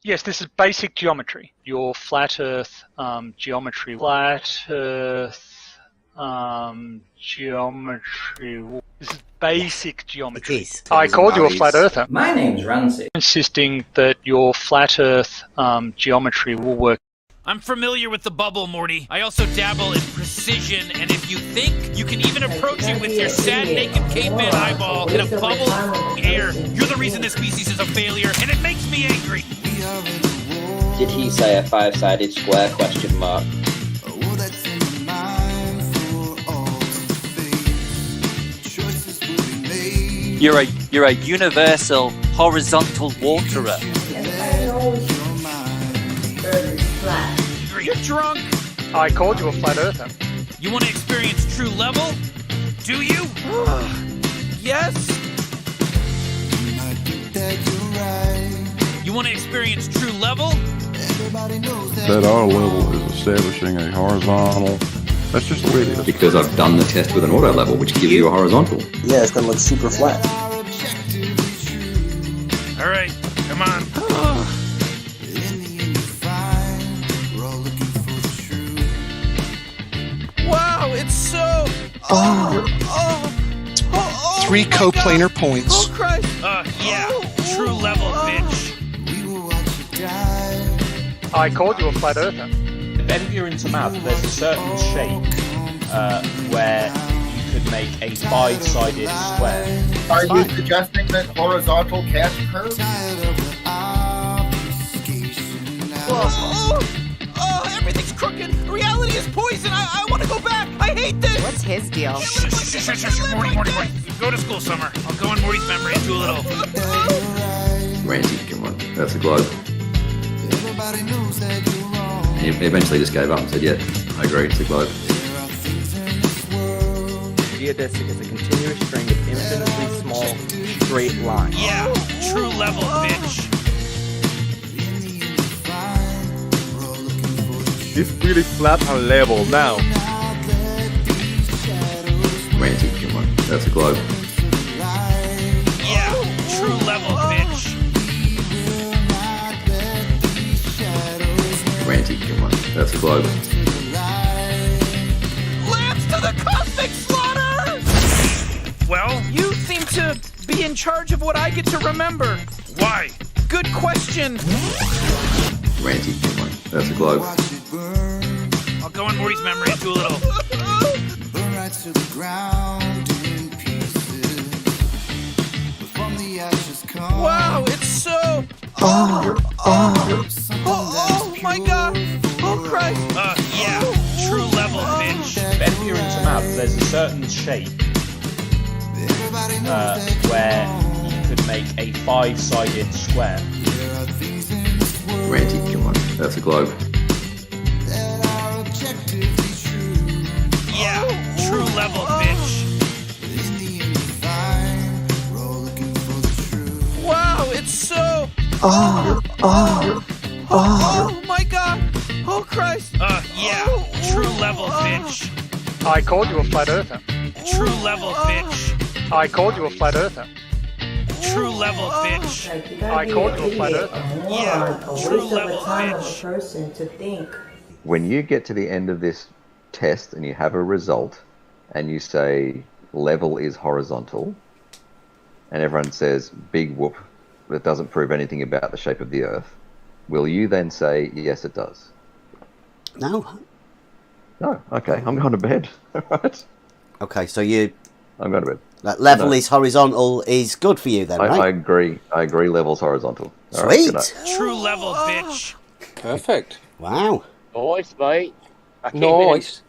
Yes, this is basic geometry. Your flat Earth geometry. Flat Earth geometry. This is basic geometry. It is. I called you a flat earther. My name's Ramsey. Insisting that your flat Earth geometry will work. I'm familiar with the bubble, Morty. I also dabble in precision, and if you think you can even approach it with your sad naked caveman eyeball in a bubble of air, you're the reason this species is a failure, and it makes me angry. Did he say a five-sided square question mark? You're a universal horizontal waterer. You're drunk. I called you a flat earther. You want to experience true level? Do you? Yes. You want to experience true level? That auto level is establishing a horizontal. That's just the way it is. Because I've done the test with an auto level, which gives you a horizontal. Yeah, it's gonna look super flat. All right, come on. Wow, it's so. Three coplanar points. Oh Christ! Yeah, true level, bitch. I called you a flat earther. If you're into math, there's a certain shape where you could make a five-sided square. Are you suggesting that horizontal can't curve? Oh, everything's crooked. Reality is poison. I want to go back. I hate this. What's his deal? Morty. Go to school, Summer. I'll go in Morty's memory and do a little. Ranty, come on, that's a globe. He eventually just gave up and said, yeah, I agree, it's a globe. Geodesic is a continuous string of infinitely small, straight lines. Yeah, true level, bitch. It's really flat and level now. Ranty, come on, that's a globe. Yeah, true level, bitch. Ranty, come on, that's a globe. Lance to the cosmic slaughter! Well, you seem to be in charge of what I get to remember. Why? Good question. Ranty, come on, that's a globe. I'll go in Morty's memory and do a little. Wow, it's so. Oh my god! Oh Christ! Yeah, true level, bitch. If you're into math, there's a certain shape where you could make a five-sided square. Ranty, come on, that's a globe. Yeah, true level, bitch. Wow, it's so. Oh my god! Oh Christ! Yeah, true level, bitch. I called you a flat earther. True level, bitch. I called you a flat earther. True level, bitch. I called you a flat earther. Yeah, true level, bitch. Person to think. When you get to the end of this test and you have a result and you say level is horizontal and everyone says big whoop, that doesn't prove anything about the shape of the earth, will you then say yes it does? No. No. Okay, I'm going to bed. All right. Okay, so I'm going to bed. That level is horizontal is good for you then, right? I agree. I agree. Level's horizontal. All Sweet. Right, true level, bitch. Perfect. Wow. Nice, mate. I came Nice.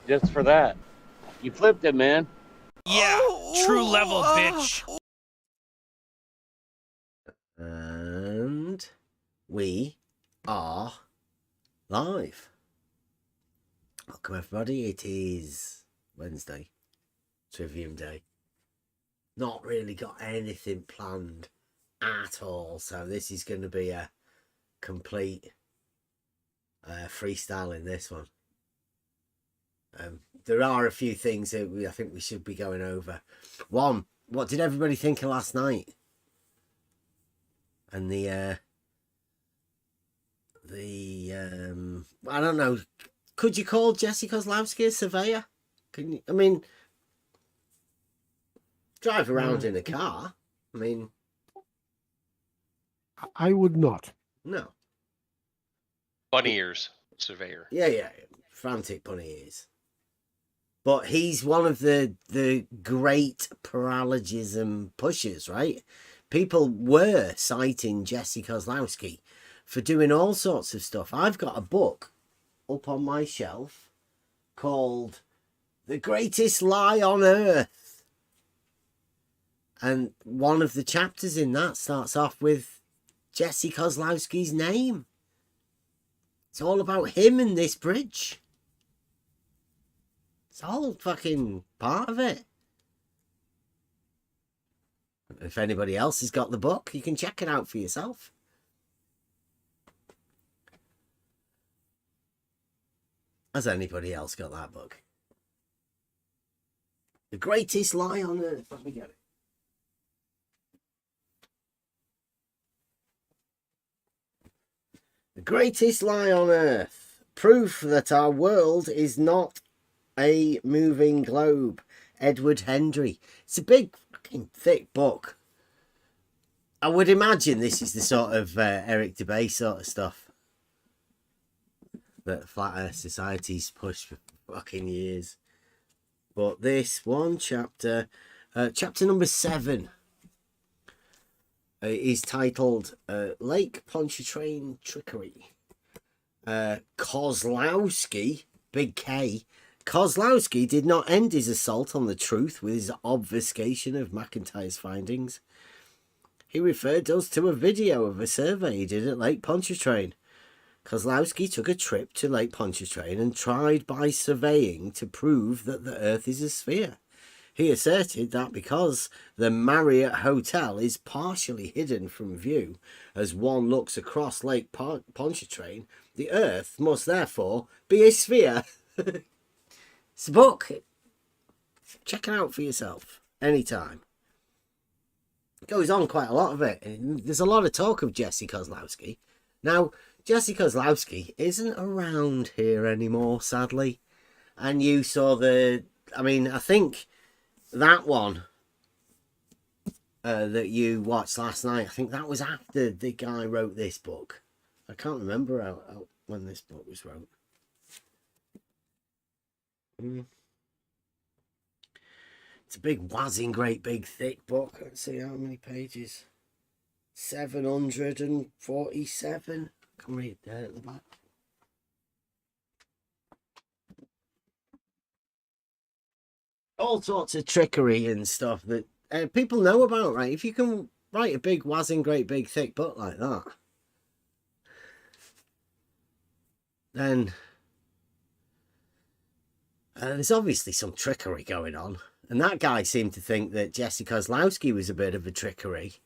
in just for that. You flipped it, man. Yeah, true level, bitch. And we are live. Welcome everybody, it is Wednesday, Trivium Day. Not really got anything planned at all, so this is going to be a complete freestyle in this one. There are a few things that I think we should be going over. One, what did everybody think of last night? And the I don't know. Could you call Jesse Kozlowski a surveyor? Can you? I mean, drive around in a car. I mean, I would not. No. Bunny ears surveyor. Yeah. Frantic bunny ears. But he's one of the great paralogism pushers, right? People were citing Jesse Kozlowski for doing all sorts of stuff. I've got a book up on my shelf called The Greatest Lie on Earth. And one of the chapters in that starts off with Jesse Kozlowski's name. It's all about him and this bridge. It's all fucking part of it. If anybody else has got the book, you can check it out for yourself. Has anybody else got that book? The Greatest Lie on Earth. Let me get it. The Greatest Lie on Earth. Proof that our world is not a moving globe. Edward Hendry. It's a big, fucking thick book. I would imagine this is the sort of Eric Dubay sort of stuff that Flat Earth Society's pushed for fucking years. But this one chapter, chapter number 7, is titled Lake Pontchartrain Trickery. Kozlowski, big K, Kozlowski did not end his assault on the truth with his obfuscation of McIntyre's findings. He referred us to a video of a survey he did at Lake Pontchartrain. Kozlowski took a trip to Lake Pontchartrain and tried by surveying to prove that the Earth is a sphere. He asserted that because the Marriott Hotel is partially hidden from view as one looks across Lake Pontchartrain, the Earth must therefore be a sphere. It's a book. Check it out for yourself anytime. It goes on quite a lot of it. There's a lot of talk of Jesse Kozlowski. Now, Jesse Kozlowski isn't around here anymore, sadly. And you saw I think that one that you watched last night, I think that was after the guy wrote this book. I can't remember when this book was wrote. It's a big wazzing great big thick book. Let's see how many pages. 747. I can read there at the back. All sorts of trickery and stuff that people know about, right? If you can write a big wazzing great big thick book like that, then there's obviously some trickery going on. And that guy seemed to think that Jesse Kozlowski was a bit of a trickery.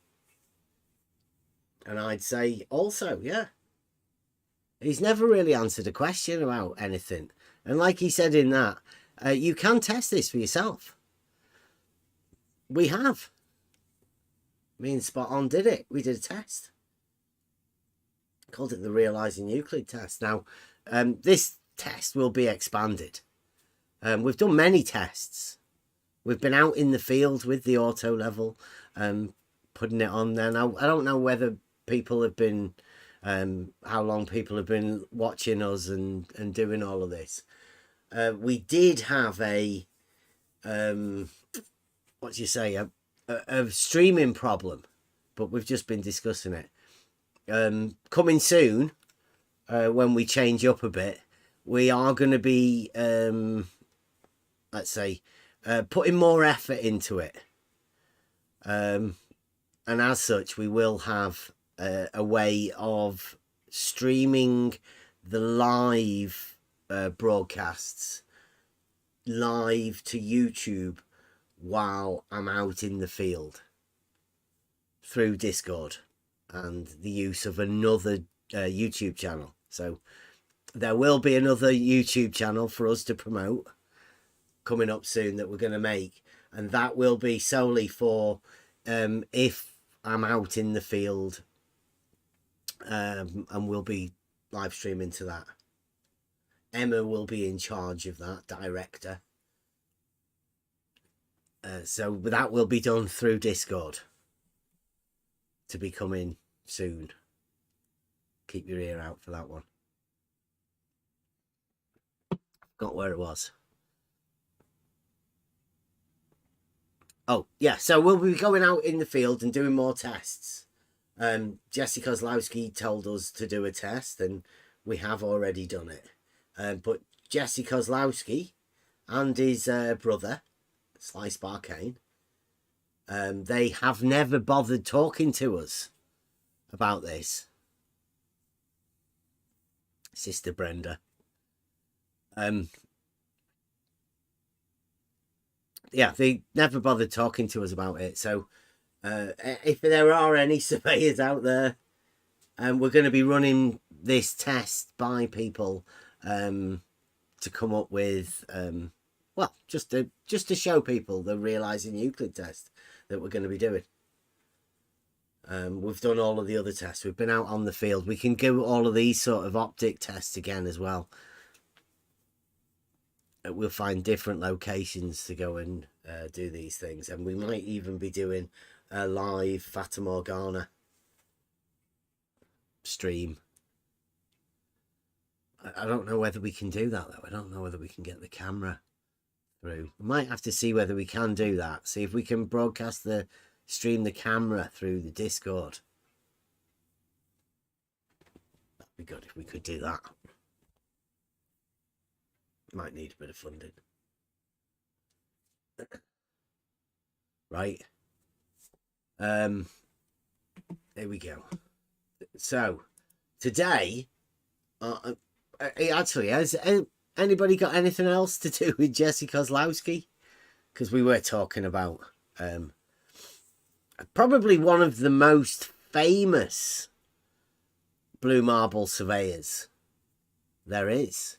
And I'd say also, yeah. He's never really answered a question about anything. And like he said in that, you can test this for yourself. We have. Me and Spot On did it. We did a test. Called it the Realising Euclid test. Now, this test will be expanded. We've done many tests. We've been out in the field with the auto level, putting it on there. Now, I don't know whether people have been, how long people have been watching us and doing all of this. We did have a streaming problem, but we've just been discussing it. Coming soon, when we change up a bit, we are going to be, putting more effort into it. And as such, we will have a way of streaming the live broadcasts live to YouTube while I'm out in the field through Discord and the use of another YouTube channel. So there will be another YouTube channel for us to promote coming up soon that we're going to make, and that will be solely for if I'm out in the field, and we'll be live stream into that. Emma will be in charge of that, director. So that will be done through Discord. To be coming soon. Keep your ear out for that one. Got where it was. Oh, yeah. So we'll be going out in the field and doing more tests. Jesse Kozlowski told us to do a test, and we have already done it. But Jesse Kozlowski and his brother, Slice Barcane, they have never bothered talking to us about this. Sister Brenda. Yeah, they never bothered talking to us about it. So if there are any surveyors out there, we're going to be running this test by people to come up with, well, just to show people the realizing Euclid test that we're going to be doing. We've done all of the other tests. We've been out on the field. We can do all of these sort of optic tests again as well. We'll find different locations to go and do these things. And we might even be doing a live Fata Morgana stream. I don't know whether we can do that, though. I don't know whether we can get the camera through. We might have to see whether we can do that. See if we can broadcast stream the camera through the Discord. That'd be good if we could do that. Might need a bit of funding. Right. There we go. So, today, actually, has anybody got anything else to do with Jesse Kozlowski? Because we were talking about probably one of the most famous blue marble surveyors there is.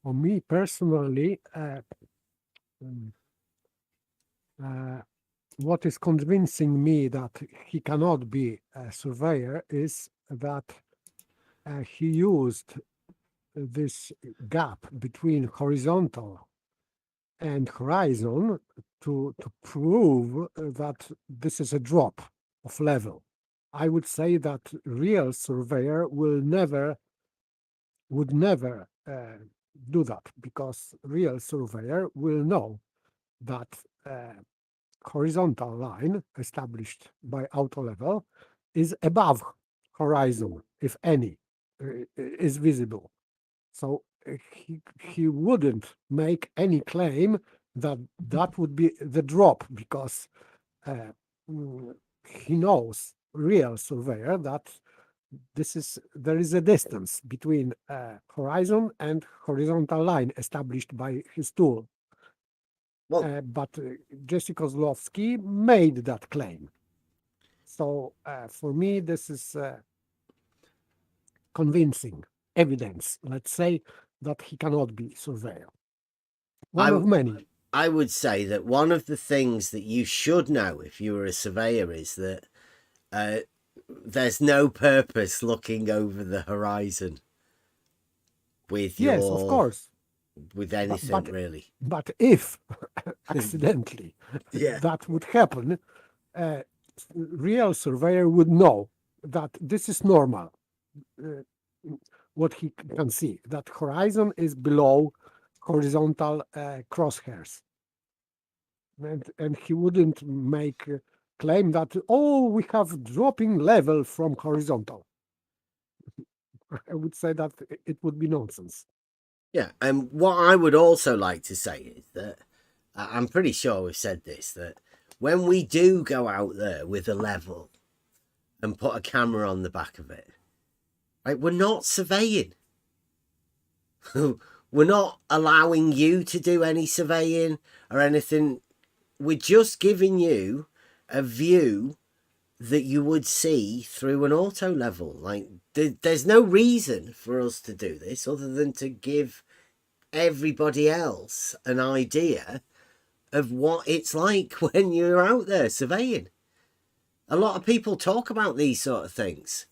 For me personally, what is convincing me that he cannot be a surveyor is that he used this gap between horizontal and horizon to prove that this is a drop of level. I would say that real surveyor would never do that, because real surveyor will know that horizontal line established by auto level is above horizon, if any, is visible. So he wouldn't make any claim that that would be the drop, because he knows, real surveyor, that there is a distance between horizon and horizontal line established by his tool. Well, but Jesse Kozlowski made that claim. So for me, this is convincing evidence, let's say, that he cannot be surveyor. One of many. I would say that one of the things that you should know if you were a surveyor is that there's no purpose looking over the horizon with yes, of course, with anything really. But if accidentally that would happen, real surveyor would know that this is normal. What he can see, that horizon is below horizontal crosshairs, and he wouldn't make claim that, oh, we have dropping level from horizontal. I would say that it would be nonsense. Yeah, and what I would also like to say is that I'm pretty sure we've said this, that when we do go out there with a level and put a camera on the back of it, right, we're not surveying. We're not allowing you to do any surveying or anything. We're just giving you a view that you would see through an auto level. Like, there's no reason for us to do this other than to give everybody else an idea of what it's like when you're out there surveying. A lot of people talk about these sort of things.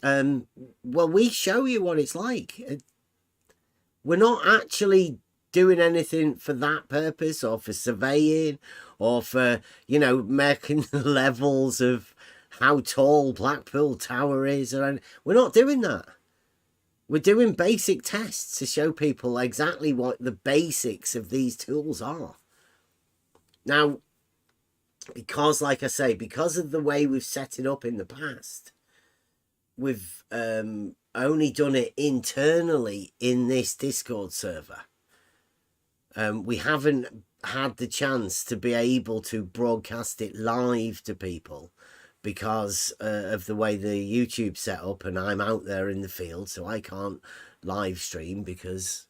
Well, we show you what it's like. We're not actually doing anything for that purpose, or for surveying, or for, you know, making levels of how tall Blackpool Tower is. We're not doing that. We're doing basic tests to show people exactly what the basics of these tools are. Now, because, like I say, because of the way we've set it up in the past, we've only done it internally in this Discord server. We haven't had the chance to be able to broadcast it live to people because of the way the YouTube set up, and I'm out there in the field, so I can't live stream because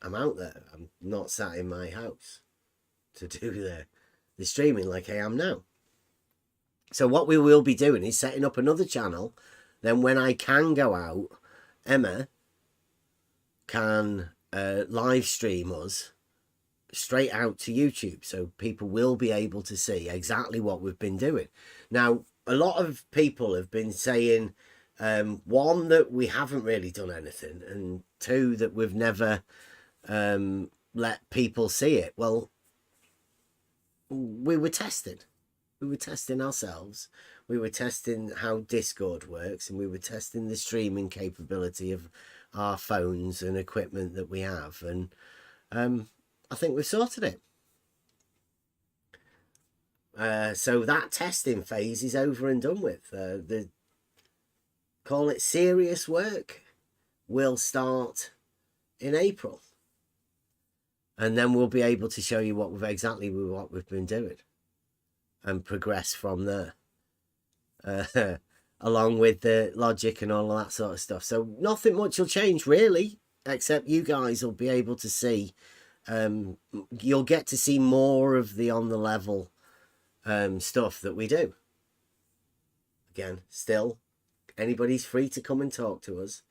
I'm out there. I'm not sat in my house to do the streaming like I am now. So what we will be doing is setting up another channel. Then when I can go out, Emma can live stream us straight out to YouTube, so people will be able to see exactly what we've been doing. Now, a lot of people have been saying, one, that we haven't really done anything, and two, that we've never let people see it. Well, we were testing. We were testing ourselves. We were testing how Discord works, and we were testing the streaming capability of our phones and equipment that we have. And I think we've sorted it. So that testing phase is over and done with. Call it serious work will start in April. And then we'll be able to show you what we've been doing and progress from there. Along with the logic and all of that sort of stuff. So nothing much will change really, except you guys will be able to see, you'll get to see more of the on the level stuff that we do. Again, still, anybody's free to come and talk to us.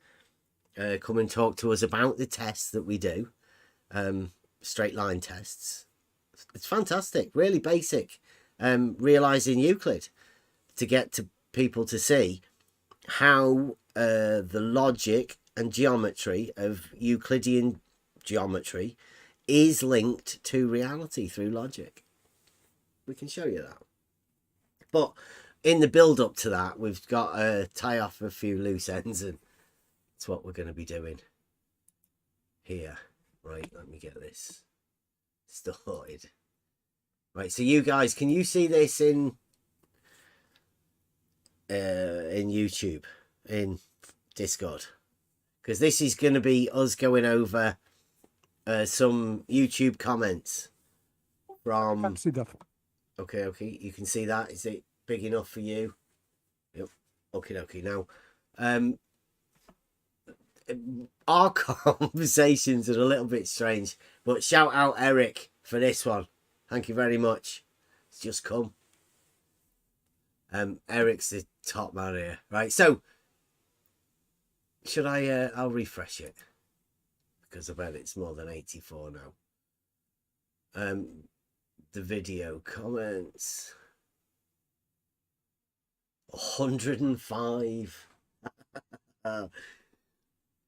Come and talk to us about the tests that we do. Straight line tests. It's fantastic, really basic. Realizing Euclid, to get to people to see how the logic and geometry of Euclidean geometry is linked to reality through logic. We can show you that. But in the build up to that, we've got to tie off a few loose ends, and that's what we're going to be doing here. Right, let me get this started. Right, so you guys, can you see this in YouTube, in Discord? Because this is going to be us going over some YouTube comments from... I can see that. Okay, you can see that. Is it big enough for you? Yep. Okay. Now, our conversations are a little bit strange, but shout out Eric for this one. Thank you very much. It's just come. Eric's the top man here. Right, so should I I'll refresh it because I bet it's more than 84 now. The video comments 105.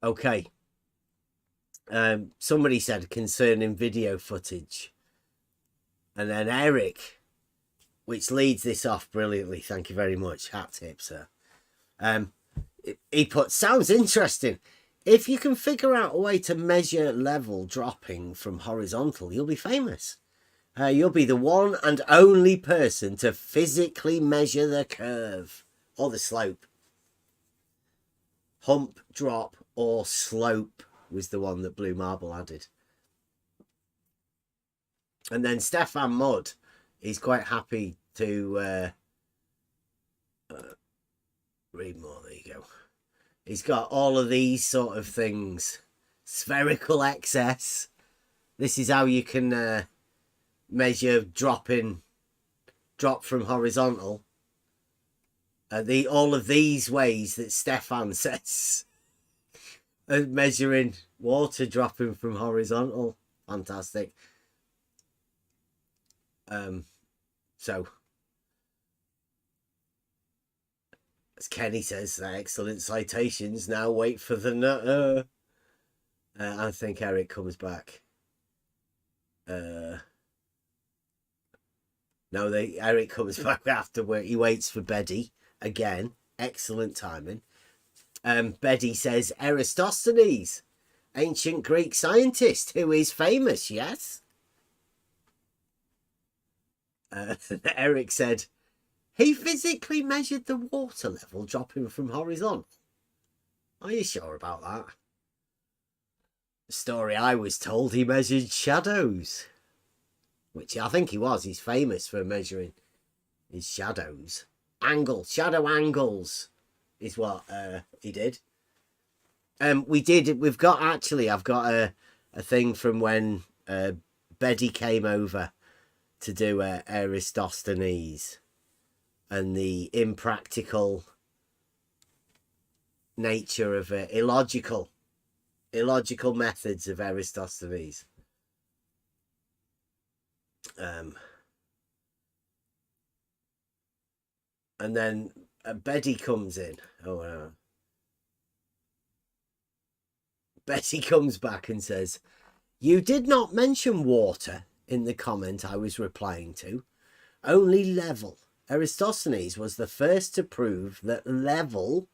Okay. Somebody said concerning video footage. And then Eric, which leads this off brilliantly. Thank you very much. Hat tip, sir. He put, sounds interesting. If you can figure out a way to measure level dropping from horizontal, you'll be famous. You'll be the one and only person to physically measure the curve or the slope. Hump, drop, or slope was the one that Blue Marble added. And then Stefan Mudd is quite happy to read more. There you go. He's got all of these sort of things. Spherical excess. This is how you can measure drop from horizontal. All of these ways that Stefan says measuring water dropping from horizontal. Fantastic. So As Kenny says, excellent citations. Now wait for the nutter. I think Eric comes back. No, Eric comes back after work. He waits for Betty again. Excellent timing. Betty says Eratosthenes, ancient Greek scientist who is famous. Yes. Eric said he physically measured the water level dropping from horizontal. Are you sure about that? The story I was told, he measured shadows. Which I think he was. He's famous for measuring his shadows. Shadow angles is what he did. I've got a thing from when Betty came over to do Eratosthenes and the impractical nature of illogical methods of Eratosthenes. And then Betty comes in. Betty comes back and says, "You did not mention water in the comment I was replying to, only level. Eratosthenes was the first to prove that level,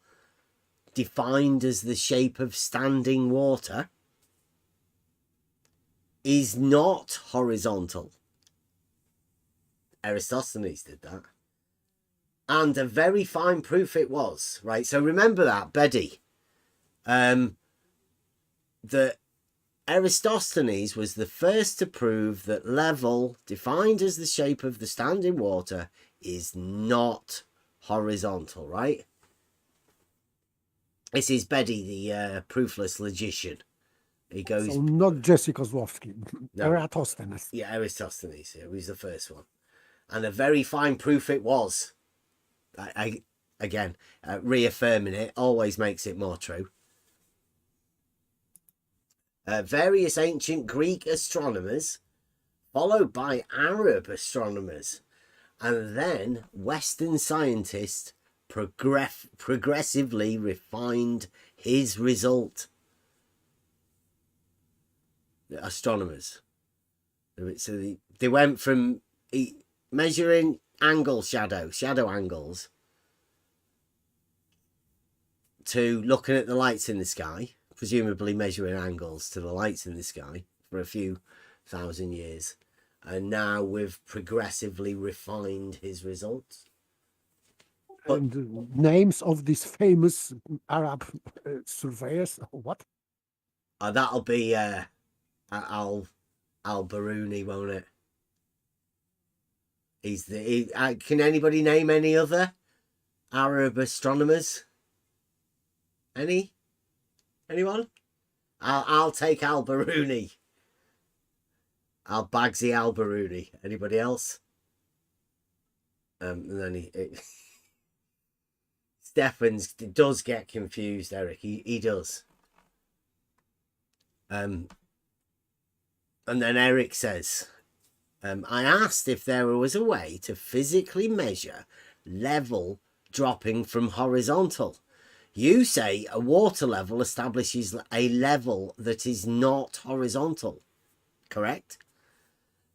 defined as the shape of standing water, is not horizontal." Eratosthenes did that. And a very fine proof it was, right? So remember that, Betty. That Eratosthenes was the first to prove that level, defined as the shape of the standing water, is not horizontal, right? This is Betty, the proofless logician. He goes... So not Jesse Kozłowski. No. Eratosthenes. Yeah, Eratosthenes. He was the first one. And a very fine proof it was. Again, reaffirming it always makes it more true. Various ancient Greek astronomers, followed by Arab astronomers, and then Western scientists progressively refined his result. The astronomers. So they went from measuring shadow angles, to looking at the lights in the sky, presumably measuring angles to the lights in the sky for a few thousand years. And now we've progressively refined his results. And names of these famous Arab surveyors, what? That'll be Al-Biruni, won't it? Can anybody name any other Arab astronomers? Anyone? I'll take Al-Biruni. Al-Baghdadi Al-Biruni. Anybody else? And then Stephens does get confused, Eric. He does. And then Eric says, I asked if there was a way to physically measure level dropping from horizontal. You say a water level establishes a level that is not horizontal, correct?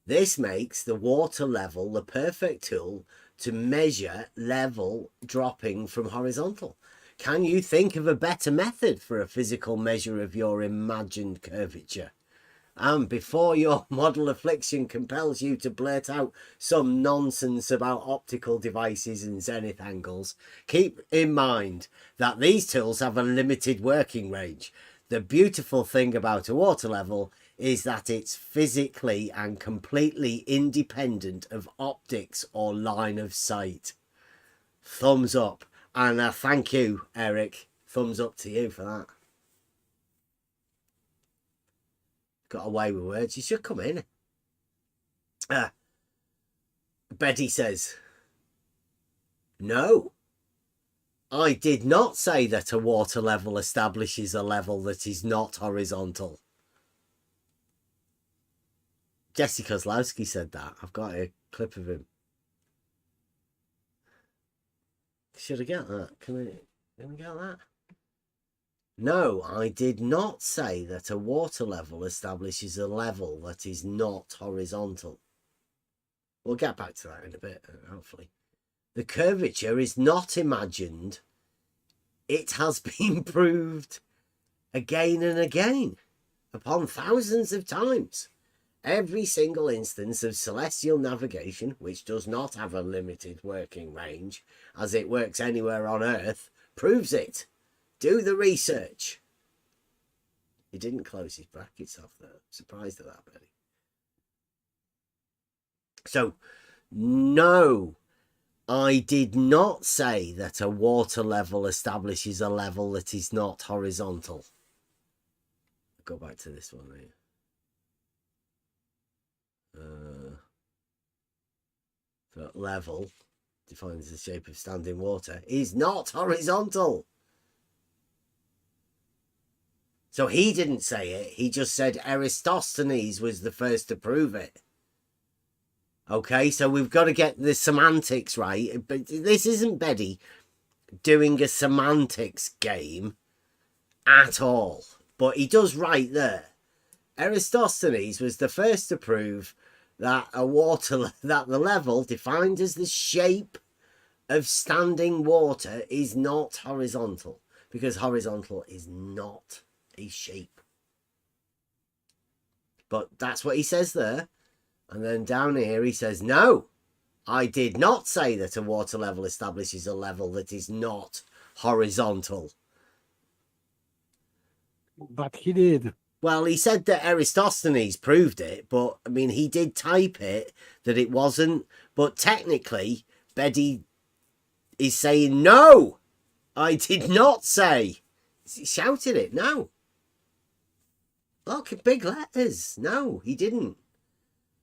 This makes the water level the perfect tool to measure level dropping from horizontal. Can you think of a better method for a physical measure of your imagined curvature? And before your model affliction compels you to blurt out some nonsense about optical devices and zenith angles, keep in mind that these tools have a limited working range. The beautiful thing about a water level is that it's physically and completely independent of optics or line of sight. Thumbs up. And thank you, Eric. Thumbs up to you for that. Got away with words. You should come in. Betty says, no, I did not say that a water level establishes a level that is not horizontal. Jesse Kozlowski said that. I've got a clip of him. Should I get that? Can we get that? No, I did not say that a water level establishes a level that is not horizontal. We'll get back to that in a bit, hopefully. The curvature is not imagined. It has been proved again and again, upon thousands of times. Every single instance of celestial navigation, which does not have a limited working range, as it works anywhere on Earth, proves it. Do the research. He didn't close his brackets off there. Surprised at that, Betty. So, no, I did not say that a water level establishes a level that is not horizontal. I'll go back to this one here. That level defines the shape of standing water is not horizontal. So he didn't say it. He just said Eratosthenes was the first to prove it. Okay, so we've got to get the semantics right. But this isn't Betty doing a semantics game at all. But he does right there. Eratosthenes was the first to prove that that the level defined as the shape of standing water is not horizontal, because horizontal is not a shape. But that's what he says there. And then down here he says, no, I did not say that a water level establishes a level that is not horizontal. But he did. Well, he said that Eratosthenes proved it, but, I mean, he did type it, that it wasn't. But technically, Betty is saying, no, I did not say. He shouted it, no. Look, big letters. No, he didn't.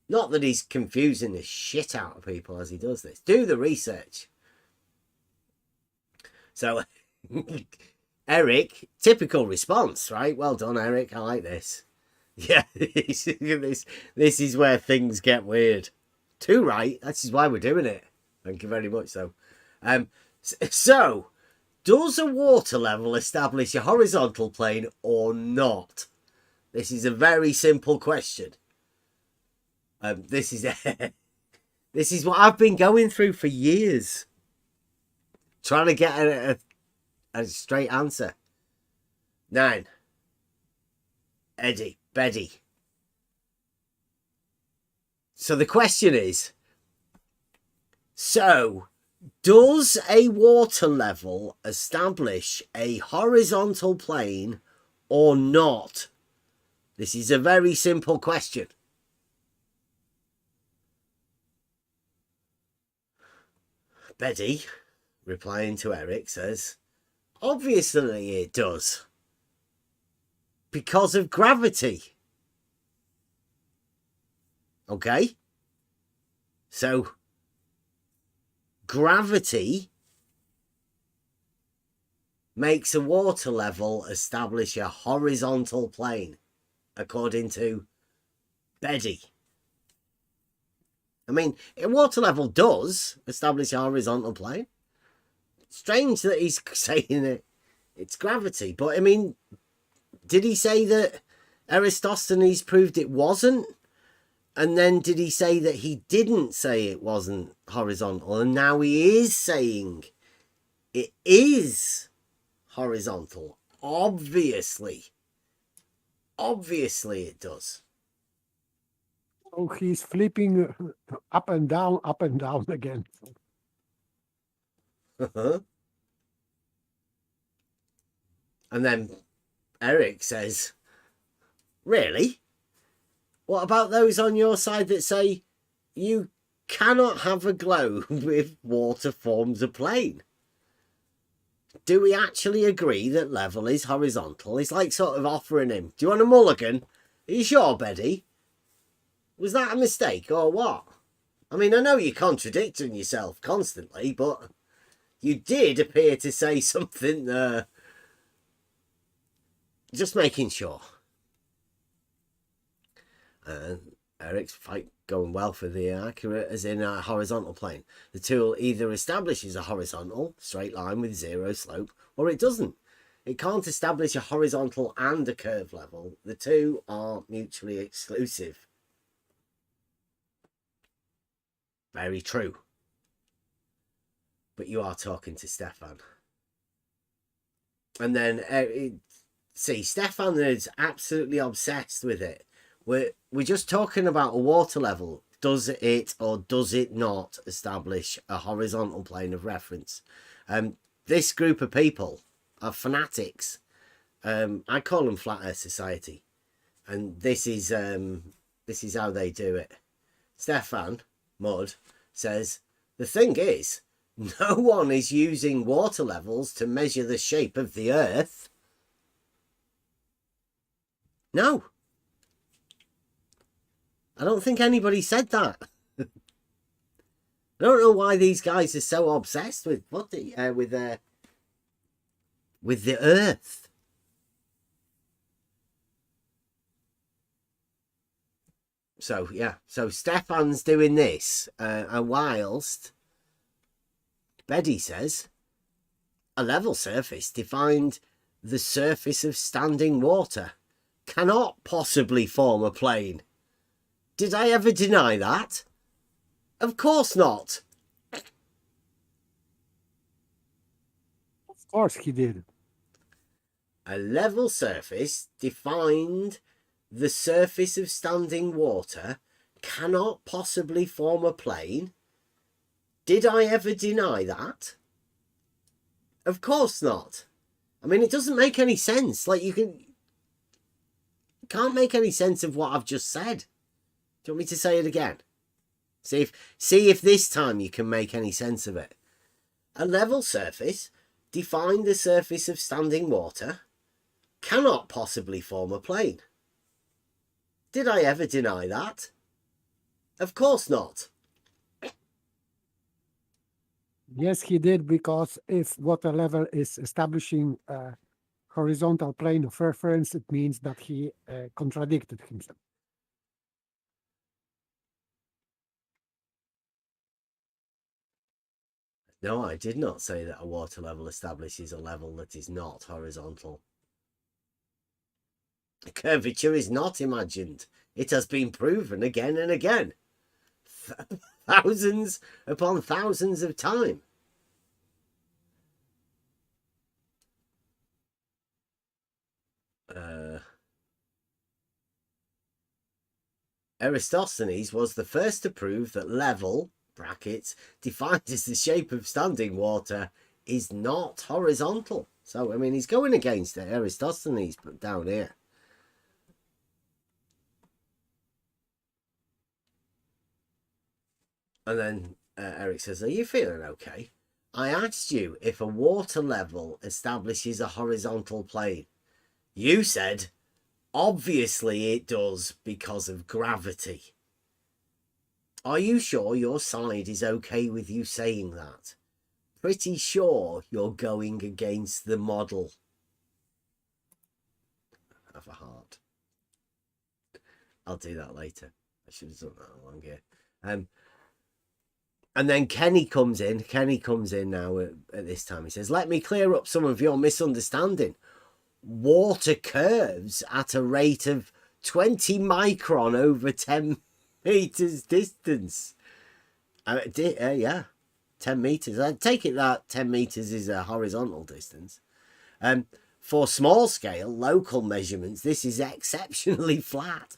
Not that he's confusing the shit out of people as he does this. Do the research. So, Eric, typical response, right? Well done, Eric. I like this. Yeah, this is where things get weird. Too right. This is why we're doing it. Thank you very much, though. So, does a water level establish a horizontal plane or not? This is a very simple question. This is what I've been going through for years, trying to get a straight answer. 9. Betty. So the question is, so does a water level establish a horizontal plane or not? This is a very simple question. Betty, replying to Eric, says, obviously it does. Because of gravity. Okay? So, gravity makes a water level establish a horizontal plane, according to Betty. I mean, a water level does establish a horizontal plane. Strange that he's saying it's gravity. But, I mean, did he say that Eratosthenes proved it wasn't? And then did he say that he didn't say it wasn't horizontal? And now he is saying it is horizontal. Obviously. Obviously it does. So he's flipping up and down again. And then Eric says, really? What about those on your side that say you cannot have a globe if water forms a plane? Do we actually agree that level is horizontal? It's like sort of offering him, do you want a mulligan? Are you sure, Betty? Was that a mistake or what? I mean, I know you're contradicting yourself constantly, but you did appear to say something there. Just making sure. Eric's fight going well for the accurate as in a horizontal plane. The tool either establishes a horizontal straight line with zero slope, or it doesn't. It can't establish a horizontal and a curve level. The two are mutually exclusive. Very true. But you are talking to Stefan. And then, see, Stefan is absolutely obsessed with it. We're just talking about a water level. Does it or does it not establish a horizontal plane of reference? This group of people are fanatics. I call them Flat Earth Society. And this is how they do it. Stefan Mudd says, the thing is, no one is using water levels to measure the shape of the Earth. No. I don't think anybody said that. I don't know why these guys are so obsessed with with the Earth. So yeah, so Stefan's doing this, and whilst Betty says a level surface defined the surface of standing water cannot possibly form a plane. Did I ever deny that? Of course not. Of course he did. A level surface defined the surface of standing water cannot possibly form a plane. Did I ever deny that? Of course not. I mean, it doesn't make any sense. Like, can't make any sense of what I've just said. Do you want me to say it again? See if this time you can make any sense of it. A level surface defined the surface of standing water cannot possibly form a plane. Did I ever deny that? Of course not. Yes, he did, because if water level is establishing a horizontal plane of reference, it means that he contradicted himself. No, I did not say that a water level establishes a level that is not horizontal. A curvature is not imagined. It has been proven again and again. Thousands upon thousands of time. Eratosthenes was the first to prove that level, brackets, defined as the shape of standing water, is not horizontal. So, I mean, he's going against Eratosthenes down here. And then Eric says, are you feeling okay? I asked you if a water level establishes a horizontal plane. You said, obviously it does because of gravity. Are you sure your side is okay with you saying that? Pretty sure you're going against the model. Have a heart. I'll do that later. I should have done that along here. And then Kenny comes in. Kenny comes in now at this time. He says, let me clear up some of your misunderstanding. Water curves at a rate of 20 micron over 10 meters distance. Yeah, 10 meters. I take it that 10 meters is a horizontal distance. For small scale, local measurements, this is exceptionally flat.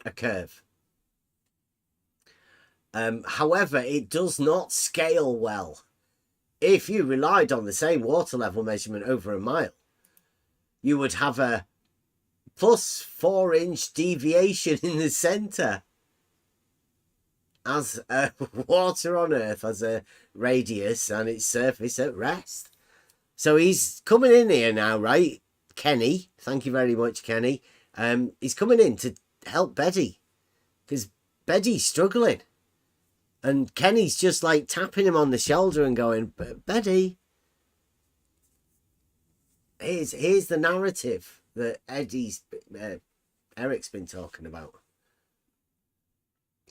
A curve. However, it does not scale well. If you relied on the same water level measurement over a mile, you would have a plus 4-inch deviation in the centre. As water on Earth has a radius and its surface at rest. So he's coming in here now, right? Kenny, thank you very much, Kenny. He's coming in to help Betty, because Betty's struggling. And Kenny's just like tapping him on the shoulder and going, Betty, here's the narrative that Eddie's Eric's been talking about.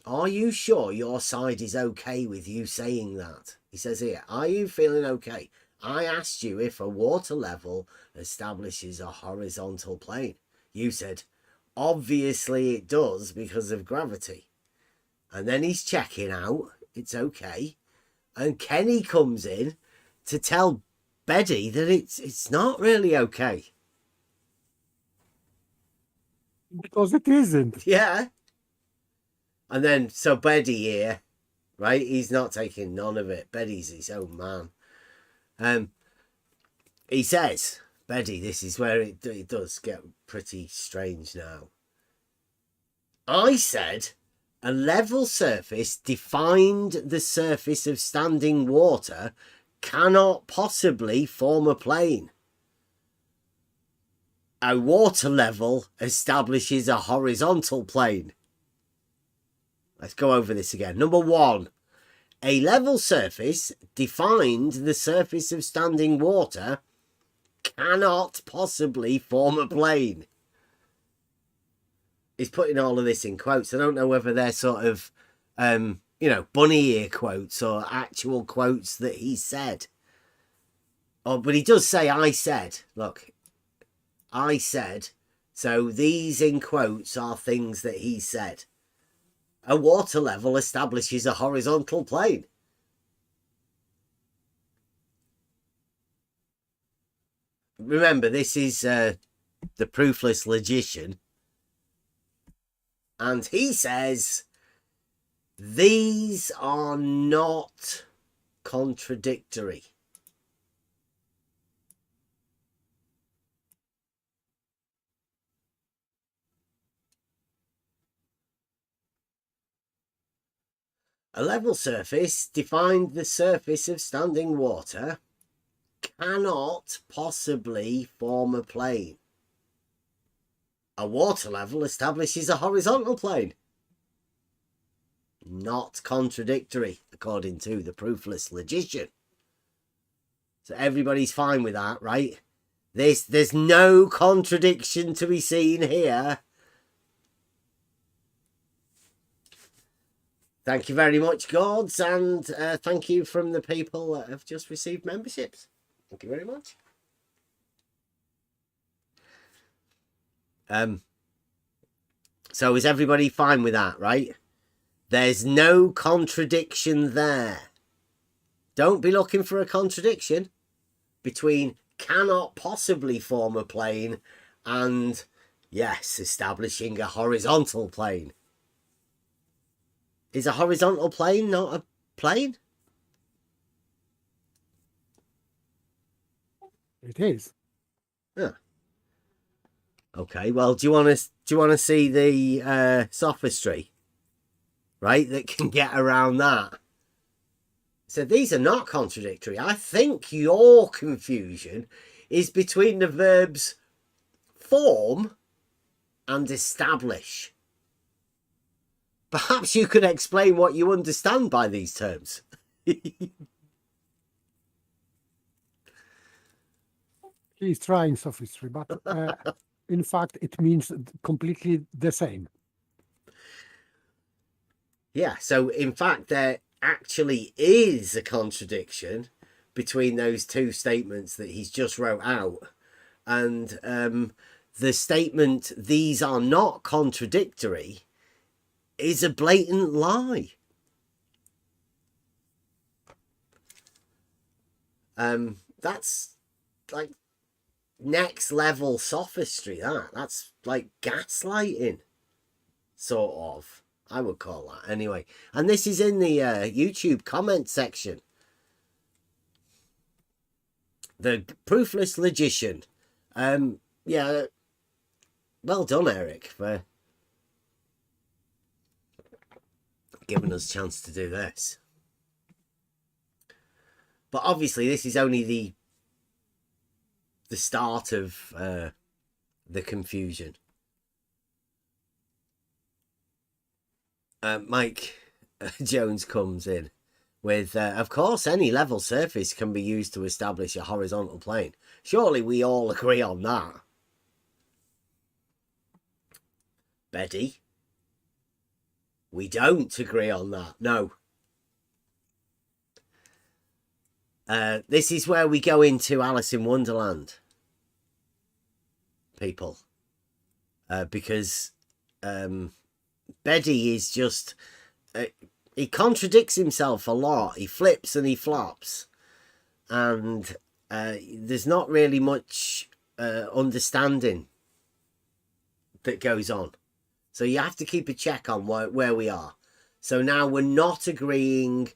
Are you sure your side is okay with you saying that? He says here, are you feeling okay? I asked you if a water level establishes a horizontal plane. You said, obviously it does because of gravity. And then he's checking out. It's okay. And Kenny comes in to tell Betty that it's not really okay. Because it isn't. Yeah. And then, so Betty here, right? He's not taking none of it. Betty's his own man. He says, Betty, this is where it does get pretty strange now. I said a level surface defined the surface of standing water cannot possibly form a plane. A water level establishes a horizontal plane. Let's go over this again. Number one, a level surface defined the surface of standing water cannot possibly form a plane. He's putting all of this in quotes. I don't know whether they're sort of, bunny ear quotes or actual quotes that he said. But he does say, I said. Look, I said. So these in quotes are things that he said. A water level establishes a horizontal plane. Remember, this is the proofless logician. And he says, these are not contradictory. A level surface defined the surface of standing water cannot possibly form a plane. A water level establishes a horizontal plane. Not contradictory, according to the proofless logician. So everybody's fine with that, right? There's no contradiction to be seen here. Thank you very much, Gods, and thank you from the people that have just received memberships. Thank you very much. So is everybody fine with that, right? There's no contradiction there. Don't be looking for a contradiction between cannot possibly form a plane and, yes, establishing a horizontal plane. Is a horizontal plane not a plane? It is. Yeah. Okay. Well, do you want to see the sophistry, right? That can get around that. So these are not contradictory. I think your confusion is between the verbs form and establish. Perhaps you could explain what you understand by these terms. He's trying sophistry, but in fact, it means completely the same. Yeah, so in fact, there actually is a contradiction between those two statements that he's just wrote out. And the statement, these are not contradictory, is a blatant lie. That's like next level sophistry. That's like gaslighting, sort of. I would call that anyway. And this is in the YouTube comment section. The proofless logician. Yeah. Well done, Eric, for giving us a chance to do this. But obviously this is only the start of the confusion. Mike Jones comes in with, of course, any level surface can be used to establish a horizontal plane. Surely we all agree on that. Betty. We don't agree on that. No. This is where we go into Alice in Wonderland, people. Because Betty is just... he contradicts himself a lot. He flips and he flops. And there's not really much understanding that goes on. So you have to keep a check on where we are. So now we're not agreeing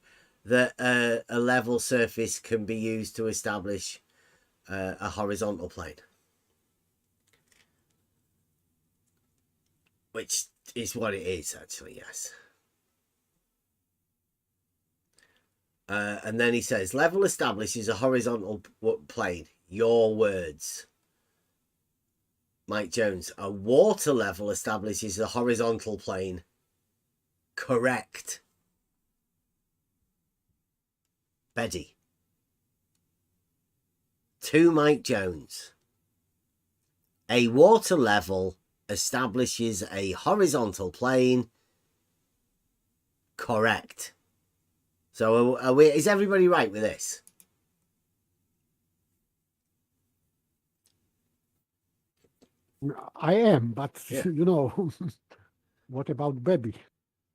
that a level surface can be used to establish a horizontal plane. Which is what it is, actually, yes. And then he says, level establishes a horizontal plane. Your words. Mike Jones, a water level establishes a horizontal plane. Correct. Betty. To Mike Jones. A water level establishes a horizontal plane. Correct. So is everybody right with this? I am, but Yeah. you know, what about Baby?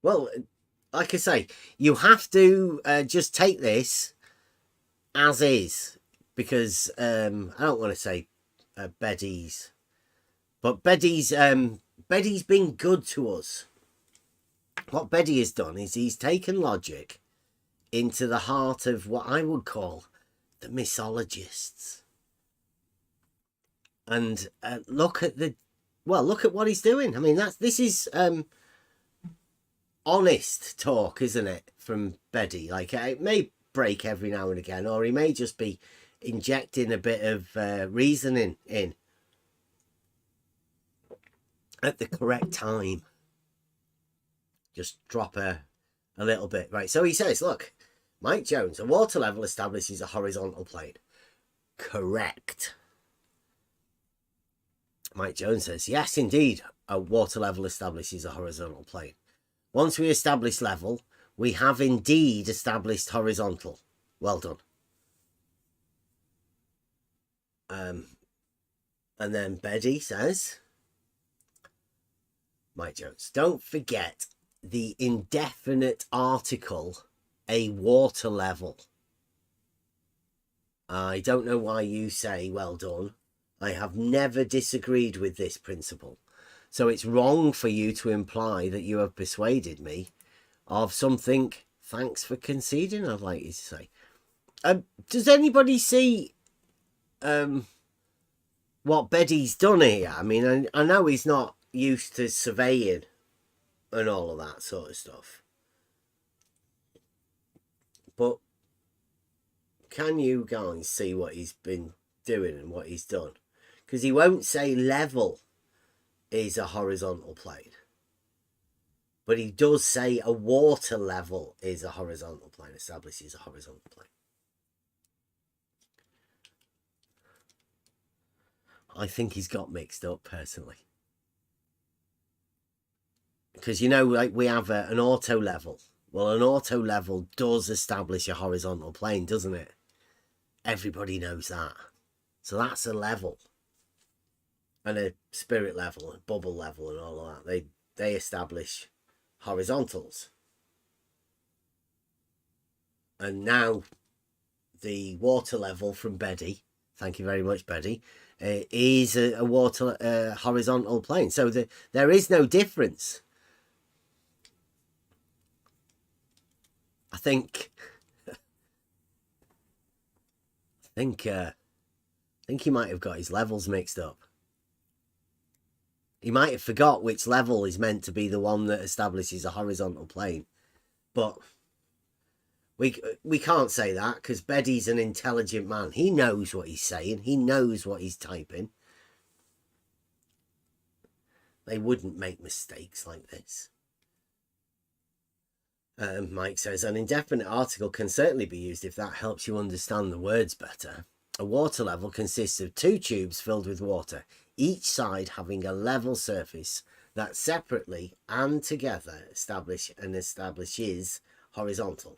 Well, like I say, you have to just take this as is, because I don't want to say Betty's, but Betty's been good to us. What Betty has done is he's taken logic into the heart of what I would call the mythologists. And look at what he's doing. I mean, this is honest talk, isn't it, from Betty? Like, it may break every now and again, or he may just be injecting a bit of reasoning in at the correct time. Just drop a little bit. Right, so he says, look, Mike Jones, a water level establishes a horizontal plane. Correct. Mike Jones says, yes, indeed, a water level establishes a horizontal plane. Once we establish level, we have indeed established horizontal. Well done. And then Betty says, Mike Jones, don't forget the indefinite article, a water level. I don't know why you say well done. I have never disagreed with this principle. So it's wrong for you to imply that you have persuaded me of something. Thanks for conceding, I'd like you to say. Does anybody see what Betty's done here? I mean, I know he's not used to surveying and all of that sort of stuff. But can you guys see what he's been doing and what he's done? Because he won't say level is a horizontal plane. But he does say a water level is a horizontal plane, establishes a horizontal plane. I think he's got mixed up, personally. Because, you know, like we have an auto level. Well, an auto level does establish a horizontal plane, doesn't it? Everybody knows that. So that's a level. And a spirit level, a bubble level and all of that. They establish horizontals. And now the water level from Betty, thank you very much, Betty, is a water horizontal plane. So there is no difference. I think he might have got his levels mixed up. He might have forgot which level is meant to be the one that establishes a horizontal plane. But we can't say that, because Betty's an intelligent man. He knows what he's saying. He knows what he's typing. They wouldn't make mistakes like this. Mike says, an indefinite article can certainly be used if that helps you understand the words better. A water level consists of two tubes filled with water, each side having a level surface that separately and together establishes horizontal.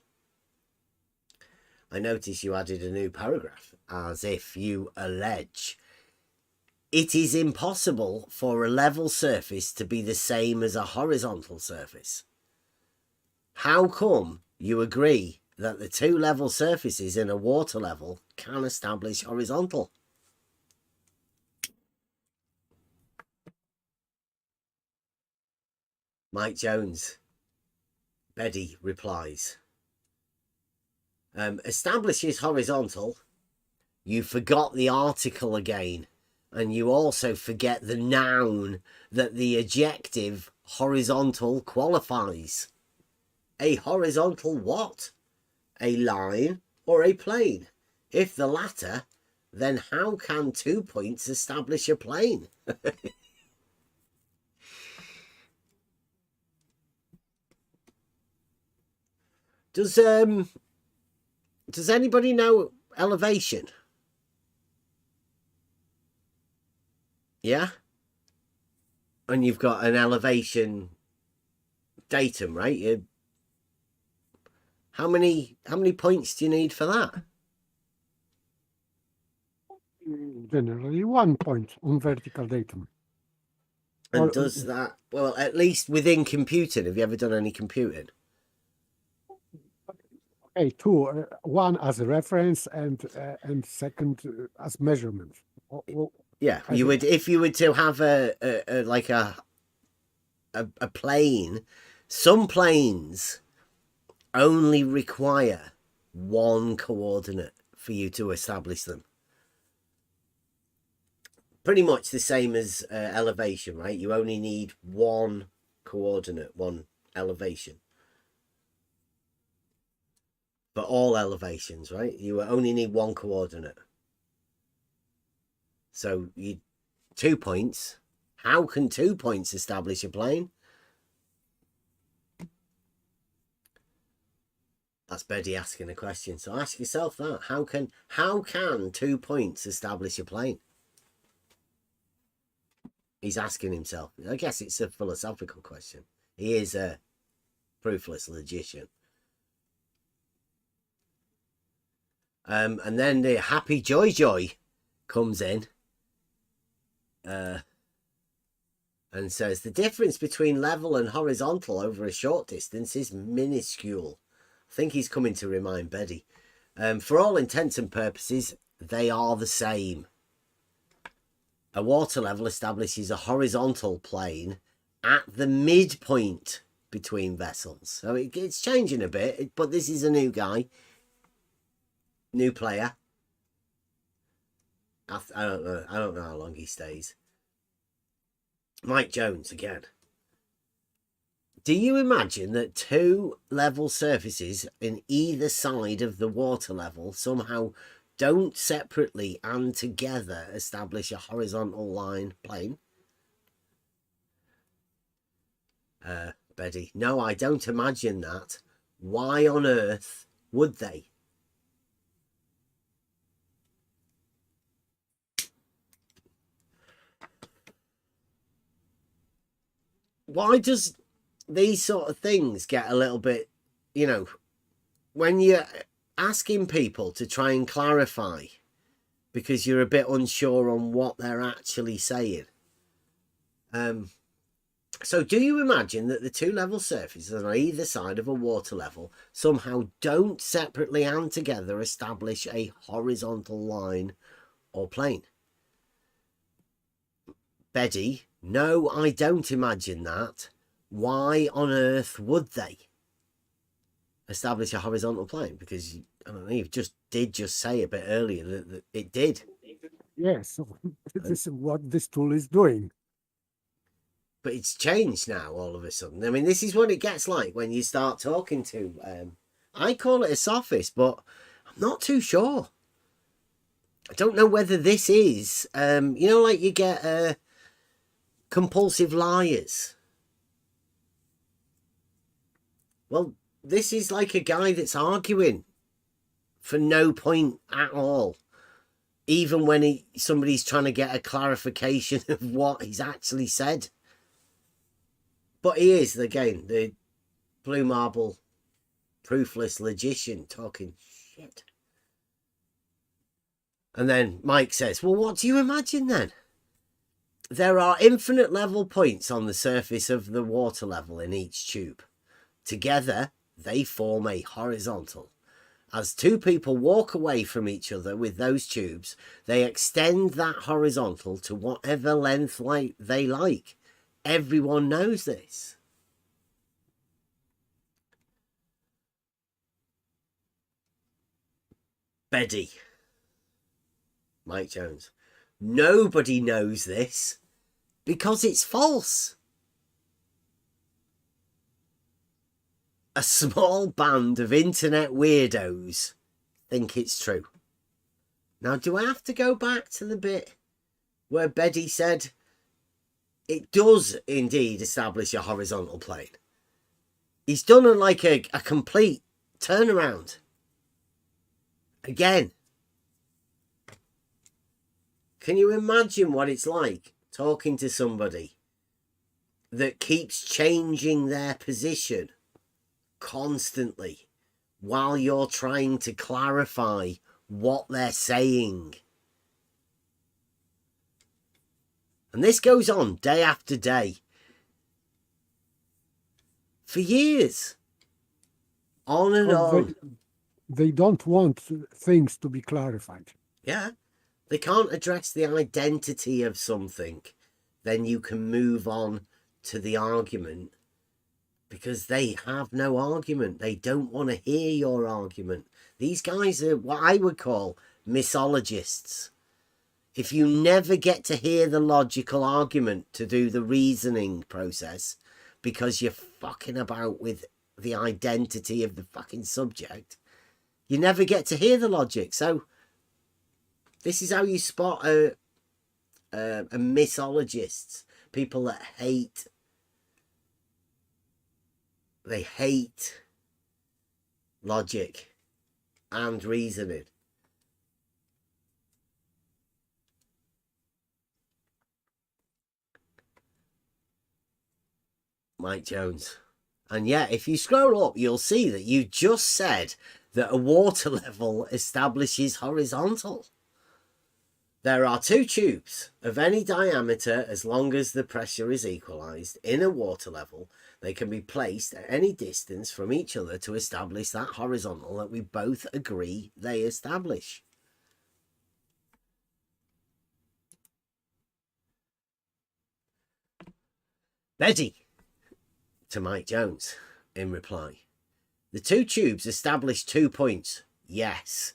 I notice you added a new paragraph, as if you allege it is impossible for a level surface to be the same as a horizontal surface. How come you agree that the two level surfaces in a water level can establish horizontal? Mike Jones. Beddy replies. Establishes horizontal. You forgot the article again. And you also forget the noun that the adjective horizontal qualifies. A horizontal what? A line or a plane? If the latter, then how can 2 points establish a plane? Does anybody know elevation? Yeah? And you've got an elevation datum, right? How many points do you need for that? Generally 1 point on vertical datum. And does that, well, at least within computing, have you ever done any computing? Okay, two, one as a reference and second as measurement. Yeah, you would, if you were to have a plane, some planes only require one coordinate for you to establish them. Pretty much the same as elevation, right? You only need one coordinate, one elevation. For all elevations, right? You only need one coordinate. So 2 points. How can 2 points establish a plane? That's Beddy asking a question. So ask yourself that. How can 2 points establish a plane? He's asking himself. I guess it's a philosophical question. He is a proofless logician. And then the Happy Joy comes in and says the difference between level and horizontal over a short distance is minuscule. I think he's coming to remind Beddy. For all intents and purposes, they are the same. A water level establishes a horizontal plane at the midpoint between vessels. So it's changing a bit, but this is a new guy. New player. I don't know how long he stays. Mike Jones again. Do you imagine that two level surfaces in either side of the water level somehow don't separately and together establish a horizontal line plane? Beddy. No, I don't imagine that. Why on earth would they? Why does these sort of things get a little bit, when you're asking people to try and clarify because you're a bit unsure on what they're actually saying. So do you imagine that the two level surfaces on either side of a water level somehow don't separately and together establish a horizontal line or plane? Beddy, no, I don't imagine that. Why on earth would they establish a horizontal plane? Because, I don't know, you did say a bit earlier that it did. Yes, this is what this tool is doing. But it's changed now all of a sudden. I mean, this is what it gets like when you start talking to... I call it a sophist, but I'm not too sure. I don't know whether this is... like you get compulsive liars. Well, this is like a guy that's arguing for no point at all. Even when somebody's trying to get a clarification of what he's actually said. But he is, again, the blue marble, proofless logician talking shit. And then Mike says, well, what do you imagine then? There are infinite level points on the surface of the water level in each tube. Together, they form a horizontal. As two people walk away from each other with those tubes, they extend that horizontal to whatever length they like. Everyone knows this. Beddy. Mike Jones. Nobody knows this because it's false. A small band of internet weirdos think it's true. Now, do I have to go back to the bit where Beddy said it does indeed establish a horizontal plane? He's done a complete turnaround. Again. Can you imagine what it's like talking to somebody that keeps changing their position constantly while you're trying to clarify what they're saying? And this goes on day after day for years, on and on. They don't want things to be clarified. Yeah. They can't address the identity of something. Then you can move on to the argument, because they have no argument. They don't want to hear your argument. These guys are what I would call misologists. If you never get to hear the logical argument to do the reasoning process because you're fucking about with the identity of the fucking subject, you never get to hear the logic. So this is how you spot a misologist. People that hate. They hate logic and reasoning. Mike Jones. And yeah, if you scroll up, you'll see that you just said that a water level establishes horizontal. There are two tubes of any diameter as long as the pressure is equalized in a water level. They can be placed at any distance from each other to establish that horizontal that we both agree they establish. Betty, to Mike Jones, in reply. The two tubes establish 2 points. Yes.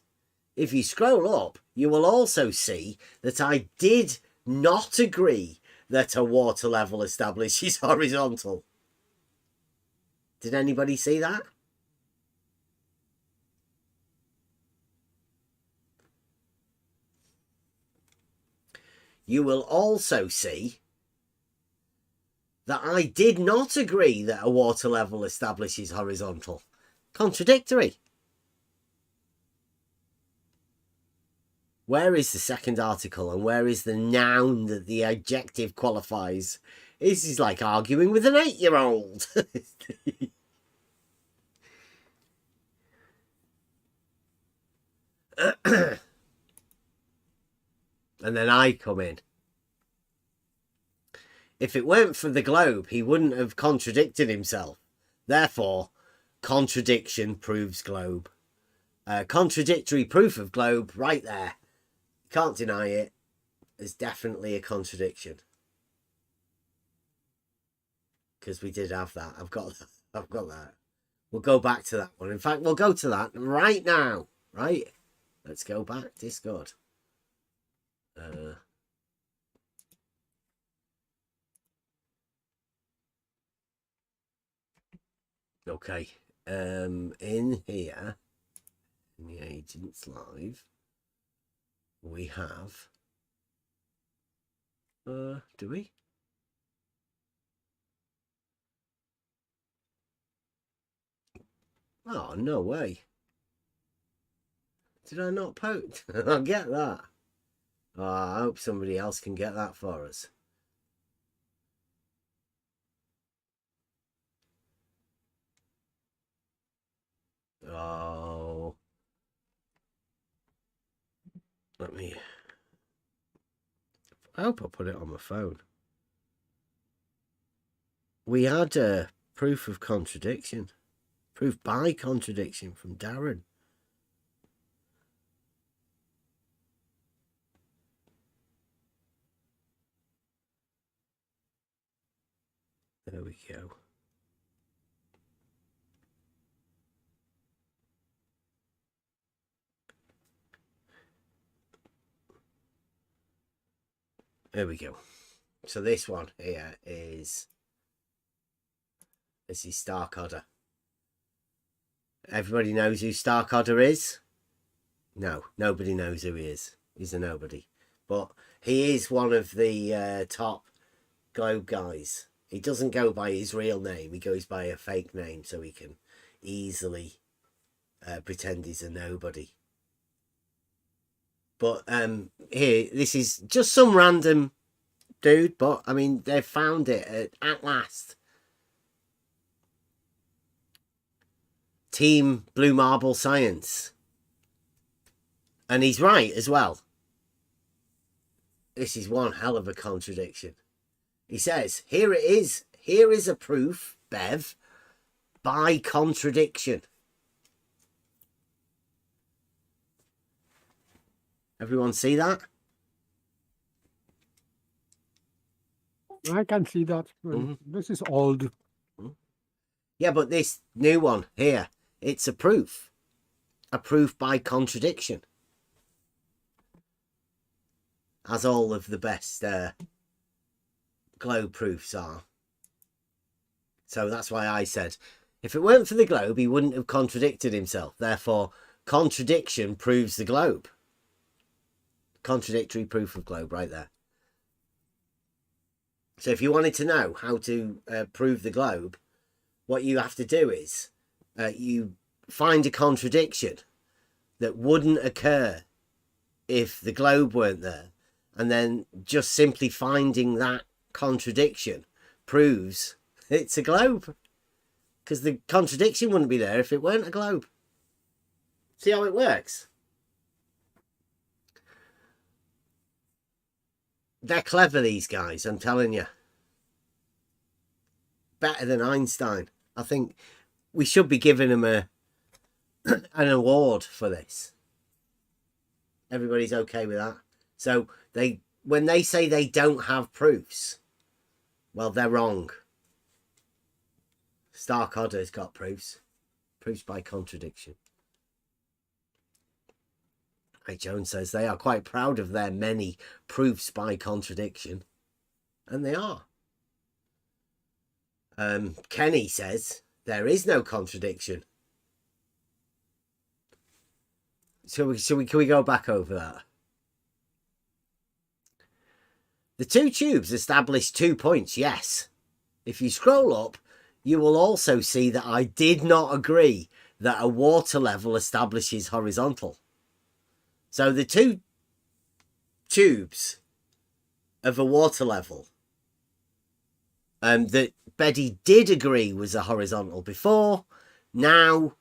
If you scroll up, you will also see that I did not agree that a water level establishes horizontal. Did anybody see that? You will also see that I did not agree that a water level establishes horizontal. Contradictory. Where is the second article and where is the noun that the adjective qualifies? This is like arguing with an 8-year-old. And then I come in. If it weren't for the globe, he wouldn't have contradicted himself. Therefore, contradiction proves globe. Contradictory proof of globe right there. Can't deny it. There's definitely a contradiction. Because we did have that. I've got that. We'll go back to that one. In fact, we'll go to that right now. Right? Let's go back. Discord. Okay. In here, in the Agents Live, we have. Do we? Oh, no way. Did I not post? I'll get that. Oh, I hope somebody else can get that for us. Let me... I hope I put it on my phone. We had a proof of contradiction. Proof by contradiction from Darren. There we go. There we go. So this one here is... This is Starkodder. Everybody knows who Starkodder is? No, nobody knows who he is. He's a nobody. But he is one of the top globe guys. He doesn't go by his real name. He goes by a fake name so he can easily pretend he's a nobody. But here, this is just some random dude. But, I mean, they found it at last. Team Blue Marble Science. And he's right as well. This is one hell of a contradiction. He says, here it is. Here is a proof, Bev, by contradiction. Everyone see that? I can see that. This is old. Yeah, but this new one here, it's a proof. A proof by contradiction. As all of the best globe proofs are. So that's why I said, if it weren't for the globe, he wouldn't have contradicted himself. Therefore, contradiction proves the globe. Contradictory proof of globe right there. So if you wanted to know how to prove the globe, what you have to do is you find a contradiction that wouldn't occur if the globe weren't there. And then just simply finding that contradiction proves it's a globe. Because the contradiction wouldn't be there if it weren't a globe. See how it works? They're clever, these guys, I'm telling you. Better than Einstein. I think we should be giving them an award for this. Everybody's okay with that? So when they say they don't have proofs, well, they're wrong. Starkodder's got proofs. Proofs by contradiction. Hey, Jones says they are quite proud of their many proofs by contradiction. And they are. Kenny says there is no contradiction. Can we go back over that? The two tubes establish 2 points, yes. If you scroll up, you will also see that I did not agree that a water level establishes horizontal. So the two tubes of a water level that Betty did agree was a horizontal before, now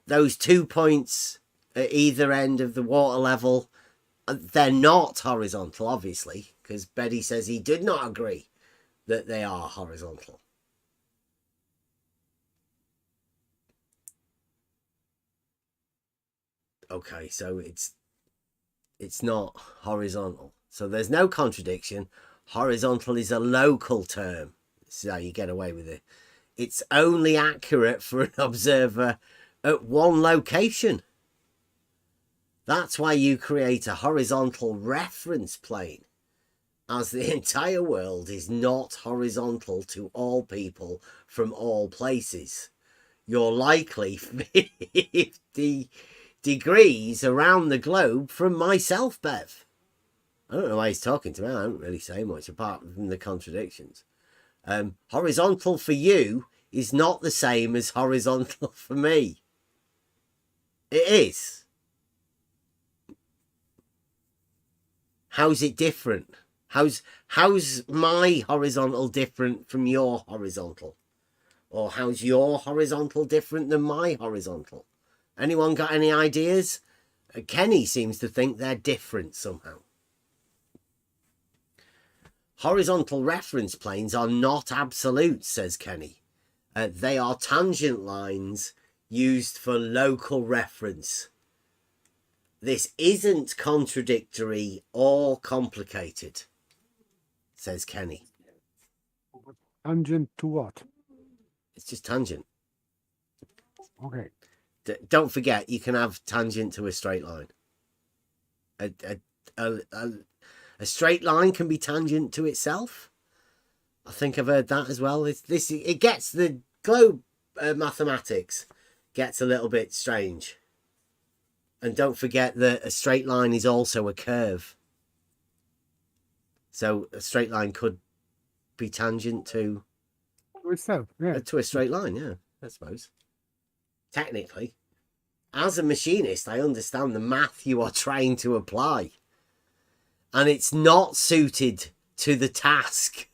those 2 points at either end of the water level, they're not horizontal, obviously, because Betty says he did not agree that they are horizontal. Okay, so it's not horizontal. So there's no contradiction. Horizontal is a local term. This is how you get away with it. It's only accurate for an observer at one location. That's why you create a horizontal reference plane, as the entire world is not horizontal to all people from all places. You're likely 50 degrees around the globe from myself, Bev. I don't know why he's talking to me. I don't really say much apart from the contradictions. Horizontal for you is not the same as horizontal for me. It is. How's it different? How's my horizontal different from your horizontal? Or how's your horizontal different than my horizontal? Anyone got any ideas? Kenny seems to think they're different somehow. Horizontal reference planes are not absolute, says Kenny. They are tangent lines used for local reference. This isn't contradictory or complicated, says Kenny. Tangent to what? It's just tangent. Okay. Don't forget, you can have tangent to a straight line. A straight line can be tangent to itself. I think I've heard that as well. It gets the globe mathematics gets a little bit strange. And don't forget that a straight line is also a curve. So a straight line could be tangent to itself, yeah. To a straight line, yeah, I suppose. Technically, as a machinist, I understand the math you are trying to apply. And it's not suited to the task.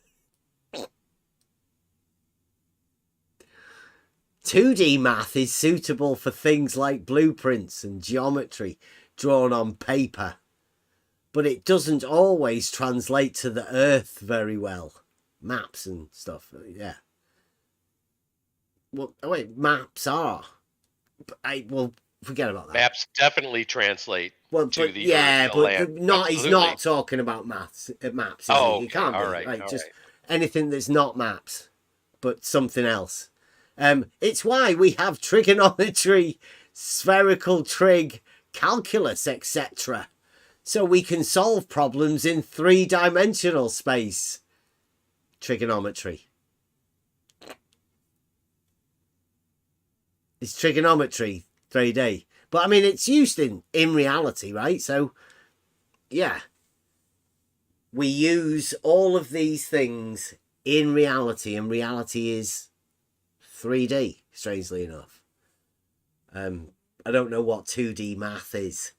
2D math is suitable for things like blueprints and geometry drawn on paper. But it doesn't always translate to the earth very well. Maps and stuff, yeah. Well, wait, maps are. Well, forget about that. Maps definitely translate to the yeah, but land. he's not talking about maps. Maps. Oh, you can't be all right, just right. anything that's not maps, but something else. It's why we have trigonometry, spherical trig, calculus, etc. So we can solve problems in 3-dimensional space. Trigonometry. It's trigonometry 3D. But I mean, it's used in reality, right? So, yeah. We use all of these things in reality, and reality is 3D, strangely enough. I don't know what 2D math is.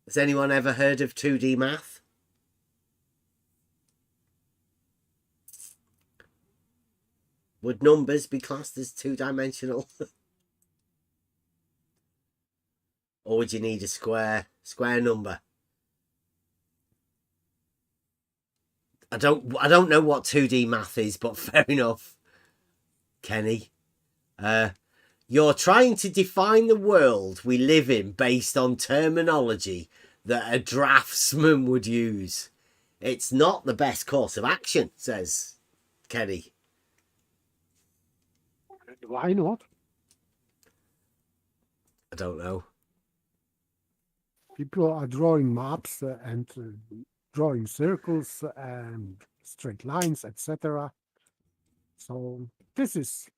Has anyone ever heard of 2D math? Would numbers be classed as 2-dimensional? Or would you need a square number? I don't know what 2D math is, but fair enough, Kenny. You're trying to define the world we live in based on terminology that a draftsman would use. It's not the best course of action, says Kenny. Why not? I don't know. People are drawing maps and drawing circles and straight lines, etc. So this is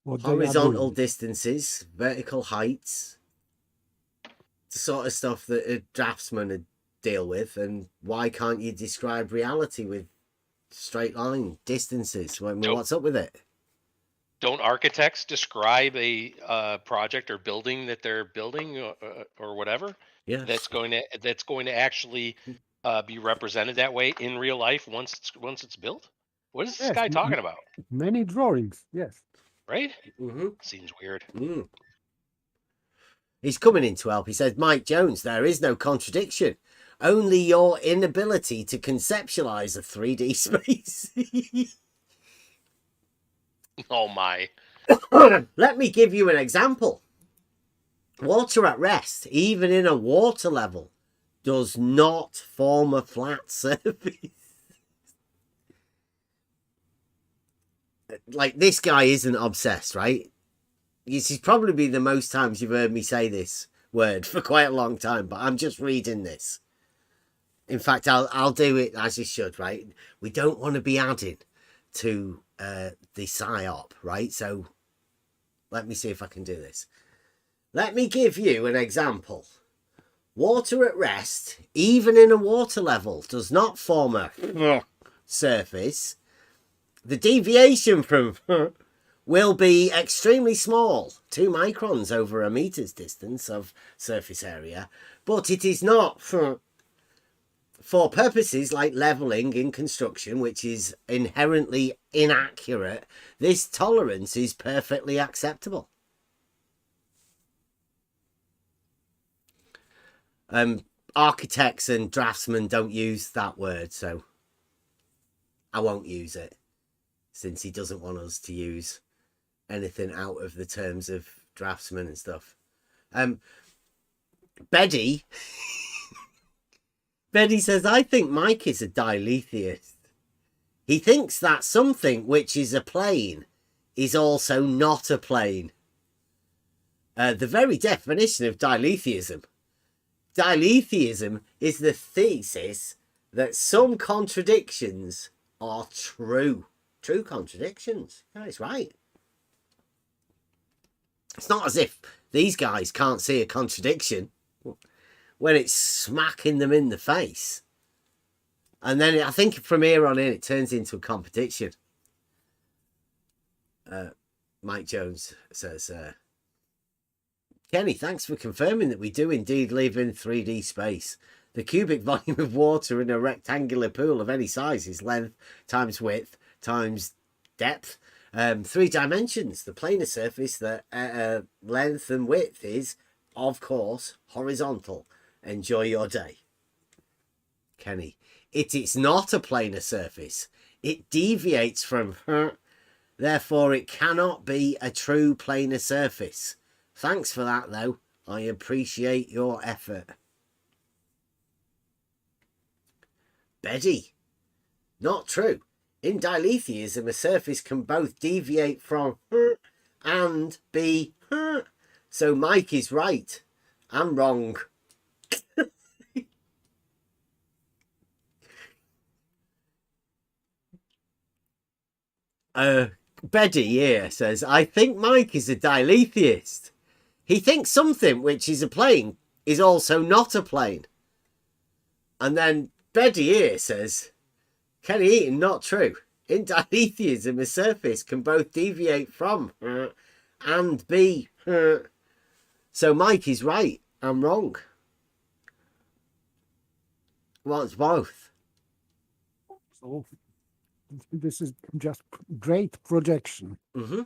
what horizontal distances, vertical heights, the sort of stuff that a draftsman would deal with. And why can't you describe reality with straight line distances? What's up with it? Don't architects describe a project or building that they're building or whatever? Yeah. That's going to actually be represented that way in real life once it's built. What is this guy talking about? Many drawings, yes. Right? Mm-hmm. Seems weird. Mm. He's coming in to help. He says, Mike Jones, there is no contradiction. Only your inability to conceptualize a 3D space. Oh my. Let me give you an example. Water at rest, even in a water level, does not form a flat surface. Like, this guy isn't obsessed, right? This is probably the most times you've heard me say this word for quite a long time, but I'm just reading this. In fact, I'll do it as you should, right? We don't want to be adding to the PSYOP, right? So let me see if I can do this. Let me give you an example. Water at rest, even in a water level, does not form a surface. The deviation from will be extremely small, 2 microns over a meter's distance of surface area, but it is not for purposes like leveling in construction, which is inherently inaccurate. This tolerance is perfectly acceptable. Architects and draftsmen don't use that word, so I won't use it, since he doesn't want us to use anything out of the terms of draftsman and stuff. Betty says, I think Mike is a diletheist. He thinks that something which is a plane is also not a plane. The very definition of diletheism. Diletheism is the thesis that some contradictions are true. True contradictions. Yeah, it's right. It's not as if these guys can't see a contradiction when it's smacking them in the face. And then I think from here on in, it turns into a competition. Mike Jones says, Kenny, thanks for confirming that we do indeed live in 3D space. The cubic volume of water in a rectangular pool of any size is length times width times depth. 3 dimensions. The planar surface that length and width is, of course, horizontal. Enjoy your day. Kenny, it's not a planar surface. It deviates from her. Therefore, it cannot be a true planar surface. Thanks for that, though. I appreciate your effort. Betty, not true. In diletheism, a surface can both deviate from her and be her. So Mike is right. I'm wrong. Betty here says, I think Mike is a diletheist. He thinks something which is a plane is also not a plane. And then Betty here says, Kenny Eaton, not true. In diletheism, a surface can both deviate from her and be her. So Mike is right. I'm wrong. Well, it's both. So this is just great projection. Mm-hmm.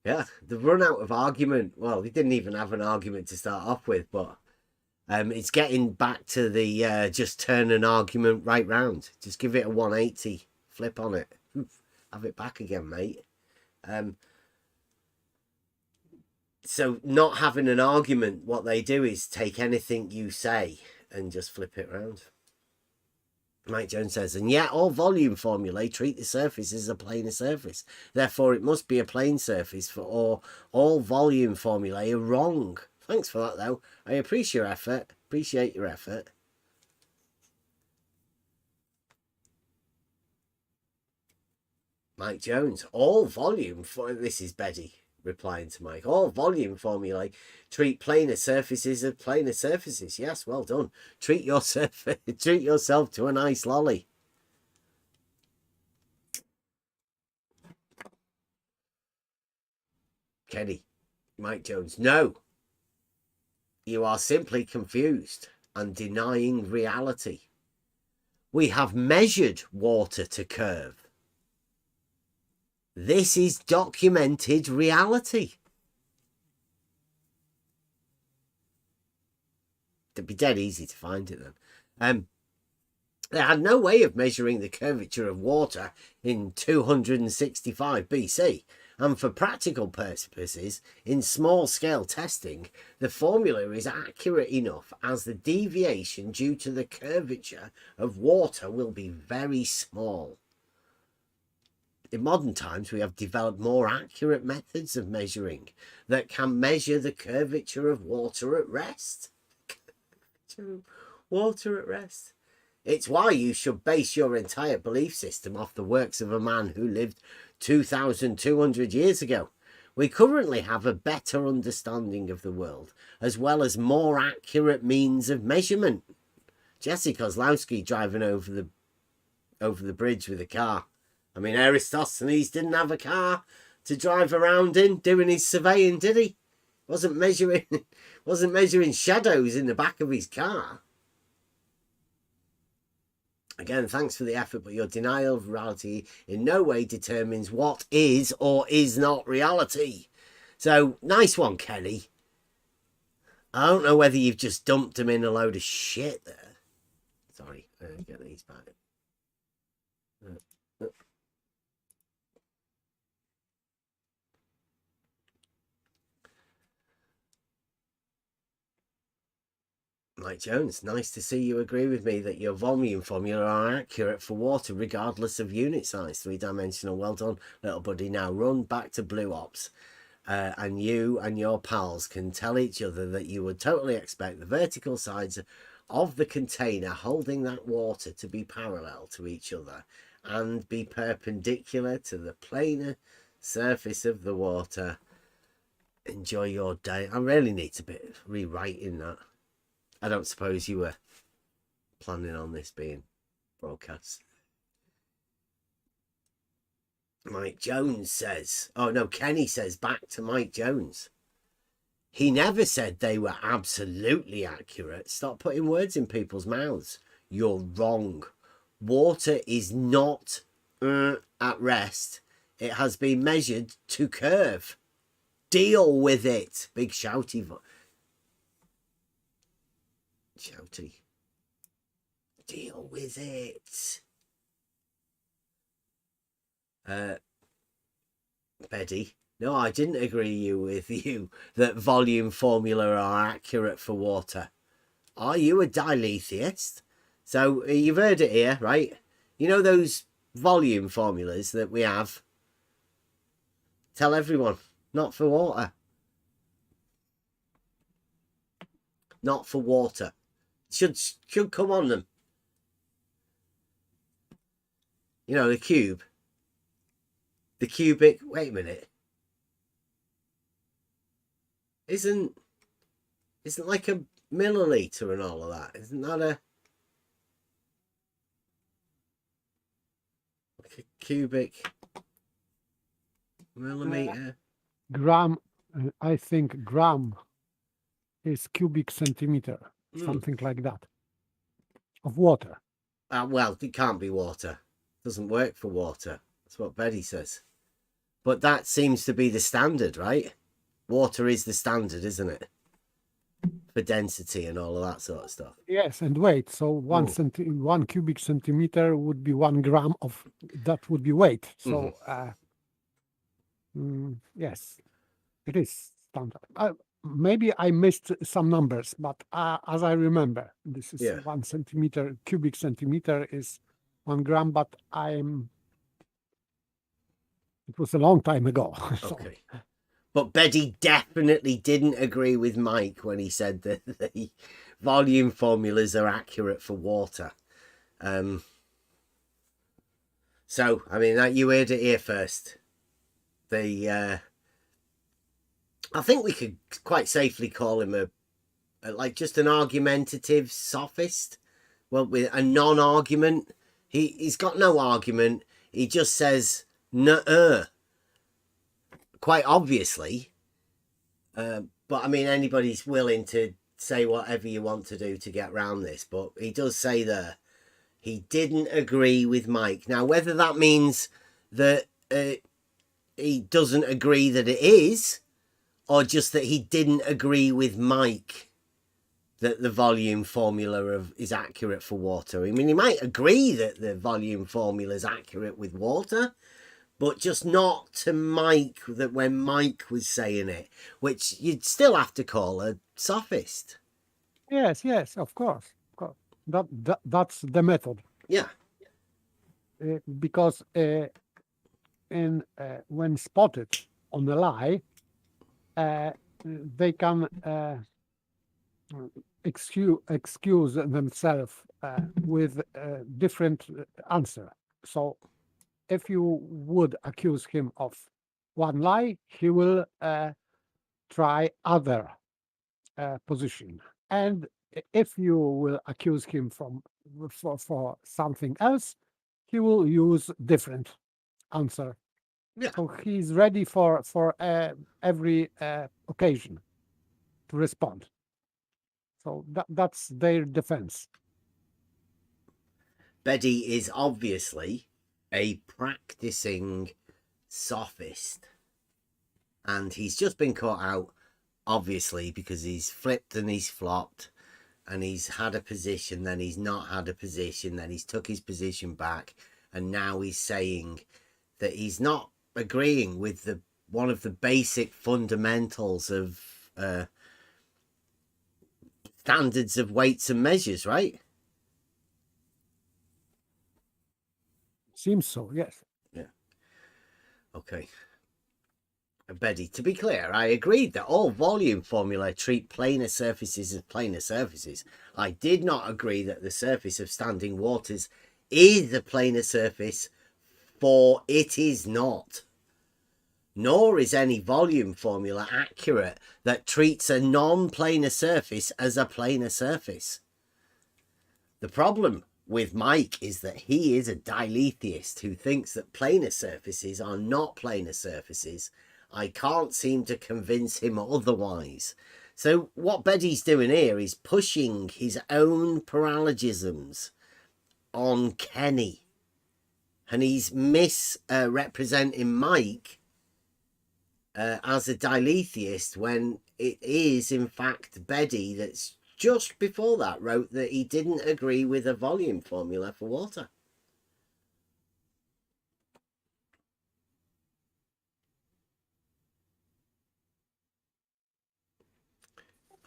Yeah, the run out of argument. Well, we didn't even have an argument to start off with, but it's getting back to the just turn an argument right round. Just give it a 180, flip on it. Have it back again, mate. So not having an argument, what they do is take anything you say and just flip it round. Mike Jones says, and yet all volume formulae treat the surface as a planar surface. Therefore, it must be a plane surface for all volume formulae are wrong. Thanks for that, though. I appreciate your effort. Appreciate your effort. Mike Jones, all volume for this is Betty replying to Mike. All volume formulae treat planar surfaces as planar surfaces. Yes, well done. Treat yourself to a nice lolly. Kenny, Mike Jones, no. You are simply confused and denying reality. We have measured water to curve. This is documented reality. It'd be dead easy to find it then. They had no way of measuring the curvature of water in 265 BC. And for practical purposes, in small-scale testing, the formula is accurate enough as the deviation due to the curvature of water will be very small. In modern times, we have developed more accurate methods of measuring that can measure the curvature of water at rest. Water at rest. It's why you should base your entire belief system off the works of a man who lived 2,200 years ago. We currently have a better understanding of the world, as well as more accurate means of measurement. Jesse Kozlowski driving over the bridge with a car. I mean, Aristophanes didn't have a car to drive around in doing his surveying, did he? Wasn't measuring shadows in the back of his car. Again, thanks for the effort, but your denial of reality in no way determines what is or is not reality. So, nice one, Kenny. I don't know whether you've just dumped him in a load of shit there. Sorry, get these back. Mike Jones, nice to see you agree with me that your volume formula are accurate for water regardless of unit size. Three-dimensional. Well done, little buddy. Now run back to Blue Ops. And you and your pals can tell each other that you would totally expect the vertical sides of the container holding that water to be parallel to each other and be perpendicular to the planar surface of the water. Enjoy your day. I really need a bit of rewriting that. I don't suppose you were planning on this being broadcast. Mike Jones says, oh no, Kenny says back to Mike Jones. He never said they were absolutely accurate. Stop putting words in people's mouths. You're wrong. Water is not at rest. It has been measured to curve. Deal with it. Big shouty. Shouty. Deal with it. Betty, no, I didn't agree with you that volume formula are accurate for water. Are you a diletheist? So you've heard it here, right? You know those volume formulas that we have? Tell everyone, not for water. Not for water. Should come on them. You know, the cube. The cubic, wait a minute. Isn't like a milliliter and all of that? Isn't that like a cubic millimeter? Gram, I think gram is cubic centimeter, something like that, of water. Well, it can't be water. It doesn't work for water. That's what Betty says. But that seems to be the standard, right? Water is the standard, isn't it? For density and all of that sort of stuff. Yes, and weight. So one cubic centimeter would be 1 gram of that would be weight. So yes, it is standard. Maybe I missed some numbers, but as I remember, this is 1 centimeter. Cubic centimeter is 1 gram, but it was a long time ago. So. Okay. But Betty definitely didn't agree with Mike when he said that the volume formulas are accurate for water. So, I mean, you heard it here first. I think we could quite safely call him like just an argumentative sophist. Well, with a non-argument. He's got no argument. He just says, nuh-uh. Quite obviously. But I mean, anybody's willing to say whatever you want to do to get around this. But he does say there, he didn't agree with Mike. Now, whether that means that he doesn't agree that it is, or just that he didn't agree with Mike that the volume formula is accurate for water. I mean, he might agree that the volume formula is accurate with water, but just not to Mike, that when Mike was saying it, which you'd still have to call a sophist. Yes, of course. That's the method. Yeah. Because when spotted on a lie, they can excuse themselves with a different answer. So if you would accuse him of one lie, he will try other position. And if you will accuse him for something else, he will use different answer. Yeah. So he's ready for every occasion to respond. So that's their defense. Betty is obviously a practicing sophist, and he's just been caught out obviously, because he's flipped and he's flopped, and he's had a position, then he's not had a position, then he's took his position back, and now he's saying that he's not agreeing with the one of the basic fundamentals of standards of weights and measures, right? Seems so, yes. Yeah. Okay. Betty, to be clear, I agreed that all volume formulae treat planar surfaces as planar surfaces. I did not agree that the surface of standing waters is a planar surface, for it is not. Nor is any volume formula accurate that treats a non-planar surface as a planar surface. The problem with Mike is that he is a diletheist who thinks that planar surfaces are not planar surfaces. I can't seem to convince him otherwise. So what Betty's doing here is pushing his own paralogisms on Kenny. And he's misrepresenting Mike as a diletheist when it is, in fact, Betty that's just before that wrote that he didn't agree with a volume formula for water.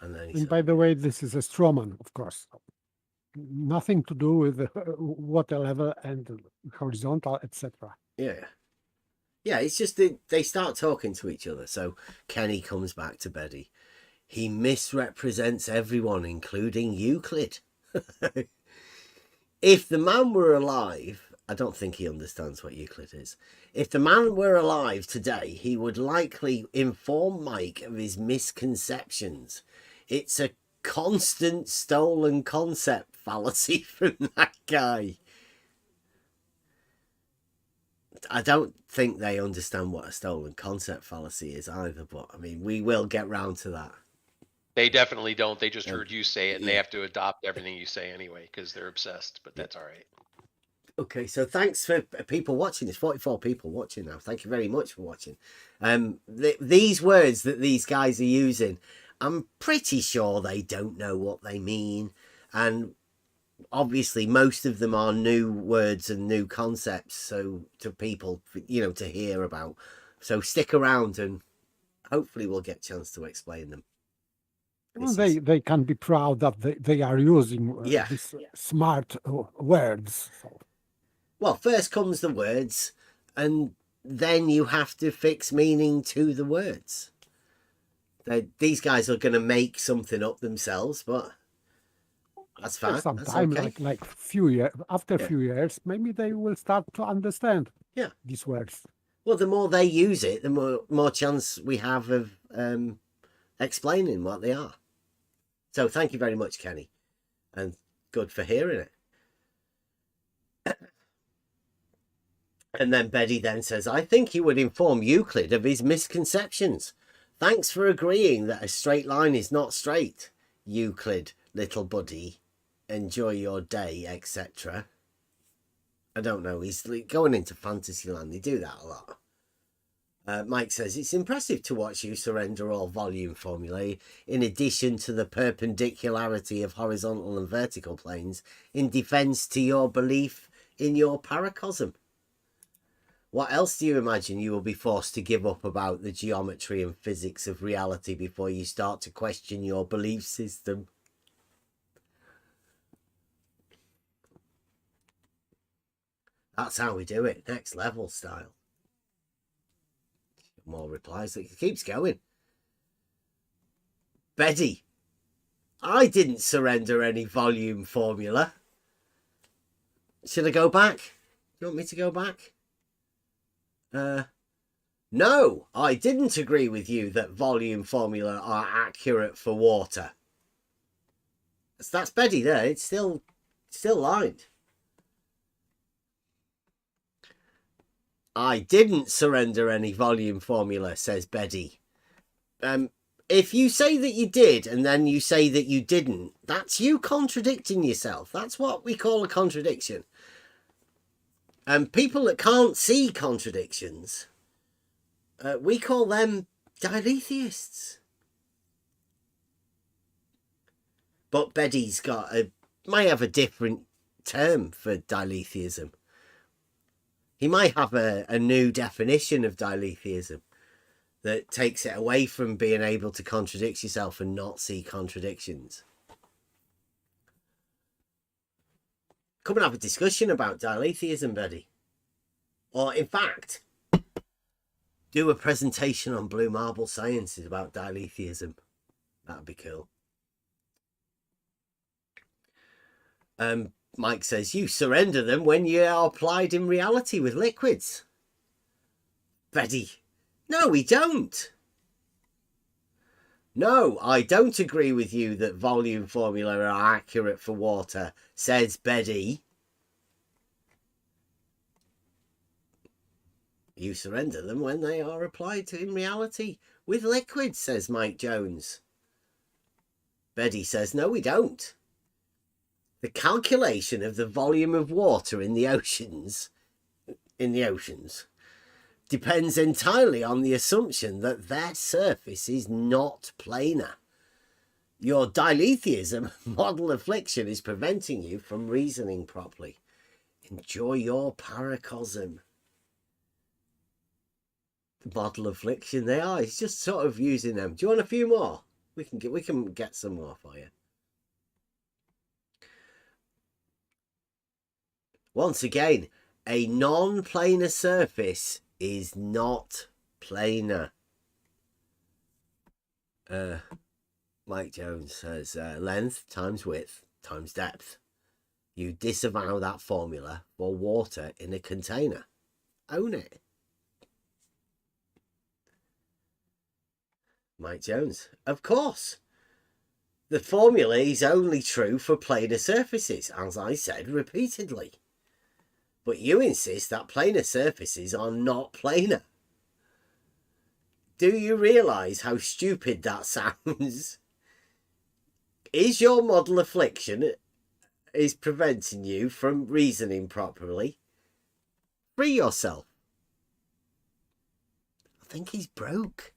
And by the way, this is a strawman, of course. Nothing to do with water level and horizontal, etc. Yeah. Yeah, it's just they start talking to each other. So Kenny comes back to Betty. He misrepresents everyone, including Euclid. If the man were alive, I don't think he understands what Euclid is. If the man were alive today, he would likely inform Mike of his misconceptions. It's a constant stolen concept fallacy from that guy. I don't think they understand what a stolen concept fallacy is either, but I mean, we will get round to that. They definitely don't. They just heard you say it, and they have to adopt everything you say anyway because they're obsessed, but that's all right. Okay, so thanks for people watching. There's 44 people watching now. Thank you very much for watching. These words that these guys are using, I'm pretty sure they don't know what they mean. And obviously, most of them are new words and new concepts, so to people, to hear about. So stick around and hopefully we'll get a chance to explain them. Well, they can be proud that they are using these smart words. So. Well, first comes the words, and then you have to fix meaning to the words. These guys are going to make something up themselves, but that's fine. Sometime, okay. like few years after a few years, maybe they will start to understand. These words. Well, the more they use it, the more chance we have of explaining what they are. So thank you very much, Kenny, and good for hearing it. And then Betty then says, I think he would inform Euclid of his misconceptions. Thanks for agreeing that a straight line is not straight, Euclid, little buddy. Enjoy your day, etc. I don't know. He's going into Fantasyland. They do that a lot. Mike says, it's impressive to watch you surrender all volume formulae in addition to the perpendicularity of horizontal and vertical planes in defense to your belief in your paracosm. What else do you imagine you will be forced to give up about the geometry and physics of reality before you start to question your belief system? That's how we do it. Next level style. More replies. It keeps going. Betty, I didn't surrender any volume formula. Should I go back? You want me to go back? No, I didn't agree with you that volume formula are accurate for water. That's Betty there. It's still lined. I didn't surrender any volume formula, says Betty. If you say that you did and then you say that you didn't, that's you contradicting yourself. That's what we call a contradiction. And people that can't see contradictions, we call them diletheists. But Beddy's might have a different term for diletheism. He might have a new definition of diletheism that takes it away from being able to contradict yourself and not see contradictions. Come and have a discussion about diletheism, Beddy. Or, in fact, do a presentation on Blue Marble Sciences about diletheism. That'd be cool. Mike says, you surrender them when you are applied in reality with liquids. Beddy, no, we don't. No, I don't agree with you that volume formula are accurate for water, says Beddy. You surrender them when they are applied to in reality with liquids, says Mike Jones. Beddy says, no, we don't. The calculation of the volume of water in the oceans depends entirely on the assumption that their surface is not planar. Your diletheism model affliction is preventing you from reasoning properly. Enjoy your paracosm. The model affliction, they are. It's just sort of using them. Do you want a few more? We can get some more for you. Once again, a non-planar surface is not planar. Mike Jones says length times width times depth. You disavow that formula for water in a container. Own it. Mike Jones, of course. The formula is only true for planar surfaces, as I said repeatedly. But you insist that planar surfaces are not planar. Do you realise how stupid that sounds? Is your model affliction is preventing you from reasoning properly? Free yourself. I think he's broke.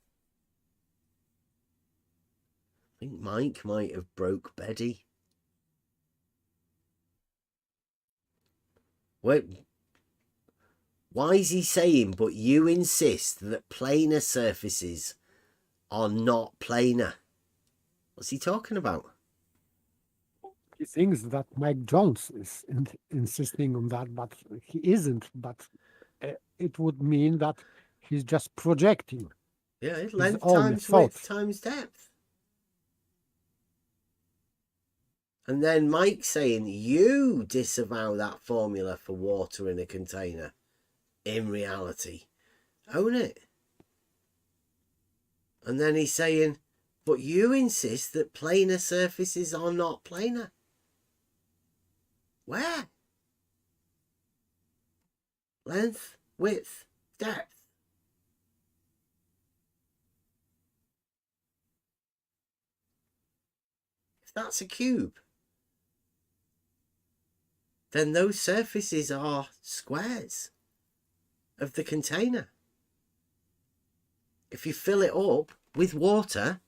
I think Mike might have broke Beddy. Wait, why is he saying, but you insist that planar surfaces are not planar? What's he talking about? He thinks that Mike Jones is insisting on that, but he isn't. But it would mean that he's just projecting. Yeah, it's length times width times depth. And then Mike's saying, you disavow that formula for water in a container. In reality. Own it. And then he's saying, but you insist that planar surfaces are not planar. Where? Length, width, depth. If that's a cube, then those surfaces are squares of the container. If you fill it up with water,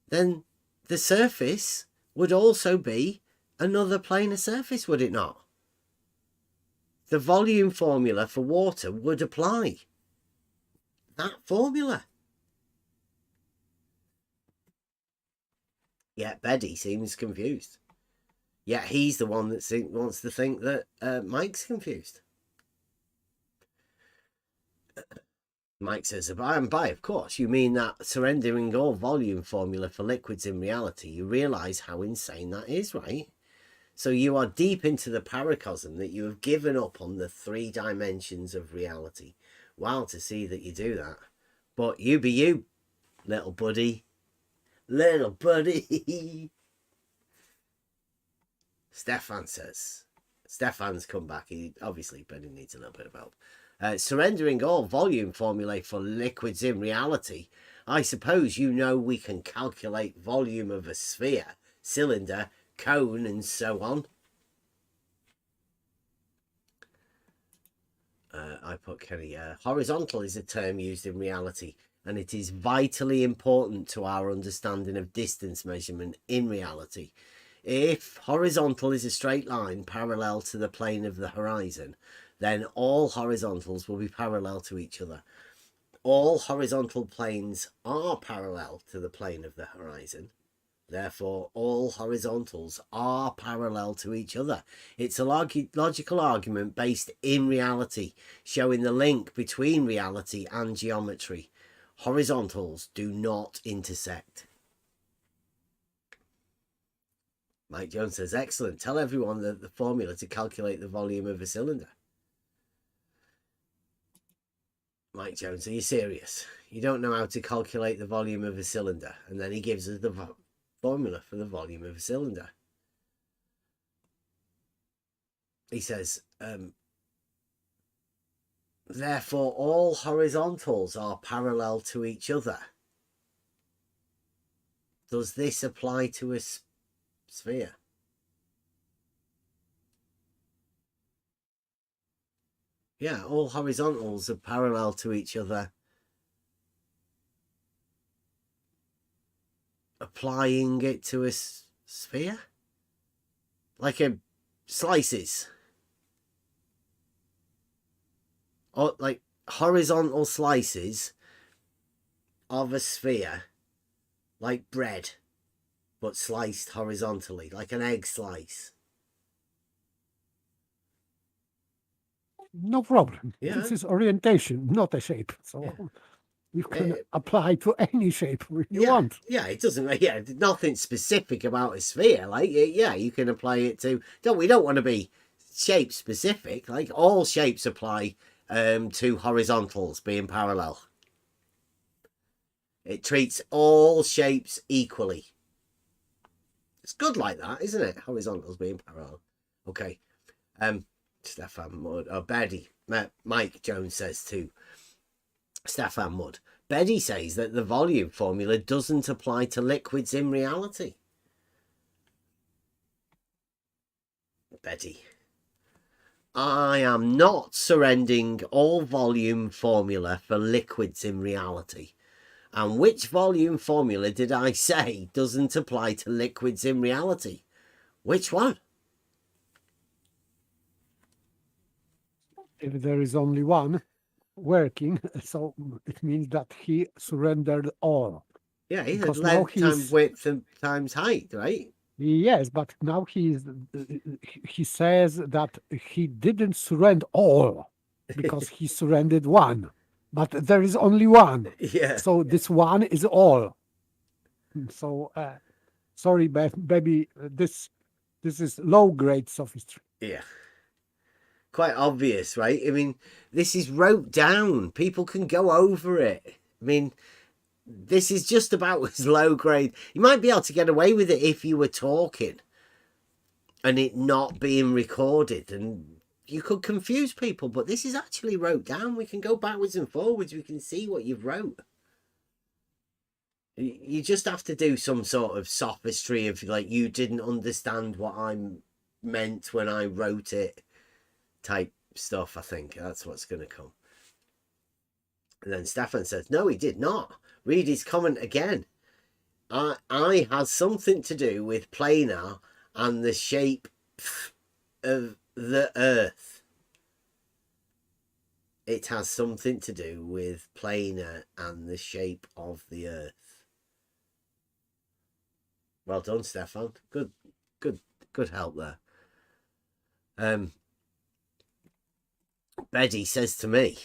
then the surface would also be another planar surface, would it not? The volume formula for water would apply. That formula. Yet Beddy seems confused. Yet he's the one that wants to think that Mike's confused. Mike says, by of course, you mean that surrendering all volume formula for liquids in reality, you realise how insane that is, right? So you are deep into the paracosm that you have given up on the 3 dimensions of reality. Wow, to see that you do that. But you be you, little buddy. Little buddy. Stefan says. Stefan's come back. He obviously Benny needs a little bit of help. Surrendering all volume formulae for liquids in reality. I suppose you know we can calculate volume of a sphere, cylinder, cone, and so on. I put Kenny. Horizontal is a term used in reality, and it is vitally important to our understanding of distance measurement in reality. If horizontal is a straight line parallel to the plane of the horizon, then all horizontals will be parallel to each other. All horizontal planes are parallel to the plane of the horizon. Therefore, all horizontals are parallel to each other. It's a logical argument based in reality, showing the link between reality and geometry. Horizontals do not intersect. Mike Jones says, excellent. Tell everyone the formula to calculate the volume of a cylinder. Mike Jones, are you serious? You don't know how to calculate the volume of a cylinder? And then he gives us the formula for the volume of a cylinder. He says, therefore all horizontals are parallel to each other. Does this apply to a sphere? Yeah, all horizontals are parallel to each other. Applying it to a sphere? Like a slices. Or like horizontal slices of a sphere. Like bread, but sliced horizontally, like an egg slice. No problem. Yeah. This is orientation, not a shape. So you can apply to any shape you want. Yeah, it doesn't. Yeah, nothing specific about a sphere. Like, yeah, you can apply it to. We don't want to be shape specific. Like all shapes apply to horizontals being parallel. It treats all shapes equally. It's good like that, isn't it? Horizontals being parallel. Okay. Stefan Mudd, or Betty, Mike Jones says to Stefan Mudd, Betty says that the volume formula doesn't apply to liquids in reality. Betty, I am not surrendering all volume formula for liquids in reality. And which volume formula did I say doesn't apply to liquids in reality? Which one? If there is only one working, so it means that he surrendered all. Yeah, he had length times width and times height, right? Yes, but now he says that he didn't surrender all because he surrendered one. But there is only one. Yeah. So this one is all. So sorry, baby, this is low grade sophistry. Yeah. Quite obvious, right? I mean, this is wrote down. People can go over it. I mean, this is just about as low grade. You might be able to get away with it if you were talking and it not being recorded, and you could confuse people, but this is actually wrote down. We can go backwards and forwards. We can see what you've wrote. You just have to do some sort of sophistry of like, you didn't understand what I meant when I wrote it type stuff. I think that's what's going to come. And then Stefan says, no, he did not. Read his comment again. I has something to do with planar and the shape of the earth. It has something to do with planar and the shape of the earth. Well done, Stefan. Good help there. Betty says to me,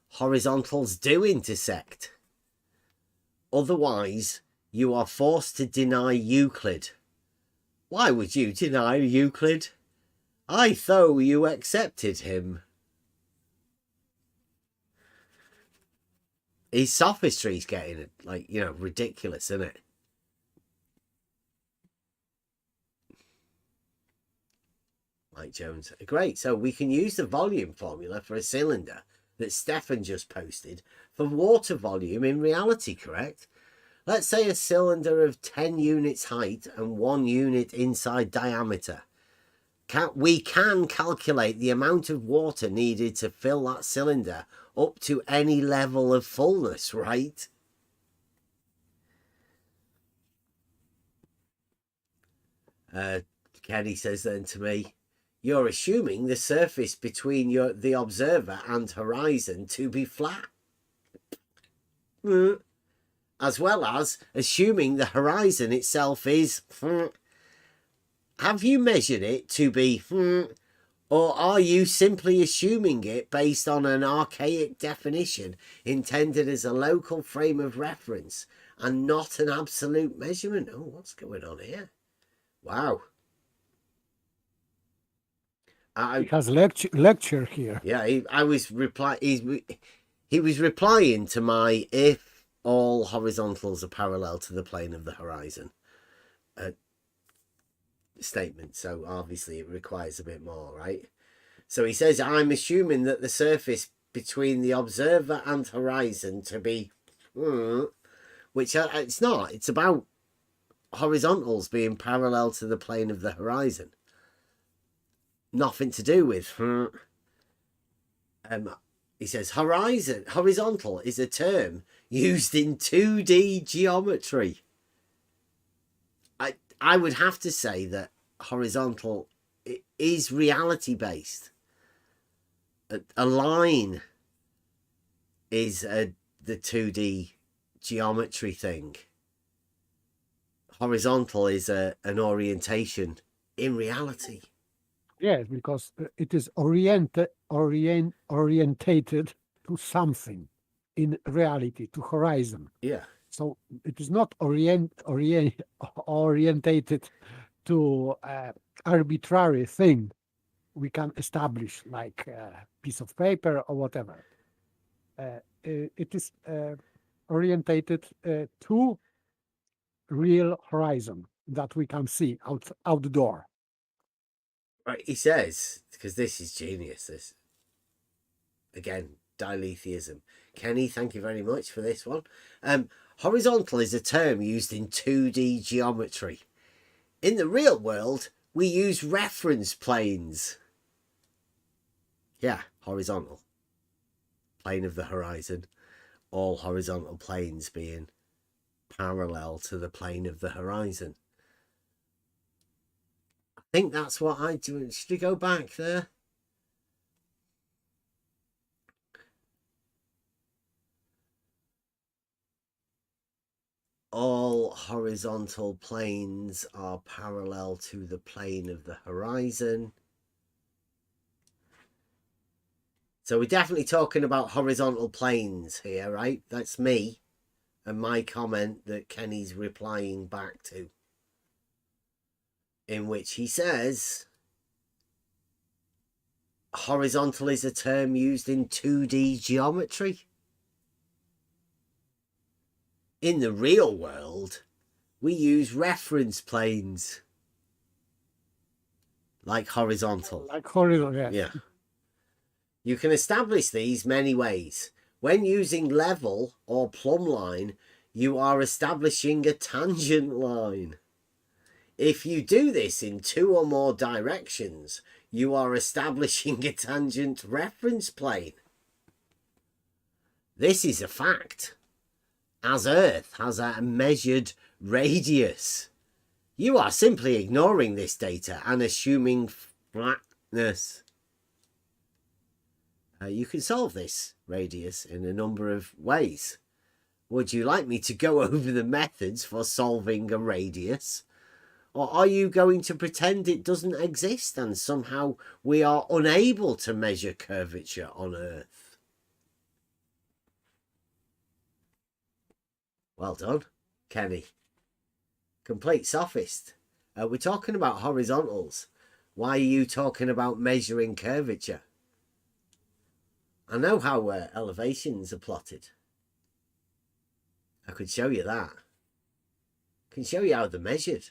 horizontals do intersect. Otherwise, you are forced to deny Euclid. Why would you deny Euclid? I thought you accepted him. His sophistry's getting, like, you know, ridiculous, isn't it? Mike Jones. Great. So we can use the volume formula for a cylinder that Stefan just posted for water volume in reality, correct? Let's say a cylinder of 10 units height and 1 unit inside diameter. We can calculate the amount of water needed to fill that cylinder up to any level of fullness, right? Kenny says then to me, you're assuming the surface between the observer and horizon to be flat. As well as assuming the horizon itself is... Have you measured it to be... Or are you simply assuming it based on an archaic definition intended as a local frame of reference and not an absolute measurement? Oh, what's going on here? Wow. He has lecture here. Yeah, he was replying to my if all horizontals are parallel to the plane of the horizon statement. So obviously it requires a bit more, right? So he says, I'm assuming that the surface between the observer and horizon to be, which it's not. It's about horizontals being parallel to the plane of the horizon. Nothing to do with. He says, horizontal is a term used in 2D geometry. I would have to say that horizontal is reality based. A line is the 2D geometry thing. Horizontal is an orientation in reality. Yes, because it is orientated to something in reality, to horizon. Yeah. So it is not orientated to arbitrary thing we can establish, like a piece of paper or whatever. It is orientated to real horizon that we can see outdoor. Right, he says, because this is genius, this. Again, diletheism. Kenny, thank you very much for this one. Horizontal is a term used in 2D geometry. In the real world, we use reference planes. Yeah, horizontal. Plane of the horizon. All horizontal planes being parallel to the plane of the horizon. I think that's what I do. Should we go back there? All horizontal planes are parallel to the plane of the horizon. So we're definitely talking about horizontal planes here, right? That's me and my comment that Kenny's replying back to, in which he says horizontal is a term used in 2D geometry. In the real world, we use reference planes. Like horizontal. Like horizontal, yes. Yeah. You can establish these many ways. When using level or plumb line, you are establishing a tangent line. If you do this in 2 or more directions, you are establishing a tangent reference plane. This is a fact. As Earth has a measured radius, you are simply ignoring this data and assuming flatness. You can solve this radius in a number of ways. Would you like me to go over the methods for solving a radius? Or are you going to pretend it doesn't exist and somehow we are unable to measure curvature on Earth? Well done, Kenny. Complete sophist. We're talking about horizontals. Why are you talking about measuring curvature? I know how elevations are plotted. I could show you that. I can show you how they're measured.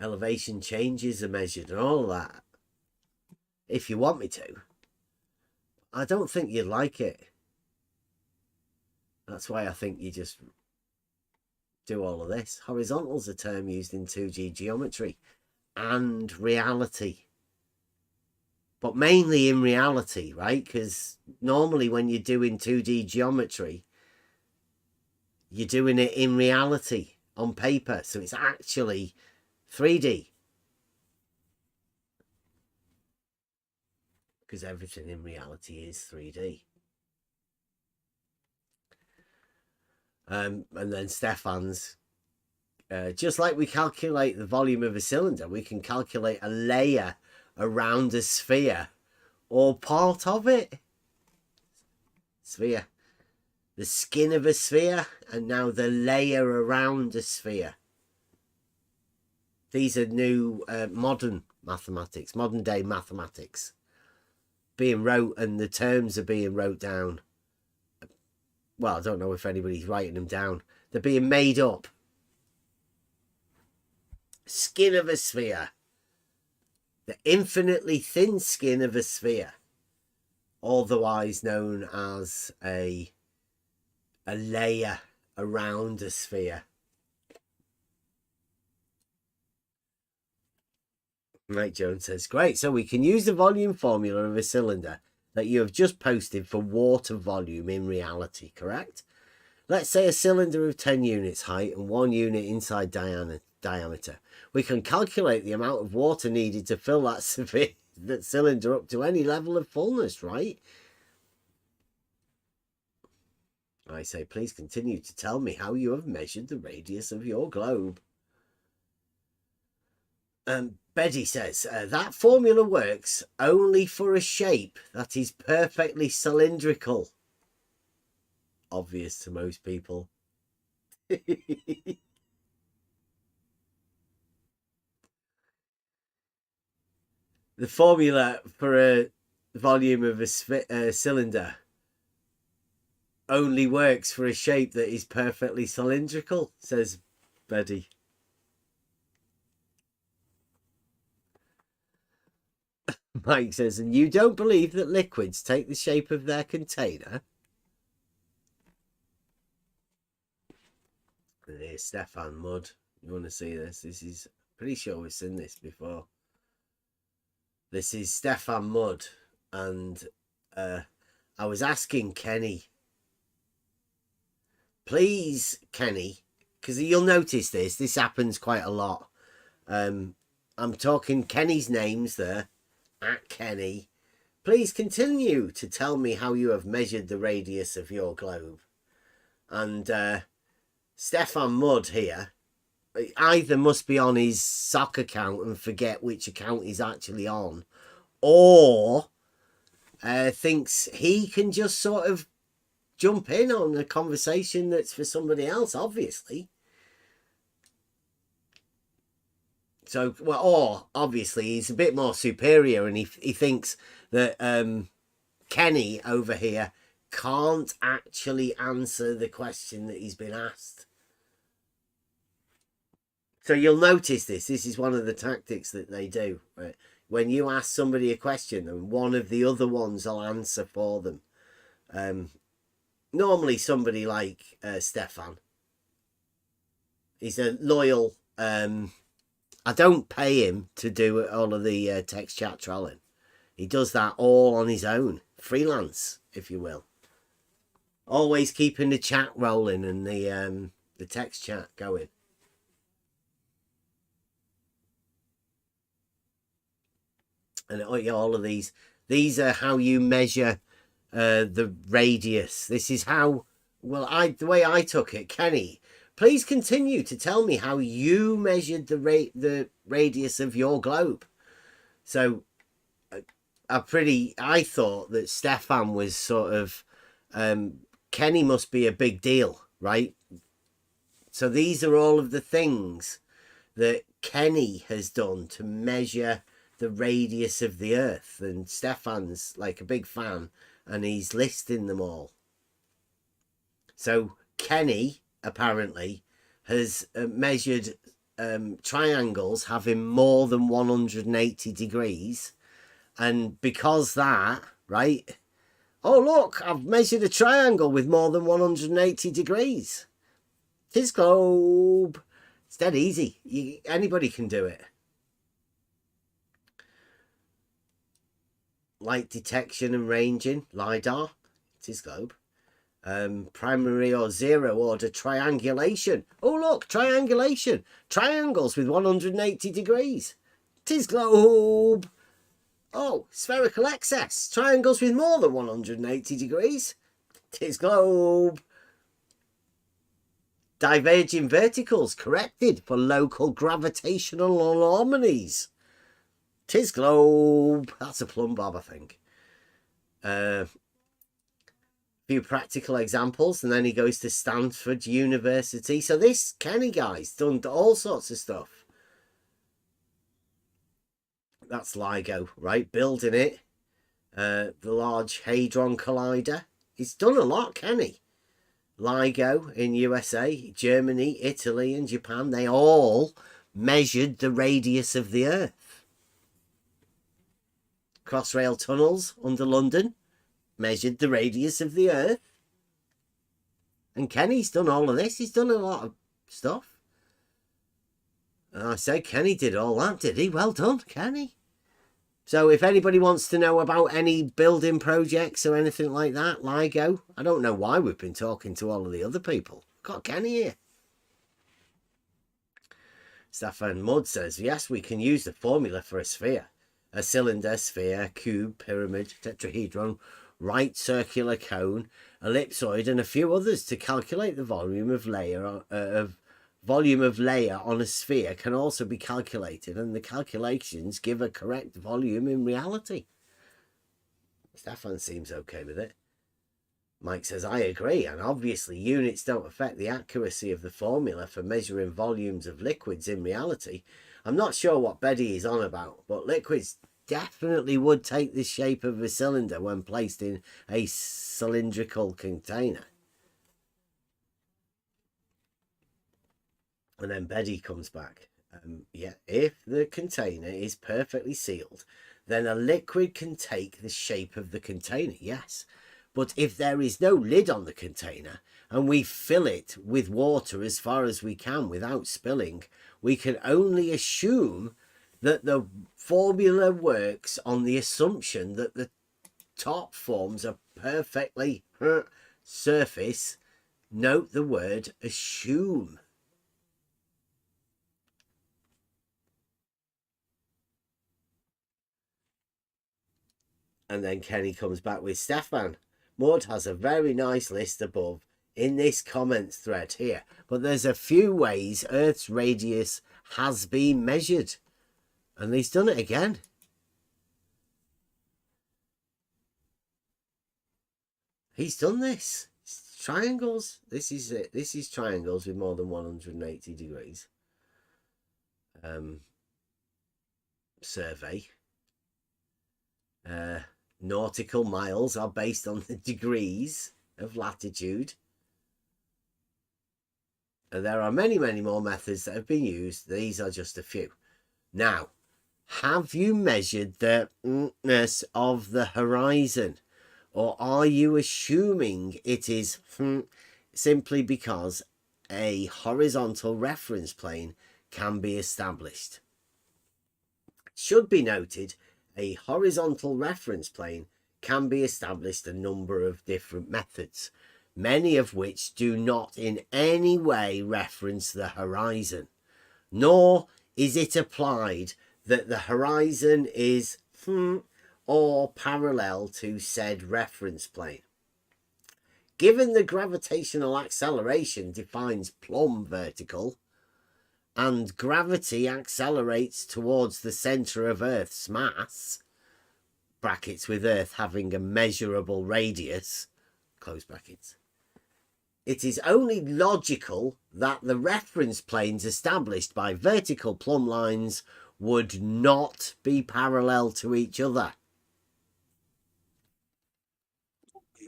Elevation changes are measured and all of that. If you want me to. I don't think you'd like it. That's why I think you just do all of this. Horizontal's a term used in 2D geometry and reality. But mainly in reality, right? Because normally when you're doing 2D geometry, you're doing it in reality on paper. So it's actually 3D. Because everything in reality is 3D. And then Stefan's, just like we calculate the volume of a cylinder, we can calculate a layer around a sphere or part of it. Sphere. The skin of a sphere, and now the layer around a sphere. These are new modern mathematics, modern day mathematics. Being wrote, and the terms are being wrote down. Well, I don't know if anybody's writing them down. They're being made up. Skin of a sphere. The infinitely thin skin of a sphere. Otherwise known as a layer around a sphere. Mike Jones says, great, so we can use the volume formula of a cylinder that you have just posted for water volume in reality, correct? Let's say a cylinder of 10 units height and 1 unit inside diameter. We can calculate the amount of water needed to fill that cylinder up to any level of fullness, right? I say, please continue to tell me how you have measured the radius of your globe. Betty says, that formula works only for a shape that is perfectly cylindrical. Obvious to most people. The formula for a volume of a cylinder only works for a shape that is perfectly cylindrical, says Betty. Mike says, and you don't believe that liquids take the shape of their container? And here's Stefan Mudd. You want to see this? This is, pretty sure we've seen this before. This is Stefan Mudd. And I was asking Kenny, please, Kenny, because you'll notice this happens quite a lot. I'm talking Kenny's names there. At Kenny, please continue to tell me how you have measured the radius of your globe. And Stefan Mudd here either must be on his sock account and forget which account he's actually on, or thinks he can just sort of jump in on a conversation that's for somebody else, obviously. So, well, or obviously he's a bit more superior, and he thinks that Kenny over here can't actually answer the question that he's been asked. So you'll notice this is one of the tactics that they do. Right? When you ask somebody a question and one of the other ones will answer for them. Normally somebody like Stefan. He's a loyal... I don't pay him to do all of the text chat trolling. He does that all on his own. Freelance, if you will. Always keeping the chat rolling and the text chat going. And all of these are how you measure the radius. This is how, well, the way I took it, Kenny, please continue to tell me how you measured the radius of your globe. So I thought that Stefan was sort of, Kenny must be a big deal, right? So these are all of the things that Kenny has done to measure the radius of the earth. And Stefan's like a big fan and he's listing them all. So Kenny apparently has measured triangles having more than 180 degrees, and because that, right, oh look, I've measured a triangle with more than 180 degrees. His globe. It's dead easy. Anybody can do it. Light detection and ranging, LiDAR, it's his globe. primary or zero order triangulation. Oh, look, triangulation. Triangles with 180 degrees. 'Tis globe. Oh, spherical excess. Triangles with more than 180 degrees. 'Tis globe. Diverging verticals corrected for local gravitational anomalies. 'Tis globe. That's a plumb bob, I think. Few practical examples, and then he goes to Stanford University. So this Kenny guy's done all sorts of stuff. That's LIGO, right? Building it. The Large Hadron Collider. He's done a lot, Kenny. LIGO in USA, Germany, Italy, and Japan. They all measured the radius of the Earth. Crossrail tunnels under London measured the radius of the Earth. And Kenny's done all of this. He's done a lot of stuff. And I say Kenny did all that, did he? Well done, Kenny. So if anybody wants to know about any building projects or anything like that, LIGO, I don't know why we've been talking to all of the other people. Got Kenny here. Stefan Mudd says, yes, we can use the formula for a sphere. A cylinder, sphere, cube, pyramid, tetrahedron, right circular cone, ellipsoid, and a few others to calculate the volume of layer on a sphere can also be calculated, and the calculations give a correct volume in reality. Stefan seems okay with it. Mike says, I agree, and obviously units don't affect the accuracy of the formula for measuring volumes of liquids in reality. I'm not sure what Betty is on about, but liquids definitely would take the shape of a cylinder when placed in a cylindrical container. And then Betty comes back. Yeah, if the container is perfectly sealed, then a liquid can take the shape of the container, yes. But if there is no lid on the container and we fill it with water as far as we can without spilling, we can only assume that the formula works on the assumption that the top forms a perfectly surface. Note the word assume. And then Kenny comes back with Stefan. Maud has a very nice list above in this comments thread here, but there's a few ways Earth's radius has been measured, and he's done it again. He's done this. It's triangles. This is it. This is triangles with more than 180 degrees. Survey. Nautical miles are based on the degrees of latitude. And there are many, many more methods that have been used. These are just a few. Now, have you measured the ness of the horizon? Or are you assuming it is simply because a horizontal reference plane can be established? It should be noted, a horizontal reference plane can be established a number of different methods, many of which do not in any way reference the horizon, nor is it applied that the horizon is or parallel to said reference plane. Given the gravitational acceleration defines plumb vertical, and gravity accelerates towards the centre of Earth's mass, brackets with Earth having a measurable radius, close brackets, it is only logical that the reference planes established by vertical plumb lines would not be parallel to each other.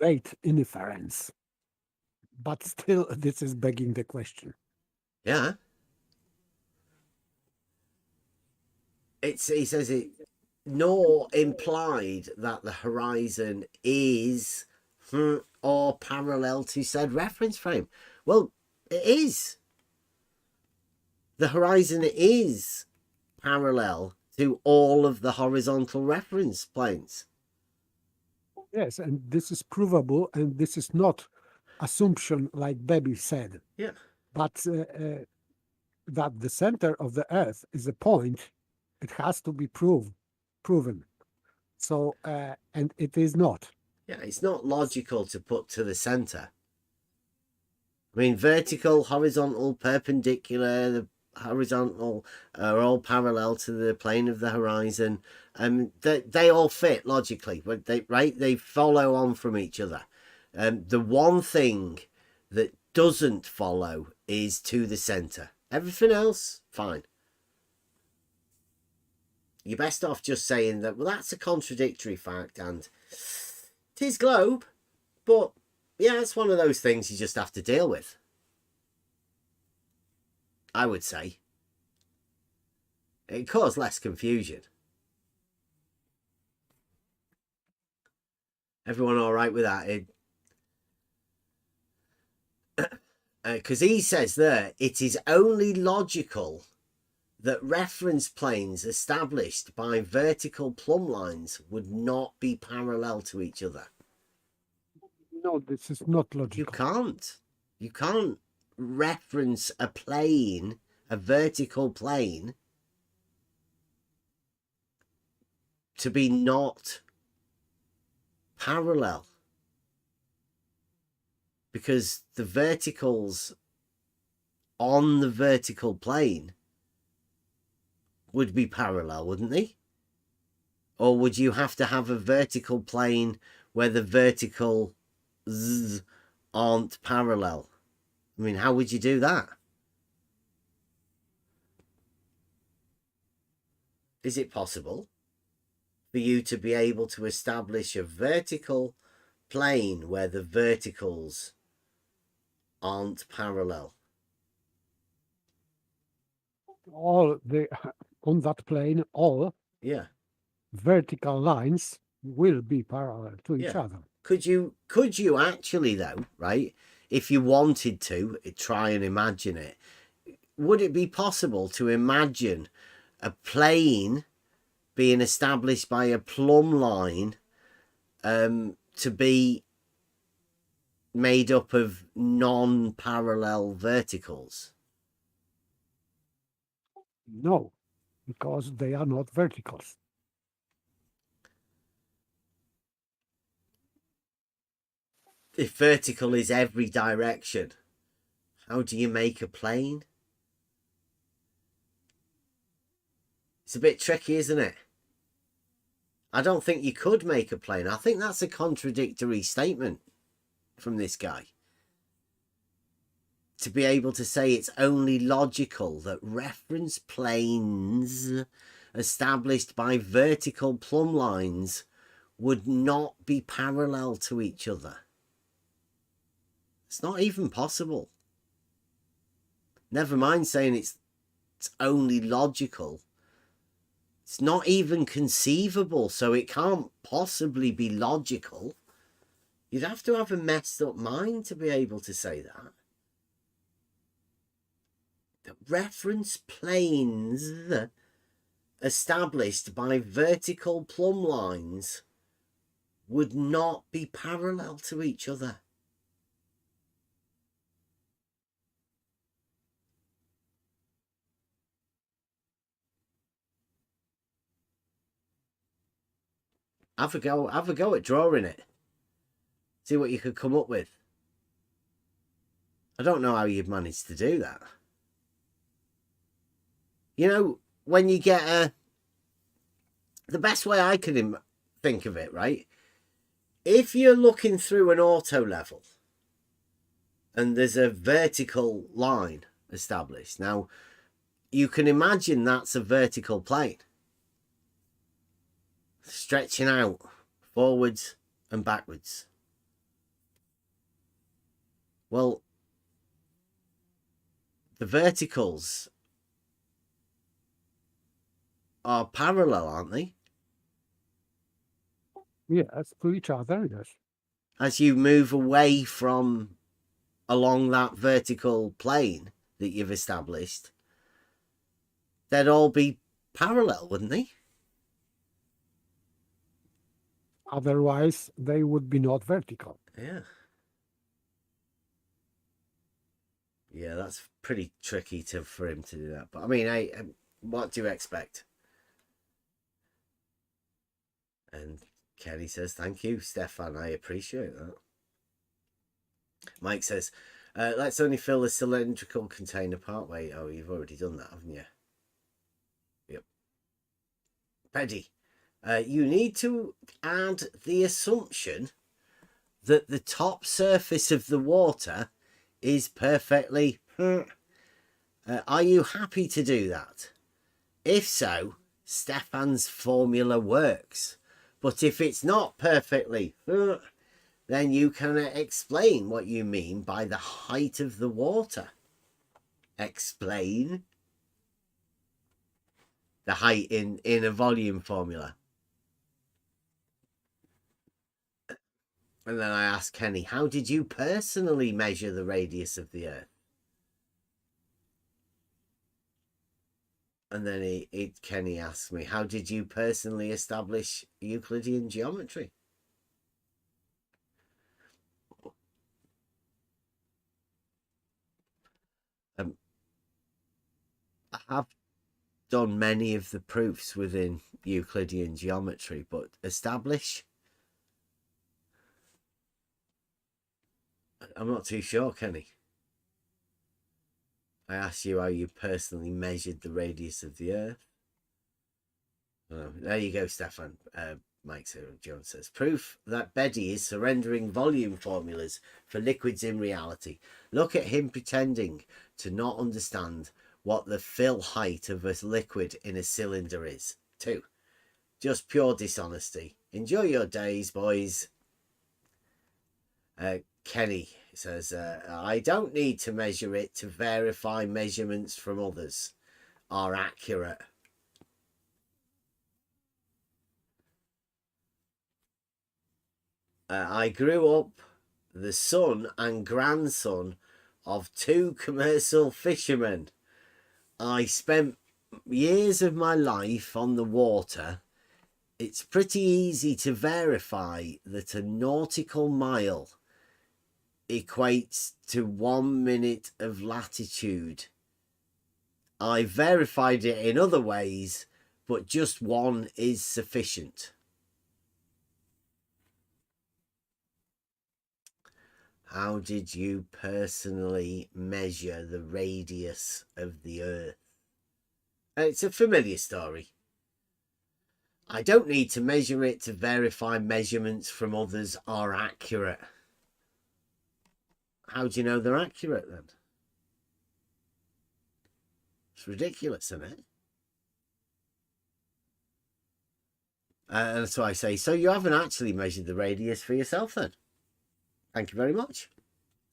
Great inference. But still, this is begging the question. Yeah. He says it, nor implied that the horizon is or parallel to said reference frame. Well, it is. The horizon is parallel to all of the horizontal reference planes. Yes, and this is provable, and this is not assumption, like Baby said. Yeah. But that the center of the Earth is a point, it has to be proven. So, and it is not. Yeah, it's not logical to put to the center. I mean, vertical, horizontal, perpendicular, the horizontal are all parallel to the plane of the horizon. They all fit logically, but they follow on from each other. The one thing that doesn't follow is to the center. Everything else, fine. You're best off just saying that, well, that's a contradictory fact, and it is globe, but yeah, it's one of those things you just have to deal with. I would say. It caused less confusion. Everyone all right with that? Because he says there, it is only logical that reference planes established by vertical plumb lines would not be parallel to each other. No, this is not logical. You can't reference a plane, a vertical plane, to be not parallel. Because the verticals on the vertical plane would be parallel, wouldn't they? Or would you have to have a vertical plane where the verticals aren't parallel? I mean, how would you do that? Is it possible for you to be able to establish a vertical plane where the verticals aren't parallel? On that plane, all vertical lines will be parallel to each other. Could you actually, though, right, if you wanted to try and imagine it, would it be possible to imagine a plane being established by a plumb line to be made up of non-parallel verticals? No, because they are not verticals. If vertical is every direction, how do you make a plane? It's a bit tricky, isn't it? I don't think you could make a plane. I think that's a contradictory statement from this guy. To be able to say it's only logical that reference planes established by vertical plumb lines would not be parallel to each other. It's not even possible. Never mind saying it's only logical. It's not even conceivable, so it can't possibly be logical. You'd have to have a messed up mind to be able to say that. The reference planes established by vertical plumb lines would not be parallel to each other. Have a go at drawing it. See what you could come up with. I don't know how you've managed to do that. You know, when you get the best way I can think of it, right? If you're looking through an auto level and there's a vertical line established, now you can imagine that's a vertical plane stretching out forwards and backwards. Well, the verticals are parallel, aren't they? Yes, to each other, yes. As you move away from along that vertical plane that you've established, they'd all be parallel, wouldn't they? Otherwise, they would be not vertical. Yeah. Yeah, that's pretty tricky for him to do that. But I mean, what do you expect? And Kenny says, "Thank you, Stefan. I appreciate that." Mike says, "Let's only fill the cylindrical container partway." Oh, you've already done that, haven't you? Yep. Paddy, you need to add the assumption that the top surface of the water is perfectly... are you happy to do that? If so, Stefan's formula works. But if it's not perfectly... then you can explain what you mean by the height of the water. Explain the height in a volume formula. And then I asked Kenny, how did you personally measure the radius of the Earth? And then Kenny asked me, how did you personally establish Euclidean geometry? I have done many of the proofs within Euclidean geometry, but establish? I'm not too sure, Kenny. I asked you how you personally measured the radius of the Earth. Oh, there you go, Stefan. Mike Jones says, proof that Beddy is surrendering volume formulas for liquids in reality. Look at him pretending to not understand what the fill height of a liquid in a cylinder is. 2. Just pure dishonesty. Enjoy your days, boys. Kenny says, I don't need to measure it to verify measurements from others are accurate. I grew up the son and grandson of 2 commercial fishermen. I spent years of my life on the water. It's pretty easy to verify that a nautical mile equates to 1 minute of latitude. I verified it in other ways, but just one is sufficient. How did you personally measure the radius of the Earth? It's a familiar story. I don't need to measure it to verify measurements from others are accurate. How do you know they're accurate then? It's ridiculous, isn't it? And so I say, so you haven't actually measured the radius for yourself then? Thank you very much.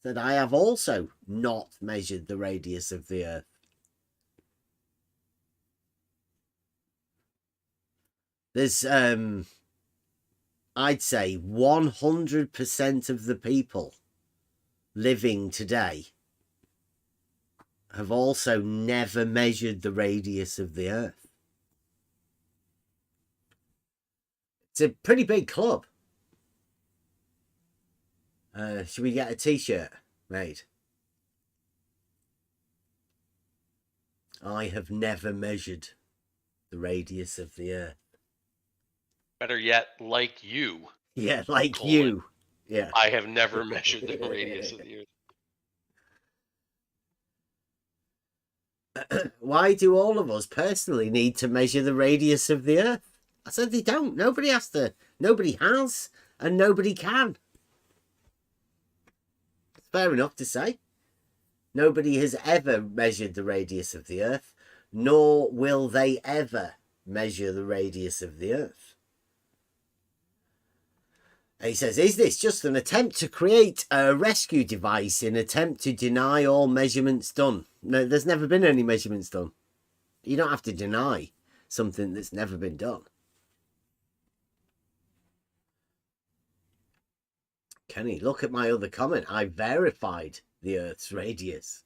That I have also not measured the radius of the Earth. There's, I'd say 100% of the people living today have also never measured the radius of the Earth. It's a pretty big club. Should we get a t-shirt made? I have never measured the radius of the Earth. Better yet, like you. Yeah, like you. Yeah. I have never measured the radius of the Earth. Why do all of us personally need to measure the radius of the Earth? I said they don't. Nobody has to. Nobody has, and nobody can. It's fair enough to say. Nobody has ever measured the radius of the Earth, nor will they ever measure the radius of the Earth. And he says, is this just an attempt to create a rescue device in attempt to deny all measurements done? No, there's never been any measurements done. You don't have to deny something that's never been done. Kenny, look at my other comment. I verified the Earth's radius.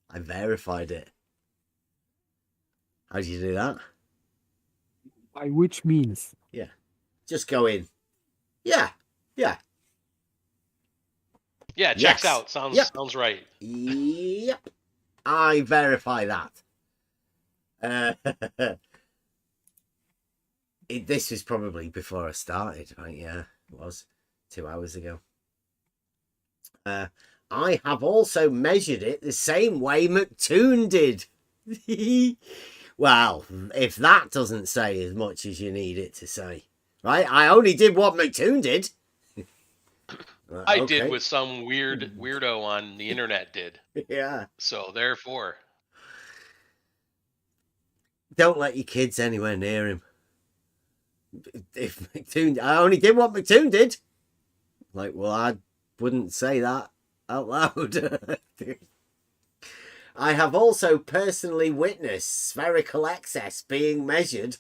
I verified it. How do you do that? By which means? Yeah. Just go in. Yeah. Yeah. Yeah, checks Yes. out. Sounds Yep. sounds right. Yep. I verify that. This was probably before I started, right? Yeah, it was 2 hours ago. I have also measured it the same way McToon did. Well, if that doesn't say as much as you need it to say, right? I only did what McToon did. I did what some weirdo on the internet did. Yeah. So therefore, don't let your kids anywhere near him. If McToon, I only did what McToon did. Like, well, I wouldn't say that out loud. I have also personally witnessed spherical excess being measured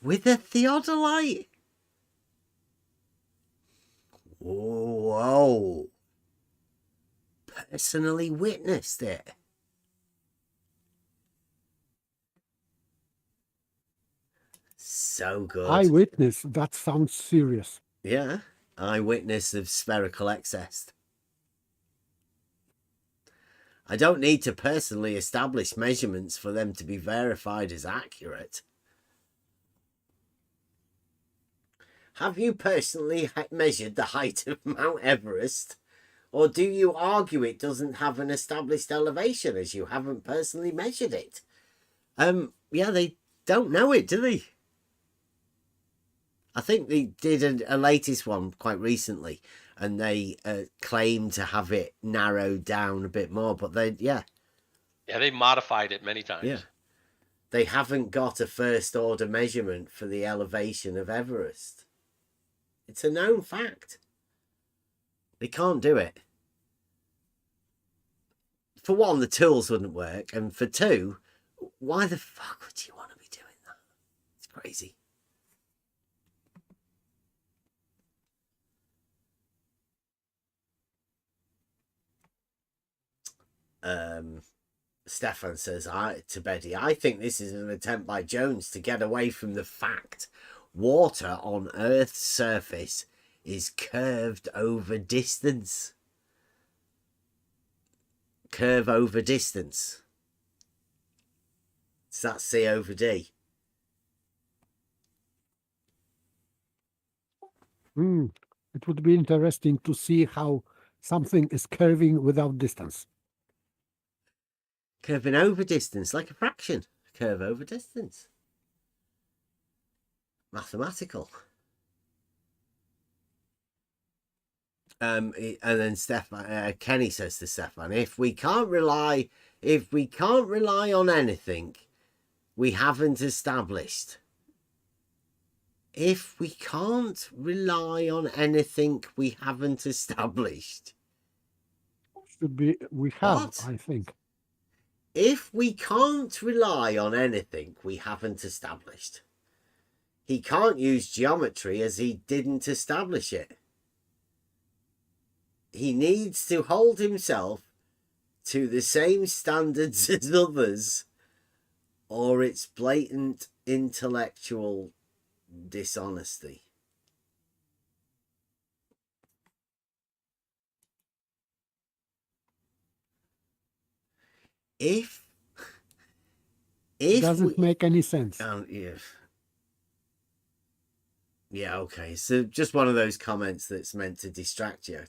with a theodolite. Whoa. Personally witnessed it. So good. Eyewitness, that sounds serious. Yeah, eyewitness of spherical excess. I don't need to personally establish measurements for them to be verified as accurate. Have you personally measured the height of Mount Everest? Or do you argue it doesn't have an established elevation as you haven't personally measured it? Yeah, they don't know it, do they? I think they did a latest one quite recently, and they claim to have it narrowed down a bit more, but yeah, they modified it many times. Yeah, they haven't got a first order measurement for the elevation of Everest. It's a known fact. They can't do it. For one, the tools wouldn't work, and for two, why the fuck would you want to be doing that? It's crazy. Stefan says to Betty, I think this is an attempt by Jones to get away from the fact water on Earth's surface is curved over distance. Curve over distance. Is that C over D? It would be interesting to see how something is curving without distance. Curving over distance, like a fraction. Curve over distance. Mathematical. And then Stefan, Kenny says to Stefan, if we can't rely on anything we haven't established. If we can't rely on anything we haven't established. Should be, we have, What? I think. If we can't rely on anything we haven't established. He can't use geometry as he didn't establish it. He needs to hold himself to the same standards as others, or it's blatant intellectual dishonesty. If It doesn't make any sense. Yeah, okay. So just one of those comments that's meant to distract you.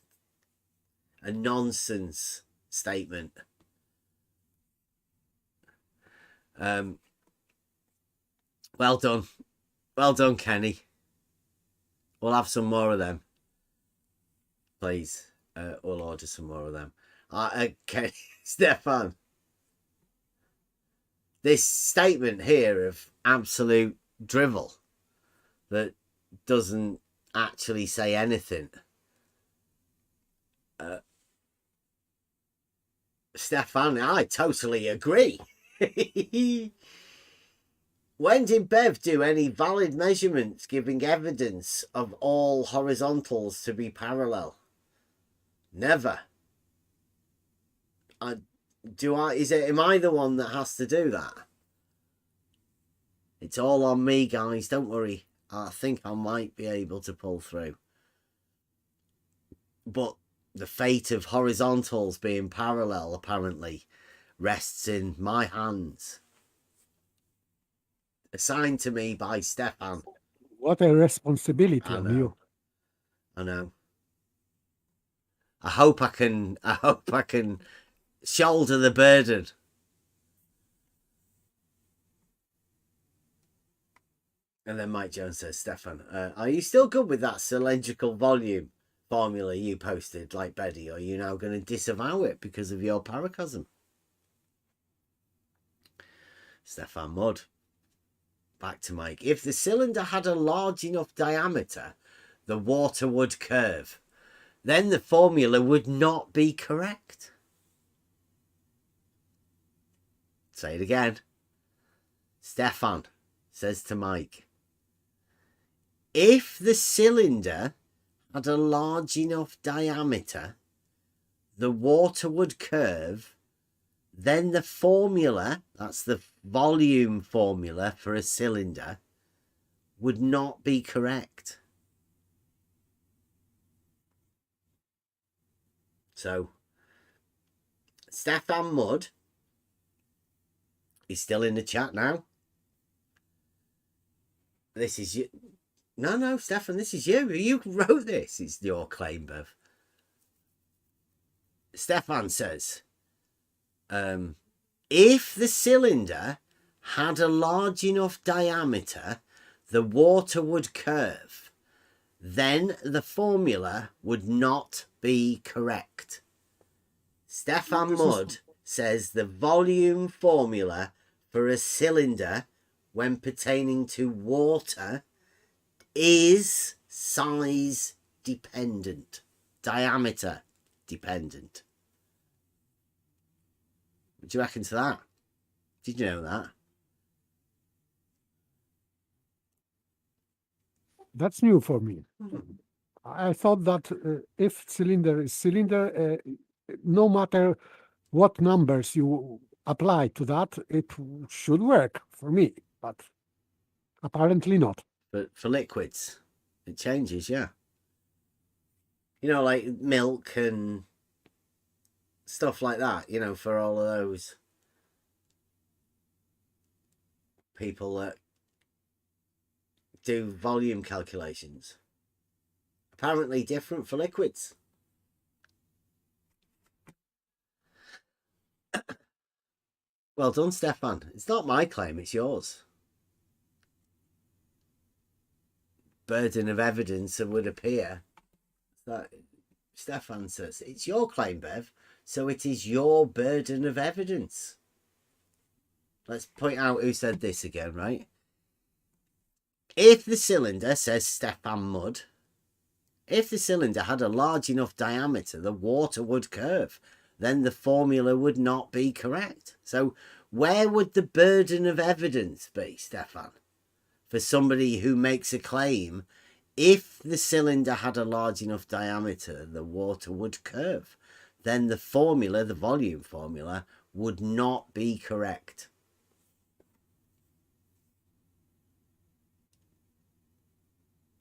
A nonsense statement. Well done. Well done, Kenny. We'll have some more of them. Please. We'll order some more of them. Kenny, Stefan. This statement here of absolute drivel that doesn't actually say anything. Stefan, I totally agree. When did Bev do any valid measurements giving evidence of all horizontals to be parallel? Never. Am I the one that has to do that? It's all on me, guys. Don't worry. I think I might be able to pull through. But the fate of horizontals being parallel apparently rests in my hands. Assigned to me by Stefan. What a responsibility I on know. you. I know. I hope I can shoulder the burden. And then Mike Jones says, Stefan, are you still good with that cylindrical volume formula you posted like Betty, or are you now going to disavow it because of your paracosm? Stefan Mudd. Back to Mike. If the cylinder had a large enough diameter, the water would curve. Then the formula would not be correct. Say it again. Stefan says to Mike, if the cylinder had a large enough diameter, the water would curve, then the formula, that's the volume formula for a cylinder, would not be correct. So, Stefan Mudd is still in the chat now. This is you. No, Stefan, this is you. You wrote this. It's your claim, Bev. Stefan says, if the cylinder had a large enough diameter, the water would curve. Then the formula would not be correct. Stefan Mudd says the volume formula for a cylinder when pertaining to water is size dependent, diameter dependent. What do you reckon to that? Did you know that? That's new for me. I thought that if cylinder is cylinder, no matter what numbers you apply to that, it should work for me, but apparently not. But for liquids, it changes, yeah. You know, like milk and stuff like that, you know, for all of those people that do volume calculations. Apparently different for liquids. Well done, Stefan. It's not my claim, it's yours. Burden of evidence would appear that Stefan says it's your claim, Bev, so it is your burden of evidence. Let's point out who said this again, right? If the cylinder, says Stefan Mudd, if the cylinder had a large enough diameter, the water would curve. Then the formula would not be correct. So where would the burden of evidence be, Stefan, for somebody who makes a claim, if the cylinder had a large enough diameter, the water would curve? Then the formula, the volume formula, would not be correct.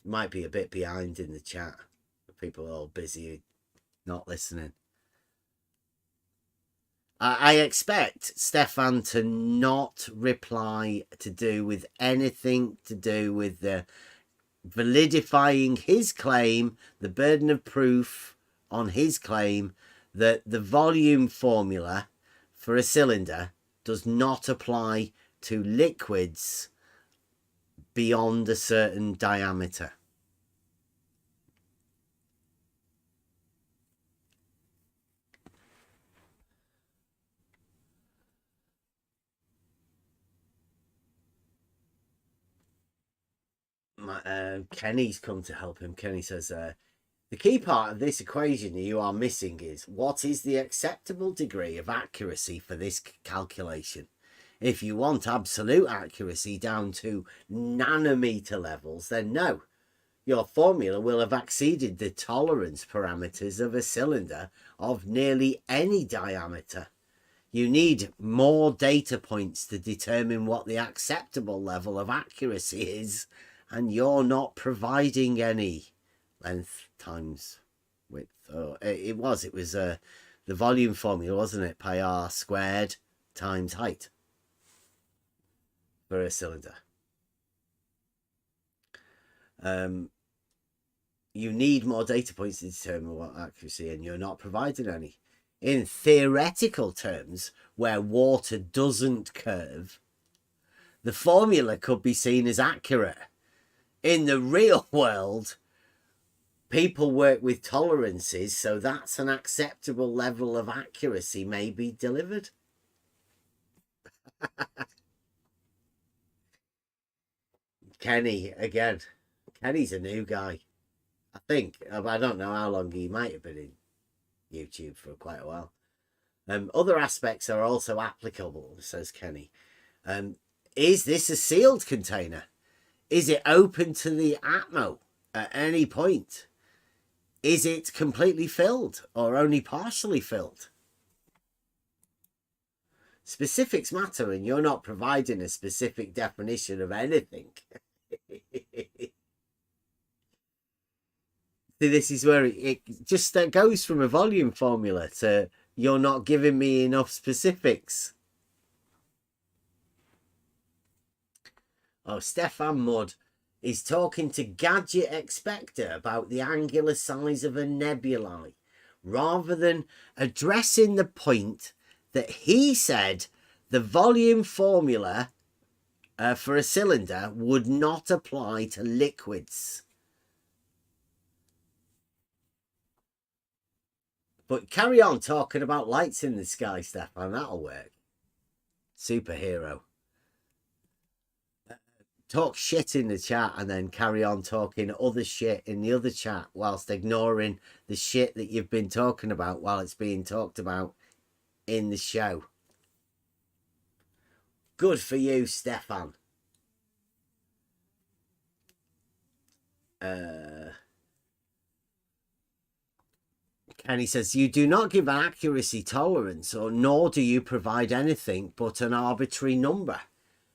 Might be a bit behind in the chat. People are all busy not listening. I expect Stefan to not reply to do with anything to do with the validifying his claim, the burden of proof on his claim that the volume formula for a cylinder does not apply to liquids beyond a certain diameter. Kenny's come to help him. Kenny says, the key part of this equation you are missing is what is the acceptable degree of accuracy for this calculation? If you want absolute accuracy down to nanometer levels, then no. Your formula will have exceeded the tolerance parameters of a cylinder of nearly any diameter. You need more data points to determine what the acceptable level of accuracy is, and you're not providing any. Length times width. Oh, it was the volume formula, wasn't it? Pi r squared times height for a cylinder. You need more data points to determine what accuracy, and you're not providing any. In theoretical terms, where water doesn't curve, the formula could be seen as accurate. In the real world, people work with tolerances, so that's an acceptable level of accuracy may be delivered. Kenny, again. Kenny's a new guy. I think. I don't know how long he might have been in YouTube for quite a while. Other aspects are also applicable, says Kenny. Is this a sealed container? Is it open to the atmo at any point? Is it completely filled or only partially filled? Specifics matter, and you're not providing a specific definition of anything. See, this is where it just goes from a volume formula to you're not giving me enough specifics. Oh, Stefan Mudd is talking to Gadget Expector about the angular size of a nebulae, rather than addressing the point that he said the volume formula for a cylinder would not apply to liquids. But carry on talking about lights in the sky, Stefan. That'll work. Superhero. Talk shit in the chat and then carry on talking other shit in the other chat whilst ignoring the shit that you've been talking about while it's being talked about in the show. Good for you, Stefan. Kenny says, you do not give an accuracy tolerance, or nor do you provide anything but an arbitrary number.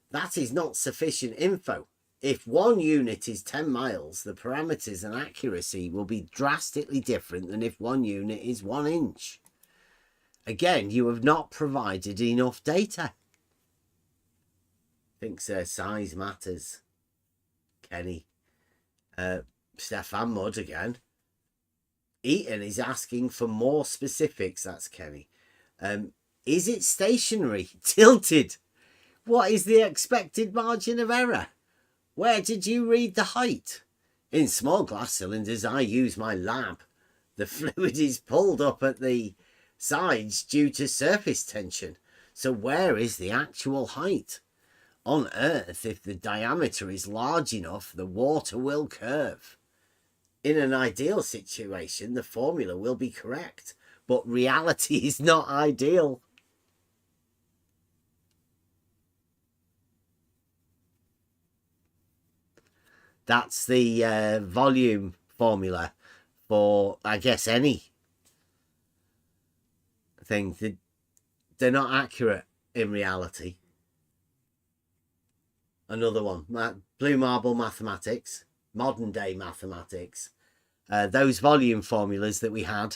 That is not sufficient info. If 1 unit is 10 miles, the parameters and accuracy will be drastically different than if 1 unit is 1 inch. Again, you have not provided enough data. Thinks size matters. Kenny. Stefan Mudd again. Eaton is asking for more specifics. That's Kenny. Is it stationary? Tilted? What is the expected margin of error? Where did you read the height? In small glass cylinders, I use my lab. The fluid is pulled up at the sides due to surface tension. So where is the actual height? On Earth, if the diameter is large enough, the water will curve. In an ideal situation, the formula will be correct, but reality is not ideal. That's the volume formula for, I guess, any thing. They're not accurate in reality. Another one, Blue Marble Mathematics. Modern day mathematics, those volume formulas that we had,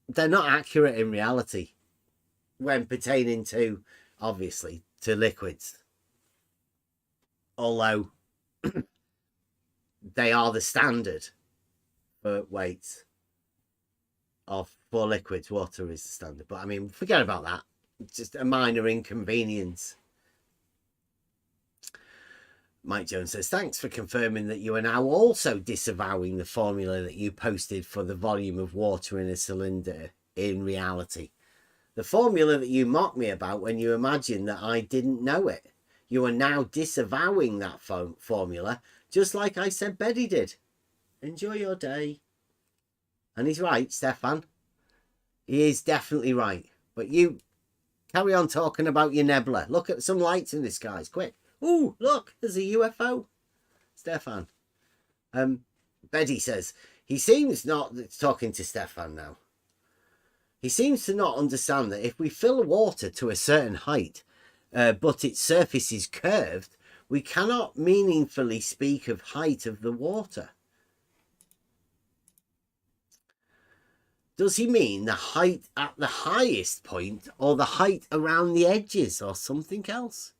they're not accurate in reality when pertaining to, obviously, to liquids. Although they are the standard for weights for liquids. Water is the standard. But I mean, forget about that. It's just a minor inconvenience. Mike Jones says, thanks for confirming that you are now also disavowing the formula that you posted for the volume of water in a cylinder in reality. The formula that you mocked me about when you imagined that I didn't know it. You are now disavowing that formula, just like I said Betty did. Enjoy your day. And he's right, Stefan. He is definitely right. But you carry on talking about your nebula. Look at some lights in the skies, quick. Ooh, look, there's a UFO. Stefan. Betty says, he seems not talking to Stefan now. He seems to not understand that if we fill water to a certain height, but its surface is curved, we cannot meaningfully speak of height of the water. Does he mean the height at the highest point or the height around the edges or something else?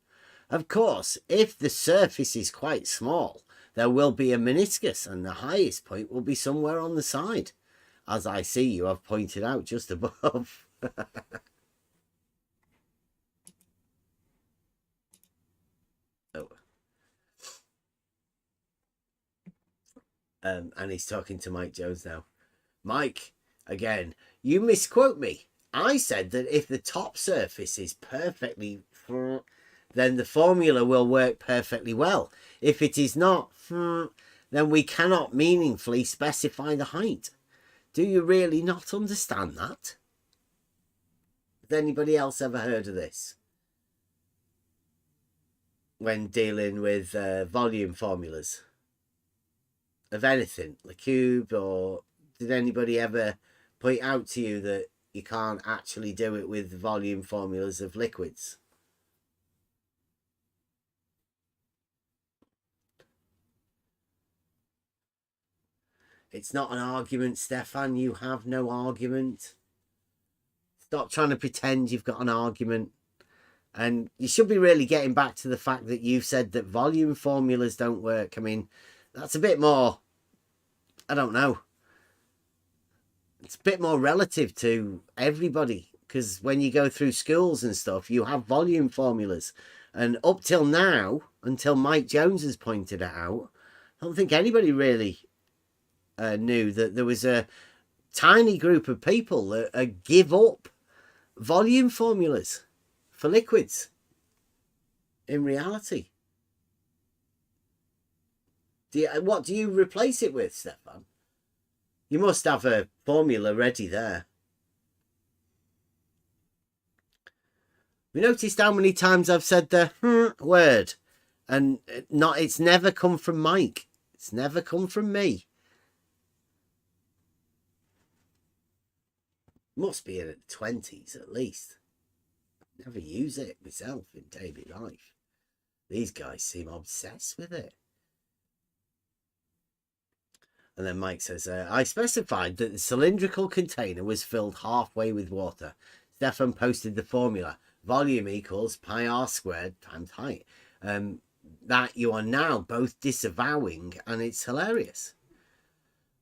Of course, if the surface is quite small, there will be a meniscus and the highest point will be somewhere on the side, as I see you have pointed out just above. Oh. And he's talking to Mike Jones now. Mike, again, you misquote me. I said that if the top surface is perfectly, then the formula will work perfectly well. If it is not, then we cannot meaningfully specify the height. Do you really not understand that? Has anybody else ever heard of this? When dealing with volume formulas? Of anything, the cube, or did anybody ever point out to you that you can't actually do it with volume formulas of liquids? It's not an argument, Stefan. You have no argument. Stop trying to pretend you've got an argument. And you should be really getting back to the fact that you've said that volume formulas don't work. I mean, that's a bit more, I don't know. It's a bit more relative to everybody, because when you go through schools and stuff, you have volume formulas. And up till now, until Mike Jones has pointed it out, I don't think anybody really knew that there was a tiny group of people that give up volume formulas for liquids in reality. What do you replace it with, Stefan? You must have a formula ready there. We noticed how many times I've said the word, and it's never come from Mike. It's never come from me. Must be in the 20s at least. Never use it myself in daily life. These guys seem obsessed with it. And then Mike says, I specified that the cylindrical container was filled halfway with water. Stefan posted the formula. Volume equals pi r squared times height. That you are now both disavowing, and it's hilarious.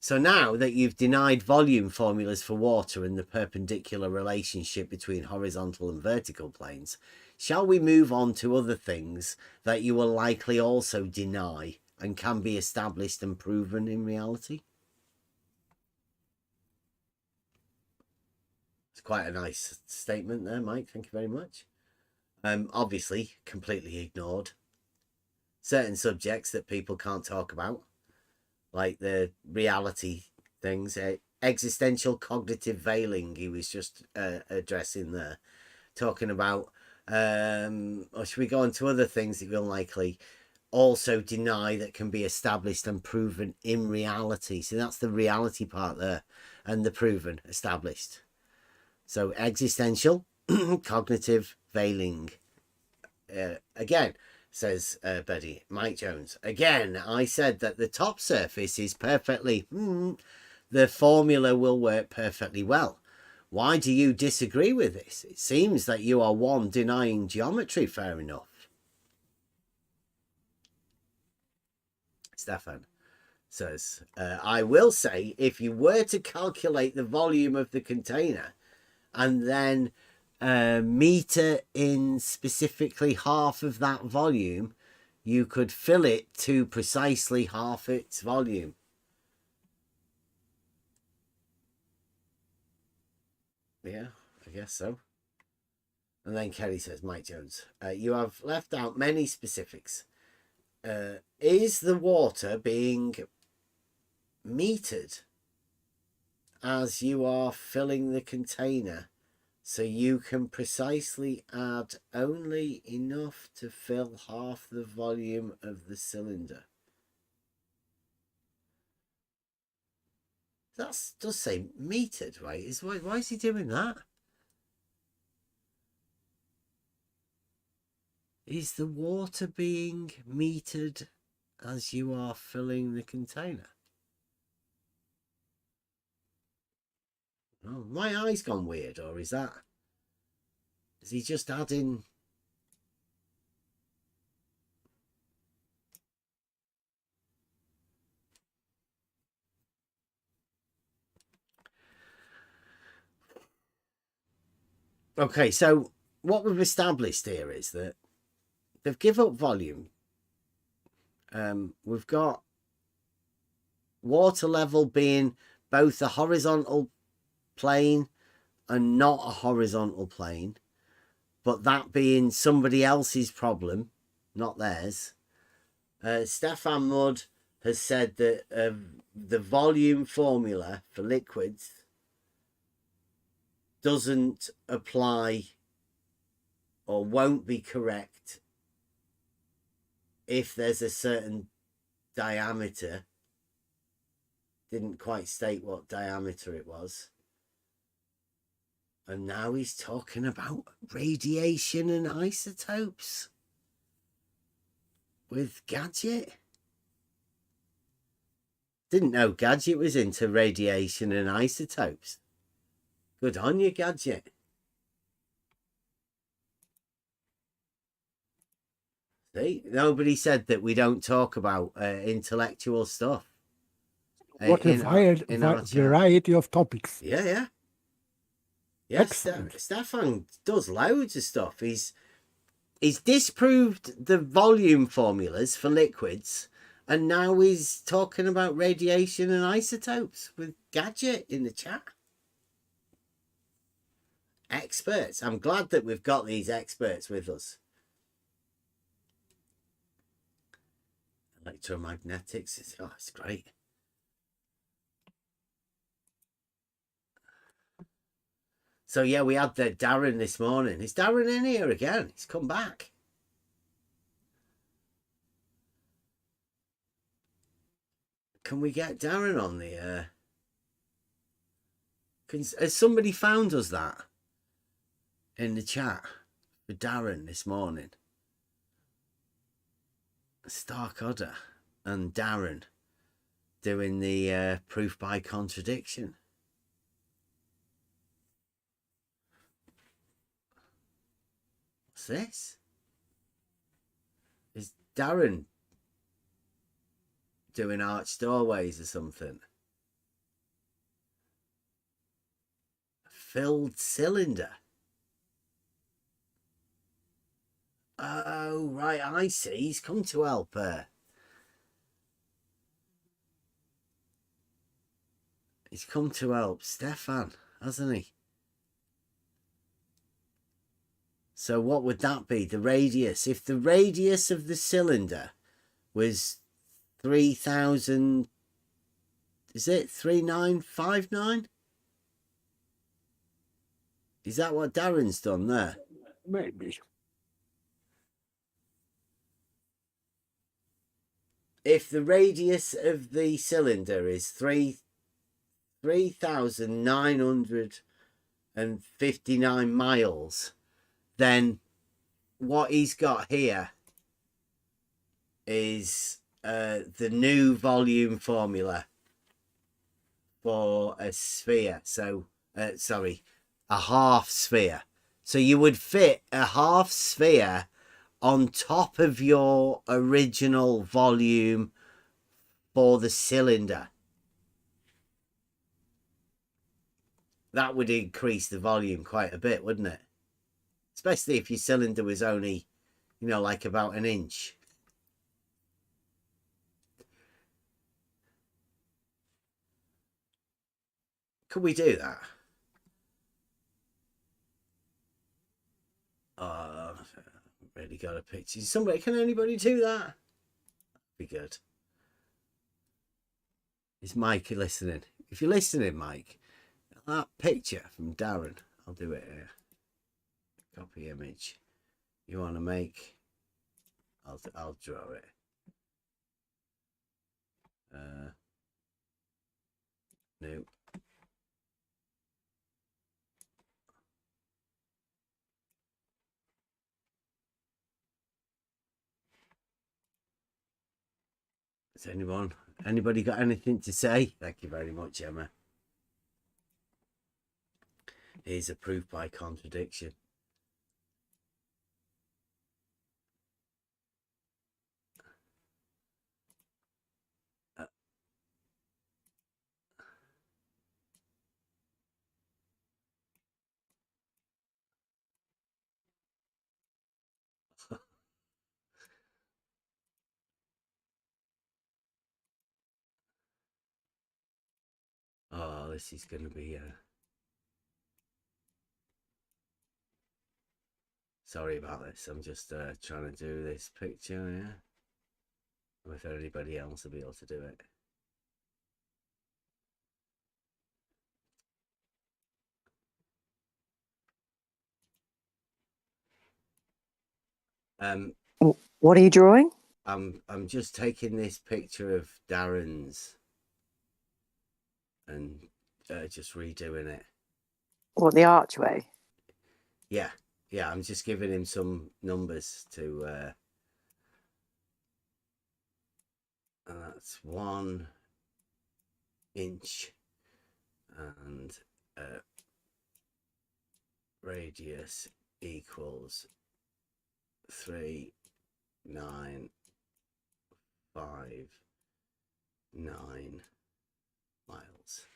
So now that you've denied volume formulas for water and the perpendicular relationship between horizontal and vertical planes, shall we move on to other things that you will likely also deny and can be established and proven in reality? It's quite a nice statement there, Mike. Thank you very much. Obviously, completely ignored certain subjects that people can't talk about, like the reality things. Existential cognitive veiling he was just addressing there, talking about, or should we go on to other things that you'll likely also deny that can be established and proven in reality? So that's the reality part there, and the proven, established. So existential cognitive veiling. Again, says Betty, Mike Jones, again, I said that the top surface is perfectly, the formula will work perfectly well. Why do you disagree with this? It seems that you are one denying geometry. Fair enough. Stefan says, I will say, if you were to calculate the volume of the container and then meter in specifically half of that volume, you could fill it to precisely half its volume. Yeah, I guess so. And then Kelly says, Mike Jones, you have left out many specifics. Is the water being metered as you are filling the container, so you can precisely add only enough to fill half the volume of the cylinder? That does say metered, right? Why is he doing that? Is the water being metered as you are filling the container? Oh, my eye's gone weird, or is he just adding? Okay, so what we've established here is that they've given up volume. We've got water level being both a horizontal plane and not a horizontal plane, but that being somebody else's problem, not theirs. Stefan Mudd has said that the volume formula for liquids doesn't apply or won't be correct if there's a certain diameter. Didn't quite state what diameter it was. And now he's talking about radiation and isotopes with Gadget. Didn't know Gadget was into radiation and isotopes. Good on you, Gadget. See, nobody said that we don't talk about intellectual stuff. What a variety of topics. Yeah, yeah. Yes, Stefan does loads of stuff. He's disproved the volume formulas for liquids, and now he's talking about radiation and isotopes with Gadget in the chat. Experts. I'm glad that we've got these experts with us. Electromagnetics is it's great. So yeah, we had Darren this morning. Is Darren in here again? He's come back. Can we get Darren on the has somebody found us that in the chat for Darren this morning? Stark Odder and Darren doing the proof by contradiction. What's this? Is Darren doing arched doorways or something? Filled cylinder. Oh, right, I see. He's come to help her. He's come to help Stefan, hasn't he? So what would that be? The radius. If the radius of the cylinder was 3,000... Is it 3959? Is that what Darren's done there? Maybe. If the radius of the cylinder is 3,959 miles, then what he's got here is the new volume formula for a sphere. So, sorry, a half sphere. So you would fit a half sphere on top of your original volume for the cylinder. That would increase the volume quite a bit, wouldn't it? Especially if your cylinder was only, like about an inch. Could we do that? Really got a picture. Can anybody do that? Be good. Is Mike listening? If you're listening, Mike, that picture from Darren, I'll do it here. Copy image. You want to make? I'll draw it. Nope. Has anybody got anything to say? Thank you very much, Emma. is a proof by contradiction. Oh, this is going to be sorry about this. I'm just trying to do this picture, yeah. If anybody else will be able to do it. What are you drawing? I'm just taking this picture of Darren's and just redoing it. What, the archway? Yeah, I'm just giving him some numbers to and that's 1 inch and radius equals 3,959 miles.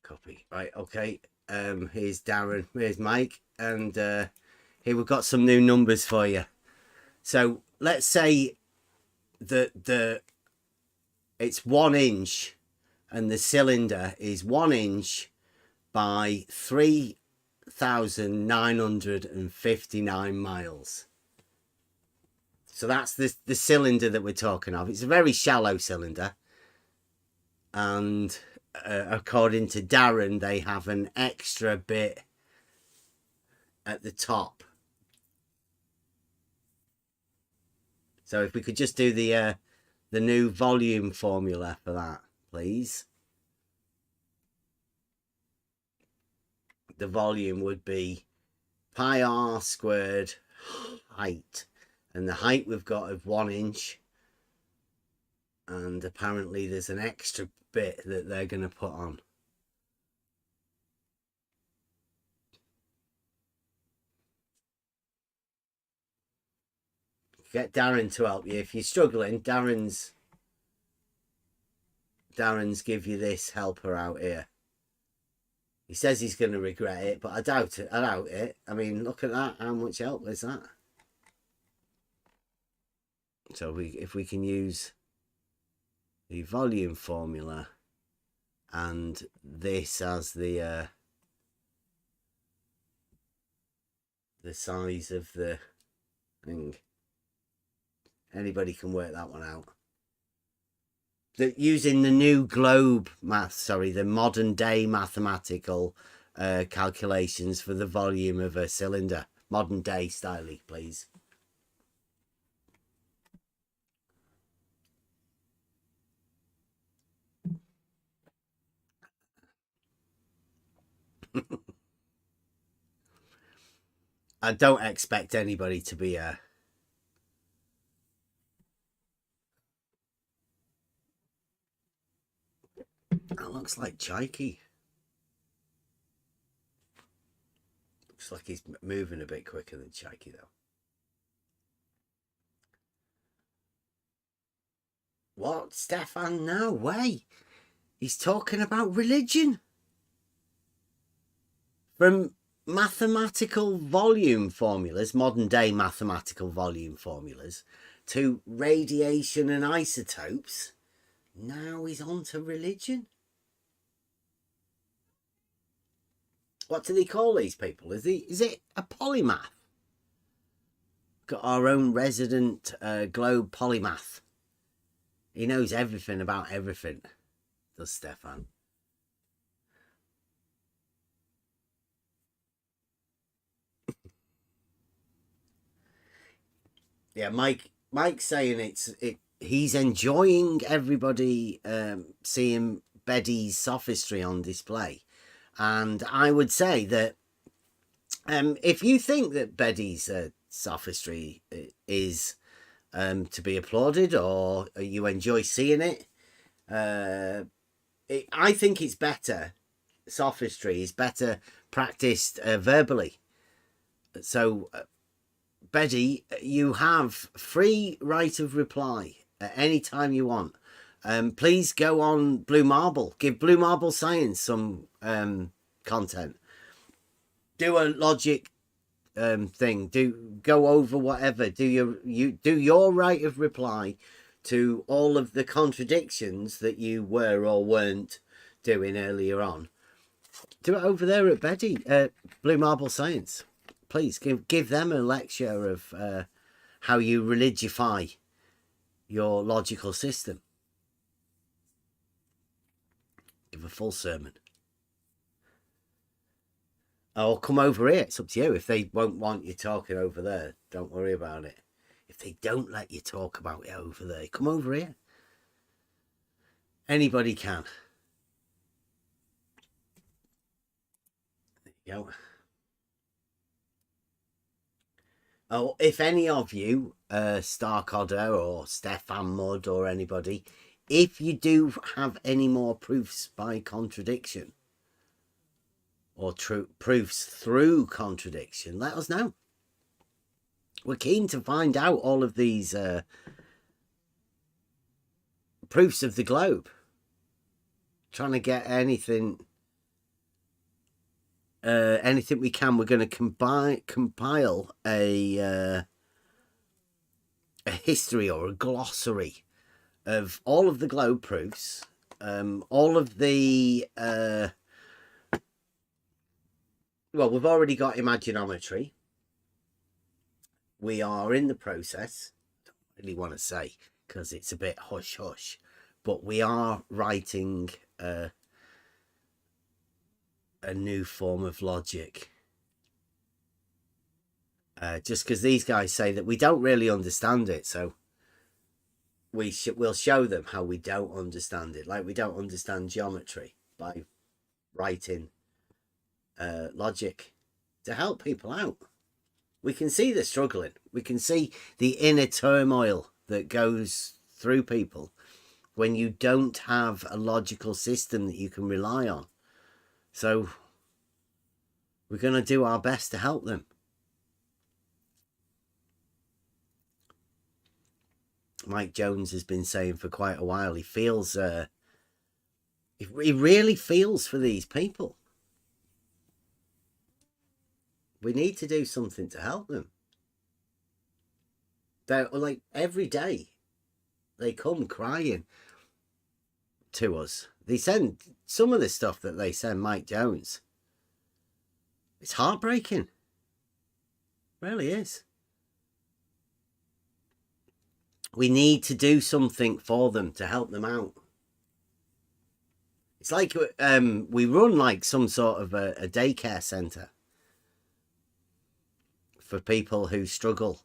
Copy. Right, okay. Here's Darren, here's Mike, and here we've got some new numbers for you. So let's say that it's 1 inch and the cylinder is 1 inch by 3,959 miles. So that's the cylinder that we're talking of. It's a very shallow cylinder, and according to Darren, they have an extra bit at the top. So if we could just do the new volume formula for that, please. The volume would be pi r squared height, and the height we've got of 1 inch, and apparently there's an extra bit that they're going to put on. Get Darren to help you if you're struggling. Darren's give you this helper out here. He says he's going to regret it, but I doubt it. I mean, look at that. How much help is that? So if we can use the volume formula and this as the size of the thing. Anybody can work that one out. Using the new globe the modern day mathematical calculations for the volume of a cylinder. Modern day style, please. I don't expect anybody to be that looks like Chaiki. Looks like he's moving a bit quicker than Chaiki, though. What, Stefan? No way. He's talking about religion. From mathematical volume formulas, modern day mathematical volume formulas, to radiation and isotopes, now he's on to religion. What do they call these people? Is it a polymath? Got our own resident globe polymath. He knows everything about everything, does Stefan. Yeah, Mike's saying he's enjoying everybody seeing Betty's sophistry on display. And I would say that if you think that Betty's sophistry is to be applauded, or you enjoy seeing it, I think it's better. Sophistry is better practiced verbally. So, Betty, you have free right of reply at any time you want. Please go on Blue Marble. Give Blue Marble Science some content. Do a logic thing. Go over whatever. Do your right of reply to all of the contradictions that you were or weren't doing earlier on. Do it over there at Betty, Blue Marble Science. Please give them a lecture of how you religify your logical system. Give a full sermon. Or come over here. It's up to you. If they won't want you talking over there, don't worry about it. If they don't let you talk about it over there, come over here. Anybody can. There you go. Oh, if any of you, Starcodder or Stefan Mudd or anybody, if you do have any more proofs by contradiction or proofs through contradiction, let us know. We're keen to find out all of these proofs of the globe. Trying to get anything we can. We're going to compile a history or a glossary of all of the globe proofs, all of the well, we've already got imaginometry. We are in the process. Don't really want to say because it's a bit hush hush, but we are writing a new form of logic. Just because these guys say that we don't really understand it, so we'll show them how we don't understand it. Like we don't understand geometry by writing logic to help people out. We can see they're struggling. We can see the inner turmoil that goes through people when you don't have a logical system that you can rely on. So we're going to do our best to help them. Mike Jones has been saying for quite a while, he feels, he really feels for these people. We need to do something to help them. They're like every day they come crying to us. They send some of the stuff that they send Mike Jones. It's heartbreaking. It really is. We need to do something for them to help them out. It's like we run like some sort of a daycare centre for people who struggle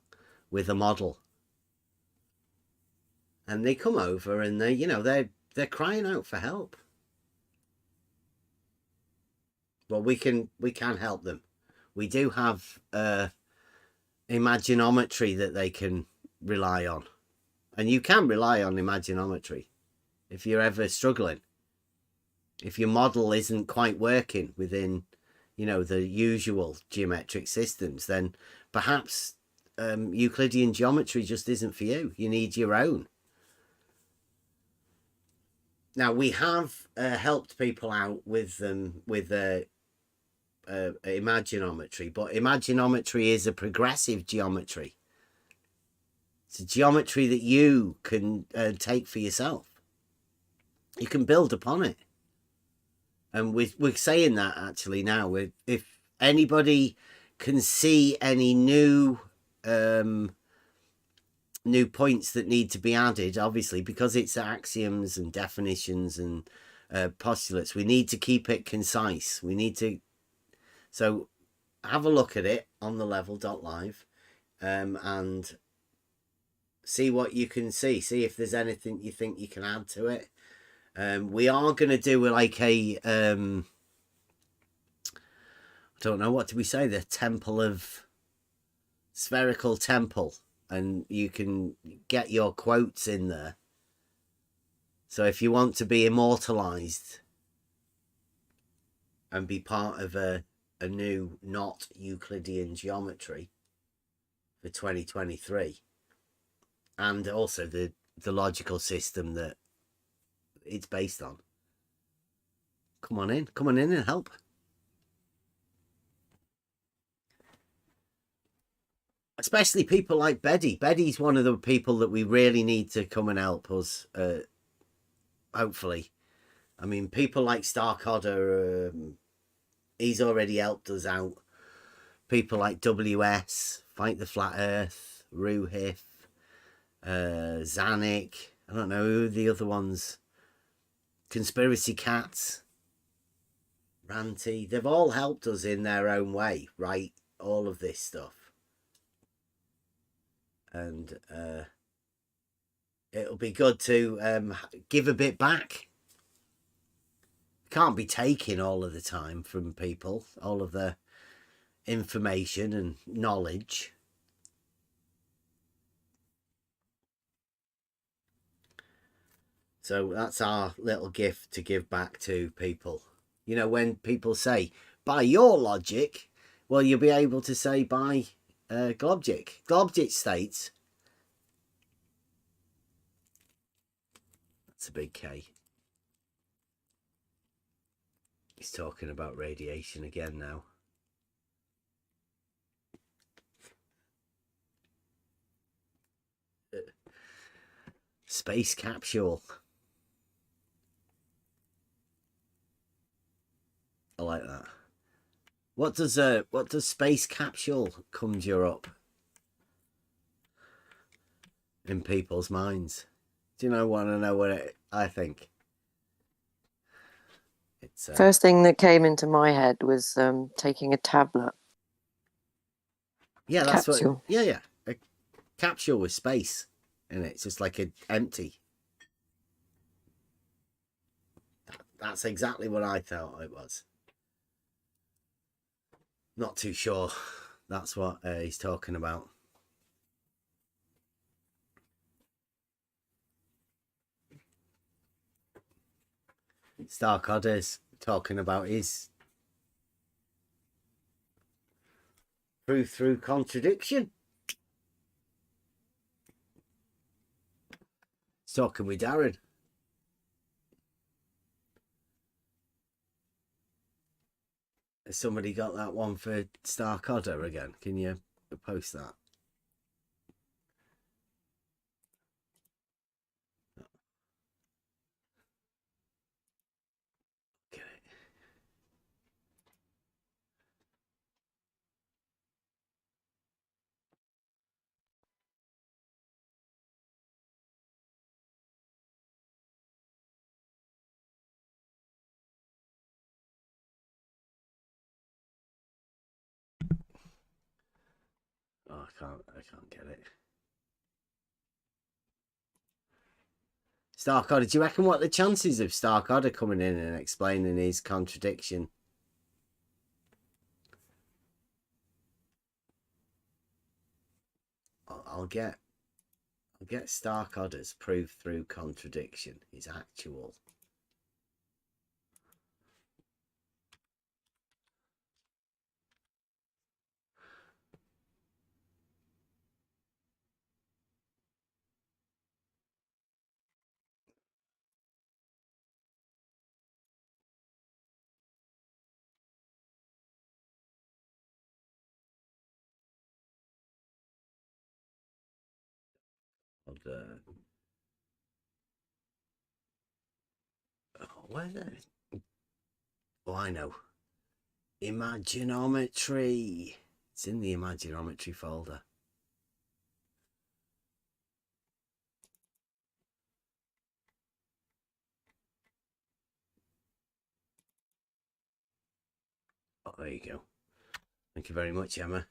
with a model. And they come over and they're crying out for help. Well, we can help them. We do have imaginometry that they can rely on. And you can rely on imaginometry if you're ever struggling. If your model isn't quite working within, the usual geometric systems, then perhaps Euclidean geometry just isn't for you. You need your own. Now, we have helped people out with imaginometry, but imaginometry is a progressive geometry. It's a geometry that you can take for yourself. You can build upon it. And we're saying that actually now. If anybody can see any new points that need to be added, obviously, because it's axioms and definitions and postulates, we need to keep it concise. We need to... So have a look at it on the level.live and see what you can see. See if there's anything you think you can add to it. We are going to do like a... I don't know, what do we say? The temple of... Spherical temple. And you can get your quotes in there. So if you want to be immortalized and be part of a new not Euclidean geometry for 2023, and also the logical system that it's based on, come on in and help. Especially people like Betty. Betty's one of the people that we really need to come and help us, hopefully. I mean, people like Starkadder, he's already helped us out. People like WS, Fight the Flat Earth, Ruhif, Zanuck, I don't know who the other ones, Conspiracy Cats, Ranty, they've all helped us in their own way, right? All of this stuff. And it'll be good to give a bit back. Can't be taking all of the time from people, all of the information and knowledge. So that's our little gift to give back to people. You know, when people say, by your logic, well, you'll be able to say by Globgic. Globgic states, that's a big K. He's talking about radiation again now. Space capsule. I like that. What does space capsule conjure up in people's minds? Do you want to know what I think? It's first thing that came into my head was taking a tablet. Yeah, that's capsule. what. Yeah. A capsule with space in it. It's just like empty. That's exactly what I thought it was. Not too sure. That's what he's talking about. Starkadder's talking about his proof through contradiction. He's talking with Darren. Has somebody got that one for Starkadder again? Can you post that? Get it. Oh, I can't get it. Starkadder, do you reckon what the chances of Starkadder coming in and explaining his contradiction? I'll get Starkadder's proof through contradiction. His actual. Oh, I know. Imaginometry. It's in the Imaginometry folder. Oh, there you go. Thank you very much, Emma.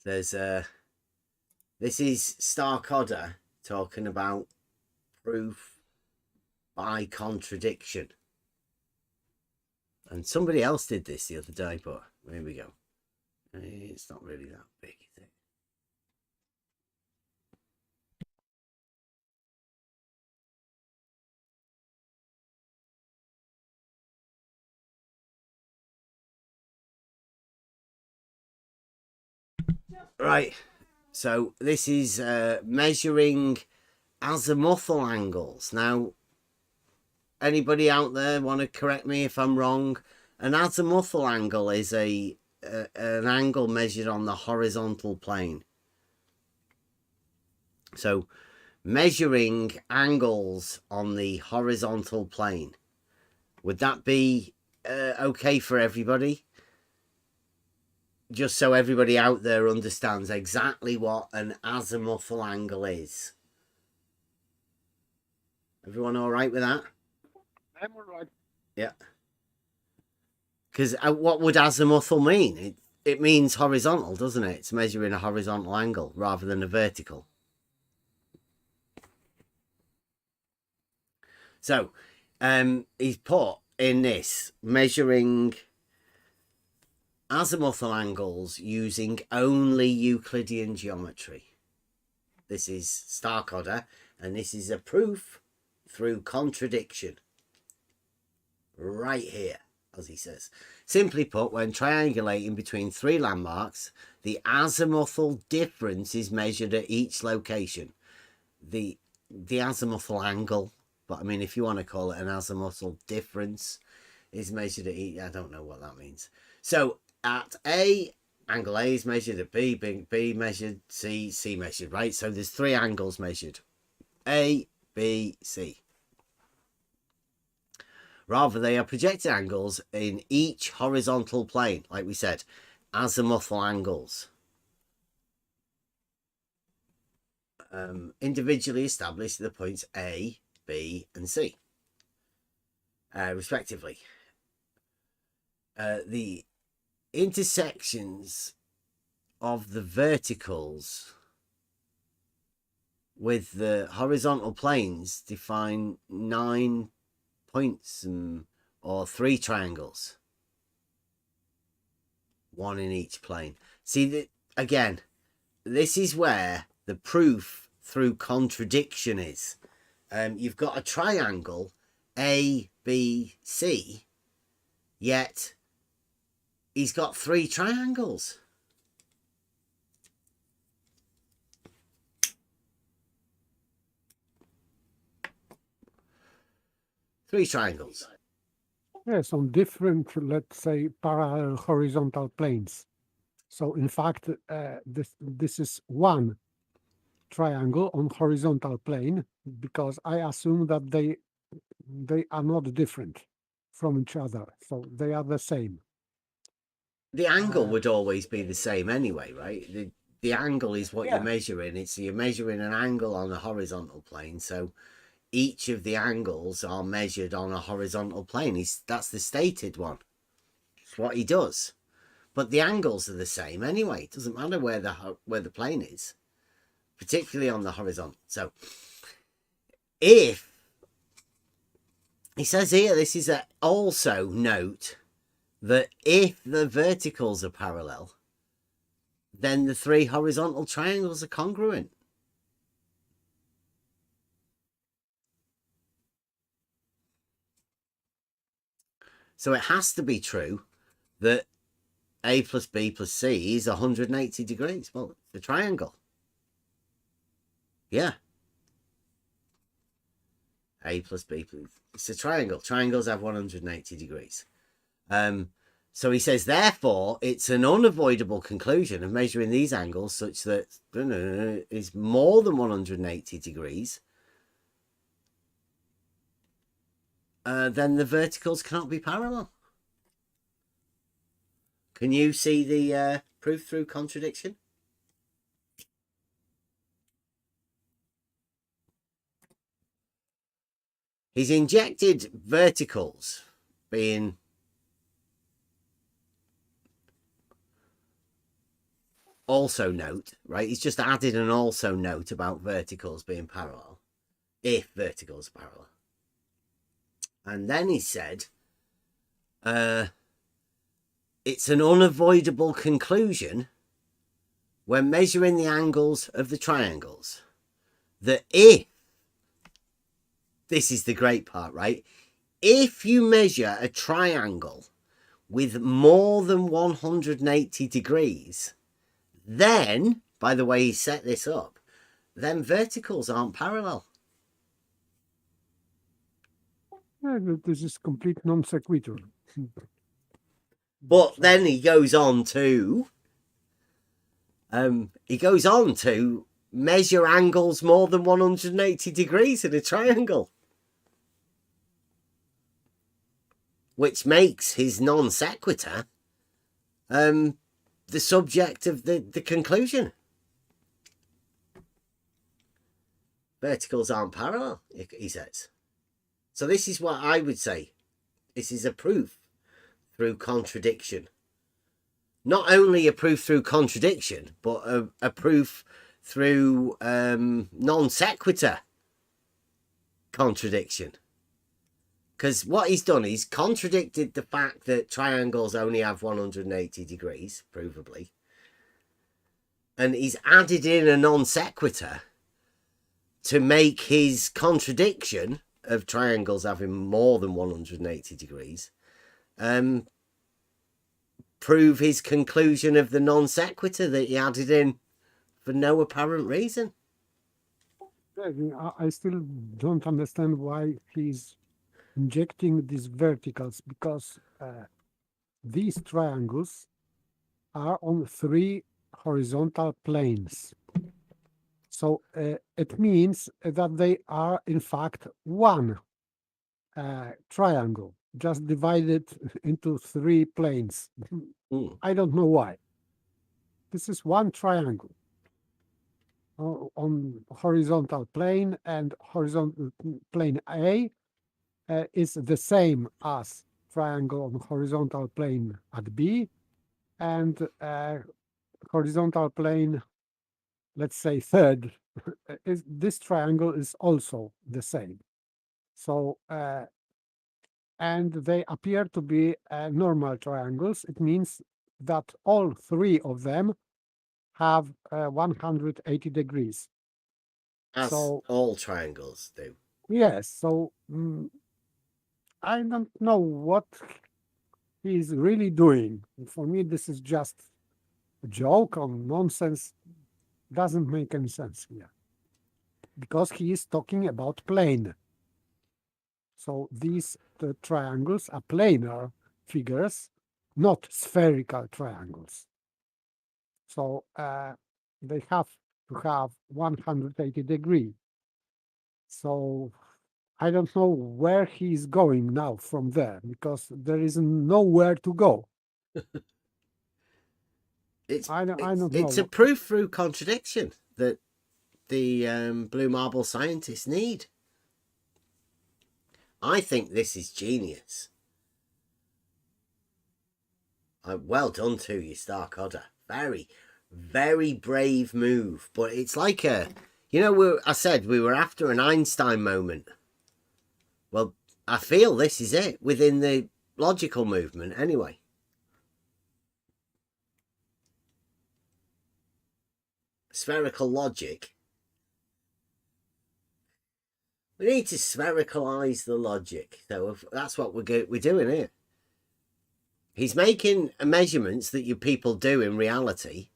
There's this is Starkadder talking about proof by contradiction. And somebody else did this the other day, but here we go. It's not really that big, is it? Right. So this is measuring azimuthal angles. Now, anybody out there want to correct me if I'm wrong? An azimuthal angle is an angle measured on the horizontal plane. So measuring angles on the horizontal plane, would that be okay for everybody? Just so everybody out there understands exactly what an azimuthal angle is. Everyone all right with that? I'm all right. Yeah. Because what would azimuthal mean? It means horizontal, doesn't it? It's measuring a horizontal angle rather than a vertical. So he's put in this measuring azimuthal angles using only Euclidean geometry. This is Starkodder, and this is a proof through contradiction. Right here, as he says. Simply put, when triangulating between three landmarks, the azimuthal difference is measured at each location. The azimuthal angle, but I mean, if you want to call it an azimuthal difference, is measured at each. I don't know what that means. So at A, angle A is measured, at B, B measured, C measured, right? So there's three angles measured. A, B, C. Rather, they are projected angles in each horizontal plane, like we said, azimuthal angles. Individually established at the points A, B, and C, respectively. The intersections of the verticals with the horizontal planes define 9 points or 3 triangles, 1 in each plane. See, again, this is where the proof through contradiction is. You've got a triangle A, B, C, yet he's got 3 triangles. Three triangles. Yes, on different, let's say, parallel horizontal planes. So in fact, this is one triangle on horizontal plane, because I assume that they are not different from each other, so they are the same. The angle would always be the same anyway, right? The angle is what you're measuring. You're measuring an angle on a horizontal plane, so each of the angles are measured on a horizontal plane. That's the stated one. It's what he does. But the angles are the same anyway. It doesn't matter where the plane is, particularly on the horizontal. So if he says here, this is also note that if the verticals are parallel, then the 3 horizontal triangles are congruent. So it has to be true that A plus B plus C is 180 degrees. Well, it's a triangle. Yeah. A plus B plus... It's a triangle. Triangles have 180 degrees. So he says, therefore, it's an unavoidable conclusion of measuring these angles such that is more than 180 degrees. Then the verticals cannot be parallel. Can you see the proof through contradiction? He's injected verticals being also note, right? He's just added an also note about verticals being parallel, if verticals are parallel. And then he said, it's an unavoidable conclusion when measuring the angles of the triangles that if, this is the great part, right? If you measure a triangle with more than 180 degrees, then, by the way he set this up, then verticals aren't parallel. Yeah, this is complete non sequitur. But then he goes on to measure angles more than 180 degrees in a triangle, which makes his non sequitur the subject of the conclusion. Verticals aren't parallel, he says. So this is what I would say. This is a proof through contradiction. Not only a proof through contradiction, but a proof through non sequitur contradiction. Because what he's done, he's contradicted the fact that triangles only have 180 degrees, provably. And he's added in a non sequitur to make his contradiction of triangles having more than 180 degrees prove his conclusion of the non sequitur that he added in for no apparent reason. I still don't understand why he's injecting these verticals, because these triangles are on 3 horizontal planes. So it means that they are in fact one triangle, just divided into 3 planes. I don't know why. This is one triangle on horizontal plane, and horizontal plane A is the same as triangle on horizontal plane at B, and horizontal plane, let's say third, this triangle is also the same. So and they appear to be normal triangles. It means that all 3 of them have 180 degrees. As so all triangles do. Yes, so I don't know what he's really doing. For me, this is just a joke or nonsense. Doesn't make any sense here. Because he is talking about plane. So these triangles are planar figures, not spherical triangles. So they have to have 180 degrees. So I don't know where he's going now from there, because there is nowhere to go. I don't know. It's a proof through contradiction that the blue marble scientists need. I think this is genius. Well done to you, Starkadder. Very, very brave move. But it's like I said we were after an Einstein moment. Well, I feel this is it within the logical movement anyway. Spherical logic. We need to sphericalize the logic. So that's what we're doing here. He's making measurements that you people do in reality.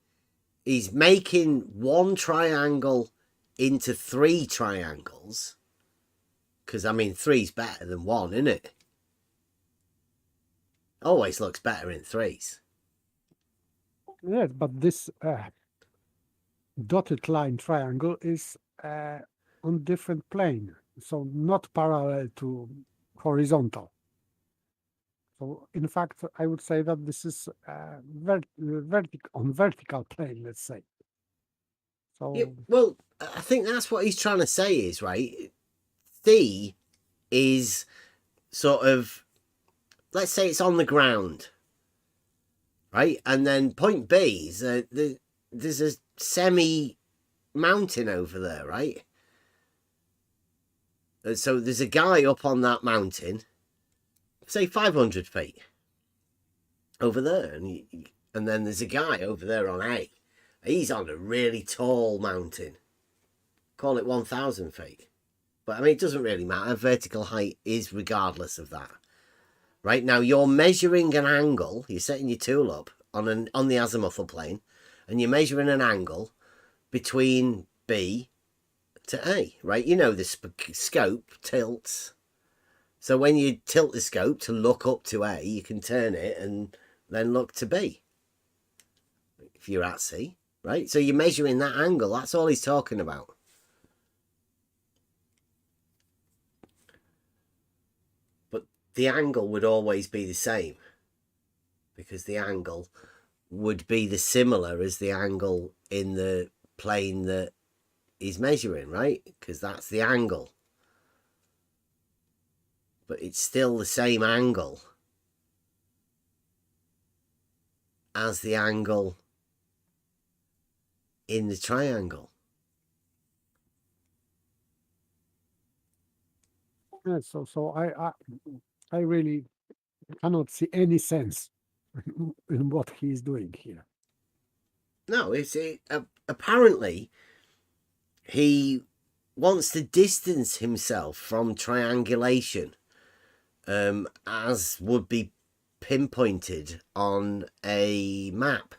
He's making one triangle into 3 triangles. Because, I mean, 3's better than 1, isn't it? Always looks better in 3s. Yes, but this dotted line triangle is on different plane. So not parallel to horizontal. So in fact, I would say that this is on vertical plane, let's say. So yeah, well, I think that's what he's trying to say is, right? C is sort of, let's say it's on the ground, right? And then point B is there's a semi-mountain over there, right? So there's a guy up on that mountain, say 500 feet over there, and then there's a guy over there on A. He's on a really tall mountain. Call it 1,000 feet. But I mean, it doesn't really matter. Vertical height is regardless of that. Right now, you're measuring an angle. You're setting your tool up on the azimuthal plane, and you're measuring an angle between B to A, right? You know the scope tilts. So when you tilt the scope to look up to A, you can turn it and then look to B if you're at C, right? So you're measuring that angle. That's all he's talking about. But the angle would always be the same, because the angle would be the similar as the angle in the plane that he's measuring, right? Because that's the angle. But it's still the same angle as the angle in the triangle. Yeah, so I really cannot see any sense in what he's doing here. No, apparently he wants to distance himself from triangulation, as would be pinpointed on a map.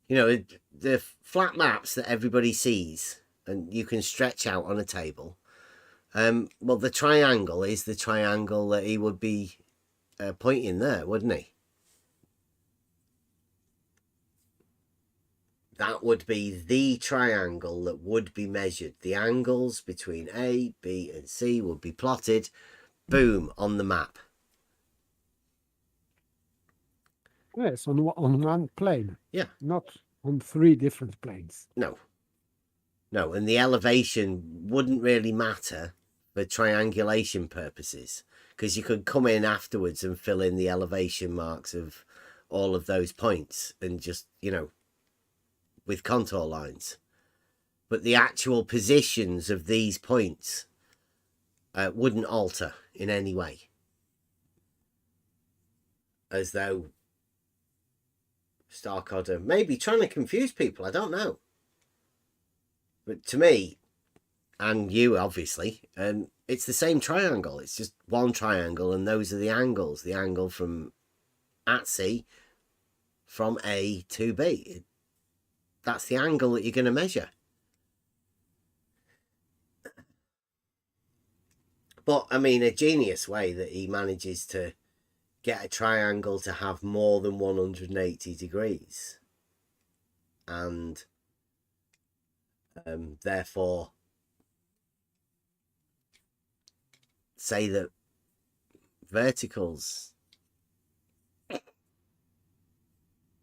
You know, the flat maps that everybody sees and you can stretch out on a table. Well, the triangle is the triangle that he would be pointing there, wouldn't he? That would be the triangle that would be measured. The angles between A, B, and C would be plotted, boom, on the map. Yes, on one plane. Yeah. Not on 3 different planes. No. No, and the elevation wouldn't really matter for triangulation purposes, because you could come in afterwards and fill in the elevation marks of all of those points and just, you know, with contour lines. But the actual positions of these points wouldn't alter in any way, as though Starkadder may be trying to confuse people. I don't know, but to me, and you obviously, it's the same triangle. It's just one triangle, and those are the angles. The angle from at C from A to B. That's the angle that you're going to measure. But, I mean, a genius way that he manages to get a triangle to have more than 180 degrees. And therefore say that verticals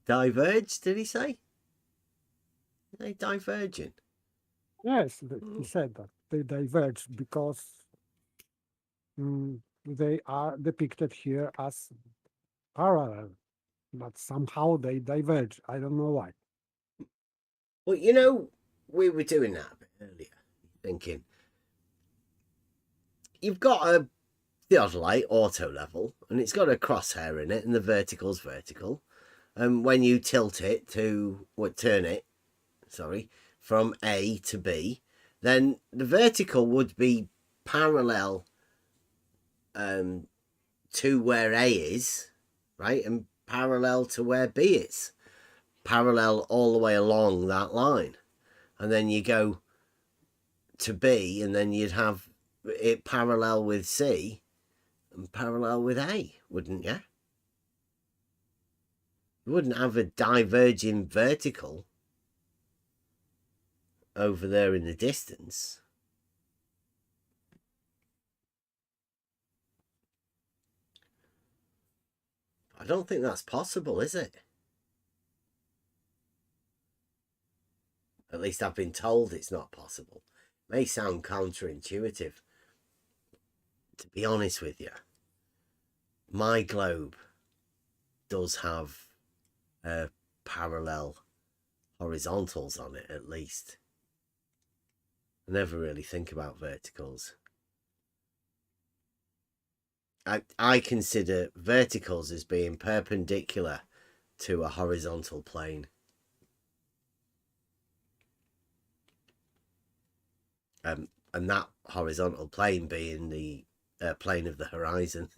diverge, did he say? Are they diverging? Yes, he said that they diverge because they are depicted here as parallel, but somehow they diverge. I don't know why. Well, you know, we were doing that a bit earlier, thinking you've got a theodolite auto level, and it's got a crosshair in it, and the vertical's vertical. And when you tilt it to, turn it, from A to B, then the vertical would be parallel to where A is, right? And parallel to where B is. Parallel all the way along that line. And then you go to B, and then you'd have it parallel with C and parallel with A, wouldn't you? You wouldn't have a diverging vertical over there in the distance. I don't think that's possible, is it? At least I've been told it's not possible. It may sound counterintuitive. To be honest with you, my globe does have parallel horizontals on it, at least. I never really think about verticals. I consider verticals as being perpendicular to a horizontal plane. And that horizontal plane being the plane of the horizon.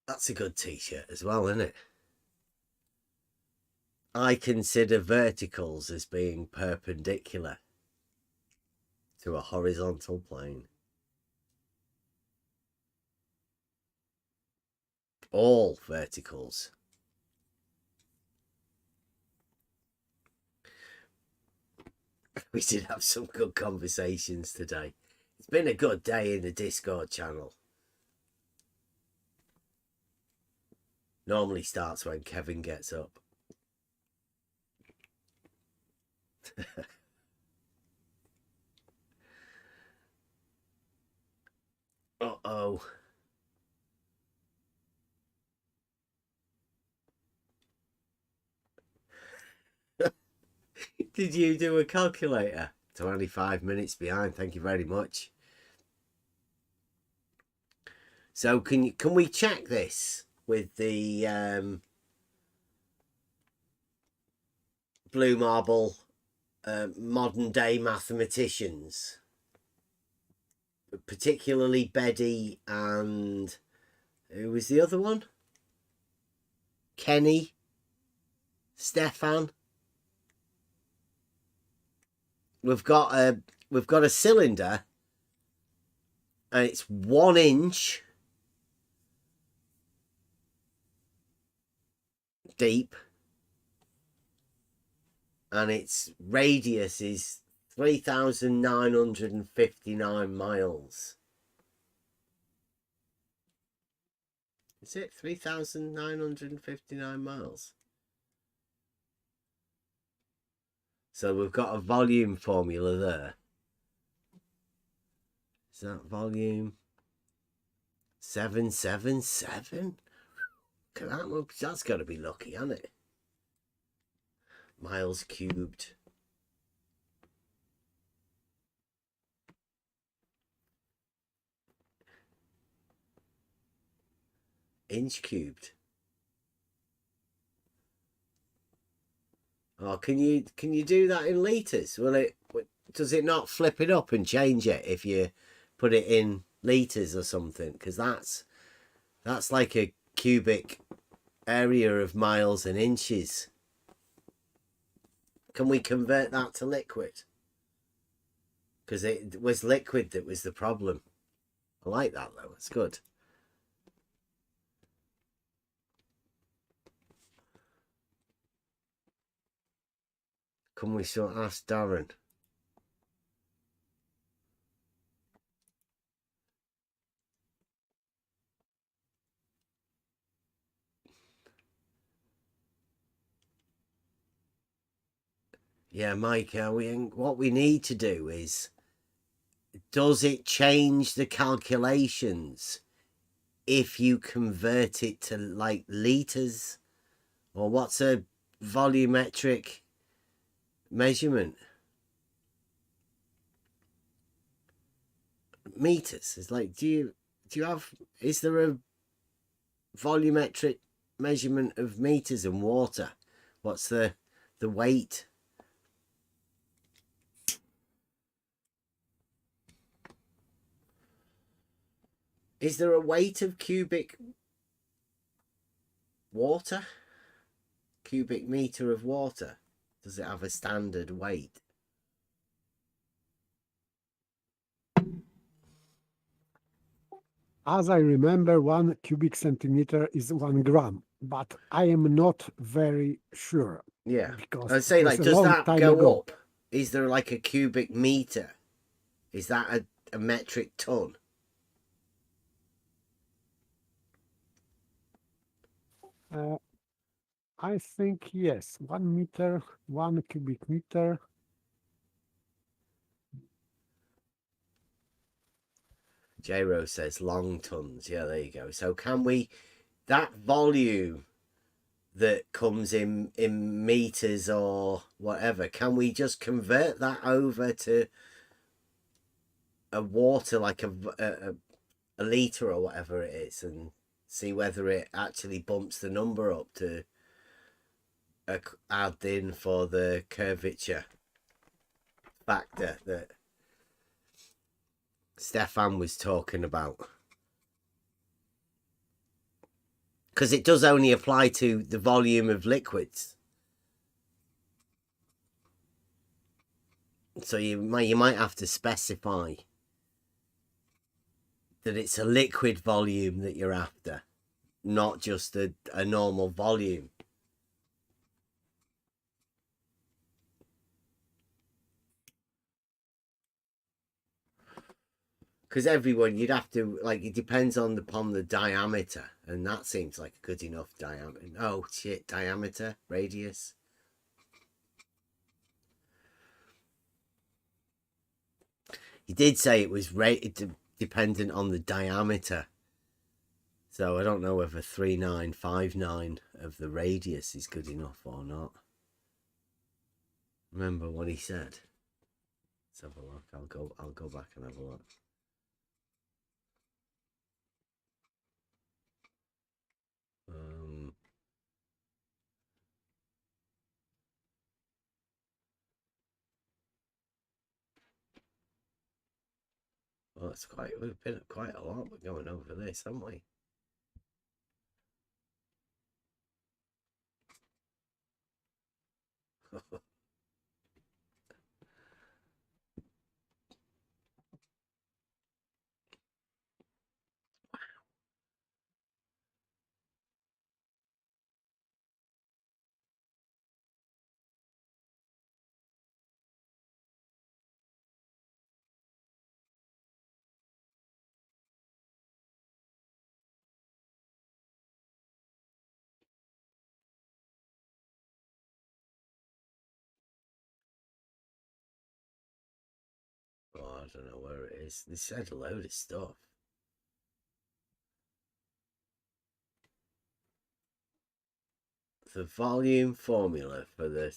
That's a good t-shirt as well, isn't it? I consider verticals as being perpendicular to a horizontal plane. All verticals. We did have some good conversations today. It's been a good day in the Discord channel. Normally starts when Kevin gets up. Uh-oh. Did you do a calculator? 25 minutes behind. Thank you very much. So can we check this with the Blue Marble modern day mathematicians, particularly Beddy and who was the other one? Kenny, Stefan. We've got a cylinder, and it's 1 inch deep, and its radius is 3,959 miles. Is it 3,959 miles? So we've got a volume formula there. Is that volume 777? Look at that. That's got to be lucky, hasn't it? Miles cubed. Inch cubed. Oh, can you do that in litres? Does it not flip it up and change it if you put it in litres or something? Because that's like a cubic area of miles and inches. Can we convert that to liquid? Because it was liquid that was the problem. I like that though. It's good. Can we sort of ask Darren? Yeah, Mike, what we need to do is, does it change the calculations if you convert it to like litres? Or what's a volumetric measurement? Meters. It's like, is there a volumetric measurement of meters and water? What's the weight? Is there a weight of cubic water? Cubic meter of water? Does it have a standard weight? As I remember, 1 cubic centimeter is 1 gram, but I am not very sure. Yeah, because I'd say, like, does that go up? Is there like a cubic meter? Is that a metric ton? I think yes, 1 meter, 1 cubic meter. J-Ro says long tons. Yeah, there you go. So can we, that volume that comes in meters or whatever, can we just convert that over to a water, like a litre or whatever it is, and see whether it actually bumps the number up to add in for the curvature factor that Stefan was talking about? Because it does only apply to the volume of liquids. So you might have to specify that it's a liquid volume that you're after, not just a normal volume. Because everyone, you'd have to, like, it depends upon the diameter, and that seems like a good enough diameter. Oh, shit, diameter, radius. He did say it was dependent on the diameter. So I don't know whether 3959 of the radius is good enough or not. Remember what he said? Let's have a look. I'll go back and have a look. Well, we've been at quite a lot. We're going over this, haven't we? Oh, I don't know where it is. They said a load of stuff. The volume formula for the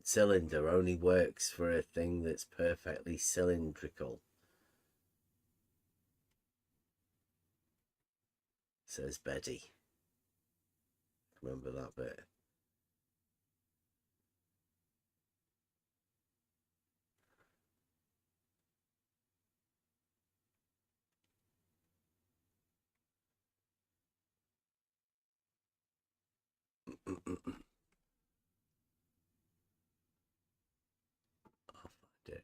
cylinder only works for a thing that's perfectly cylindrical, says Betty. Remember that bit? I'll find it.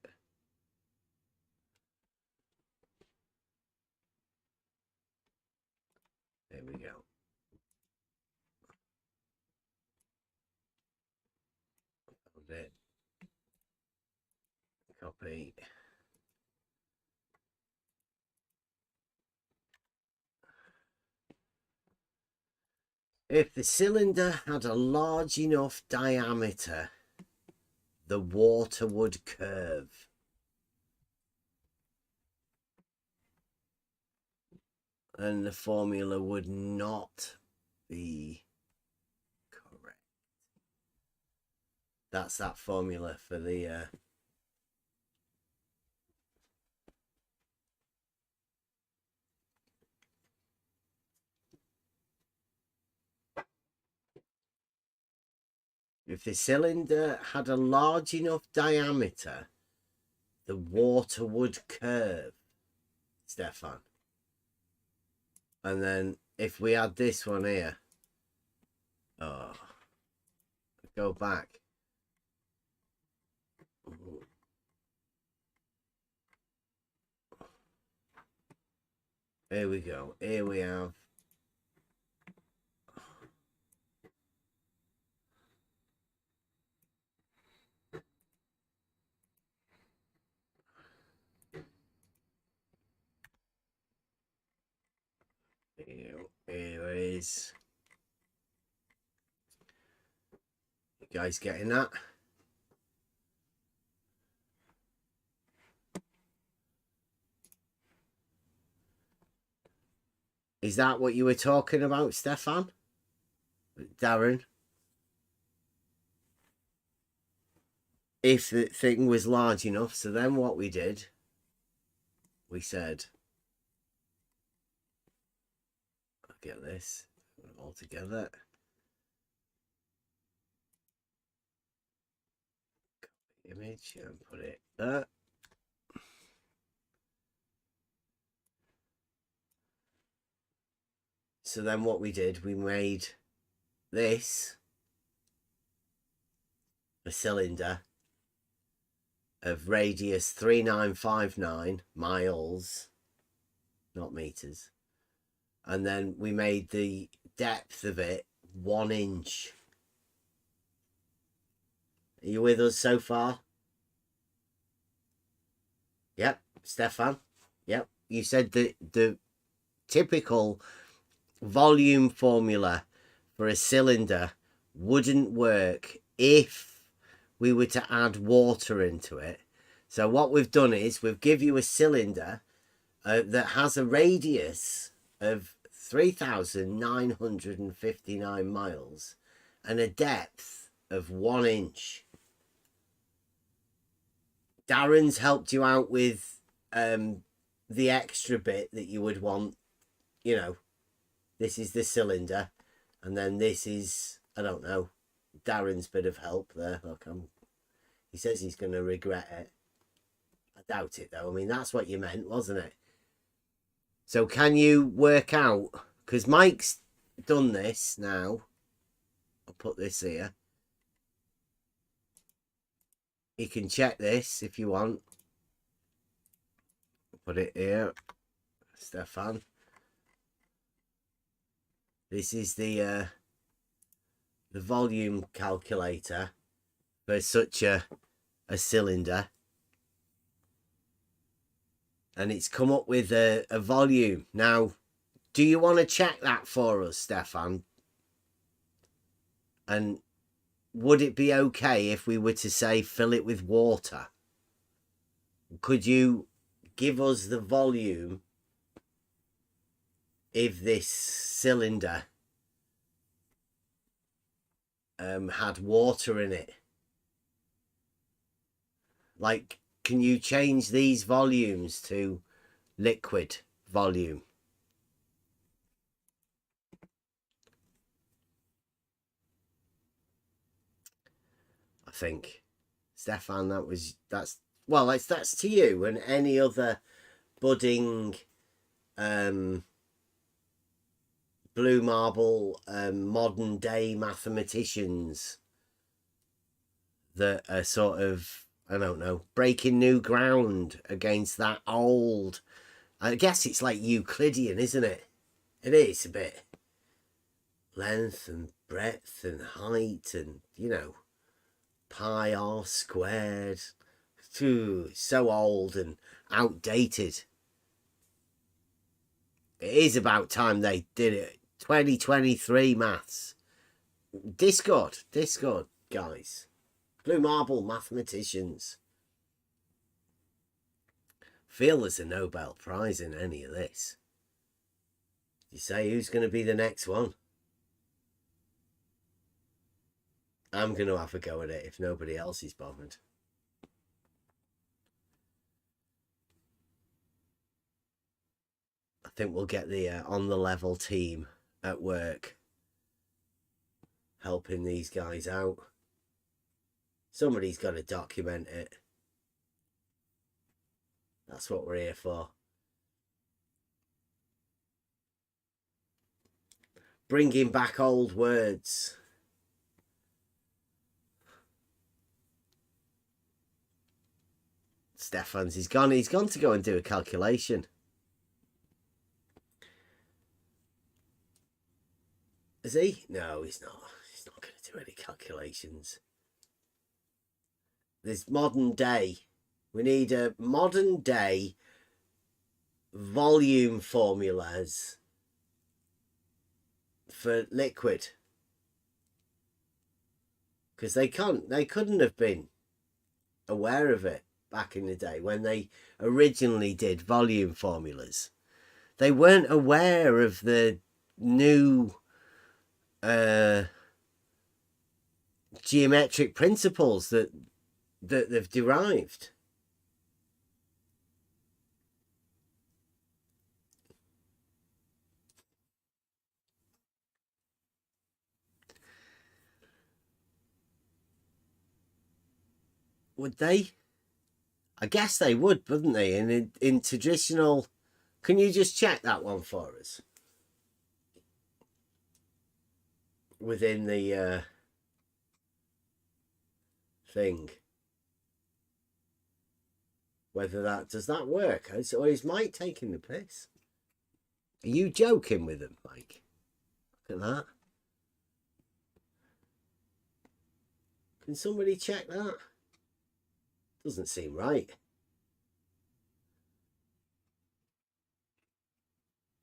There we go. Found it. Copy. If the cylinder had a large enough diameter, the water would curve. And the formula would not be correct. That's that formula for the if the cylinder had a large enough diameter, the water would curve, Stefan. And then if we had this one here, go back. Here we go. Here we have. Here is. You guys getting that? Is that what you were talking about, Stefan? Darren? If the thing was large enough, so then what we did, we said, I'll get this all together. Copy image and put it there. So then what we did, we made this a cylinder of radius 3959 miles, not meters. And then we made the depth of it 1 inch. Are you with us so far? Yep, Stefan. Yep, you said that the typical volume formula for a cylinder wouldn't work if we were to add water into it. So what we've done is we've give you a cylinder that has a radius of 3,959 miles and a depth of 1 inch. Darren's helped you out with the extra bit that you would want. You know, this is the cylinder, and then this is, I don't know, Darren's bit of help there. Look, he says he's going to regret it. I doubt it, though. I mean, that's what you meant, wasn't it? So can you work out, because Mike's done this now. I'll put this here. You can check this if you want. Put it here, Stefan. This is the volume calculator for such a cylinder, and it's come up with a volume. Now, do you want to check that for us, Stefan? And would it be okay if we were to say fill it with water? Could you give us the volume if this cylinder had water in it? Like, can you change these volumes to liquid volume? I think, Stefan, that's to you and any other budding blue marble modern day mathematicians that are sort of, I don't know, breaking new ground against that old, I guess it's like Euclidean, isn't it? It is a bit. Length and breadth and height and, you know, pi r squared. So old and outdated. It is about time they did it. 2023 maths. Discord, guys. Blue marble mathematicians. Feel there's a Nobel Prize in any of this. You say who's going to be the next one? I'm going to have a go at it if nobody else is bothered. I think we'll get the on the level team at work helping these guys out. Somebody's got to document it. That's what we're here for. Bringing back old words. Stefan's, he's gone to go and do a calculation. Is he? No, he's not. He's not going to do any calculations. There's modern day. We need a modern day volume formulas for liquid. Because they couldn't have been aware of it back in the day when they originally did volume formulas. They weren't aware of the new geometric principles that they've derived. Would they? I guess they would, wouldn't they? In traditional, can you just check that one for us? within the thing. Whether does that work? Or is Mike taking the piss? Are you joking with him, Mike? Look at that. Can somebody check that? Doesn't seem right.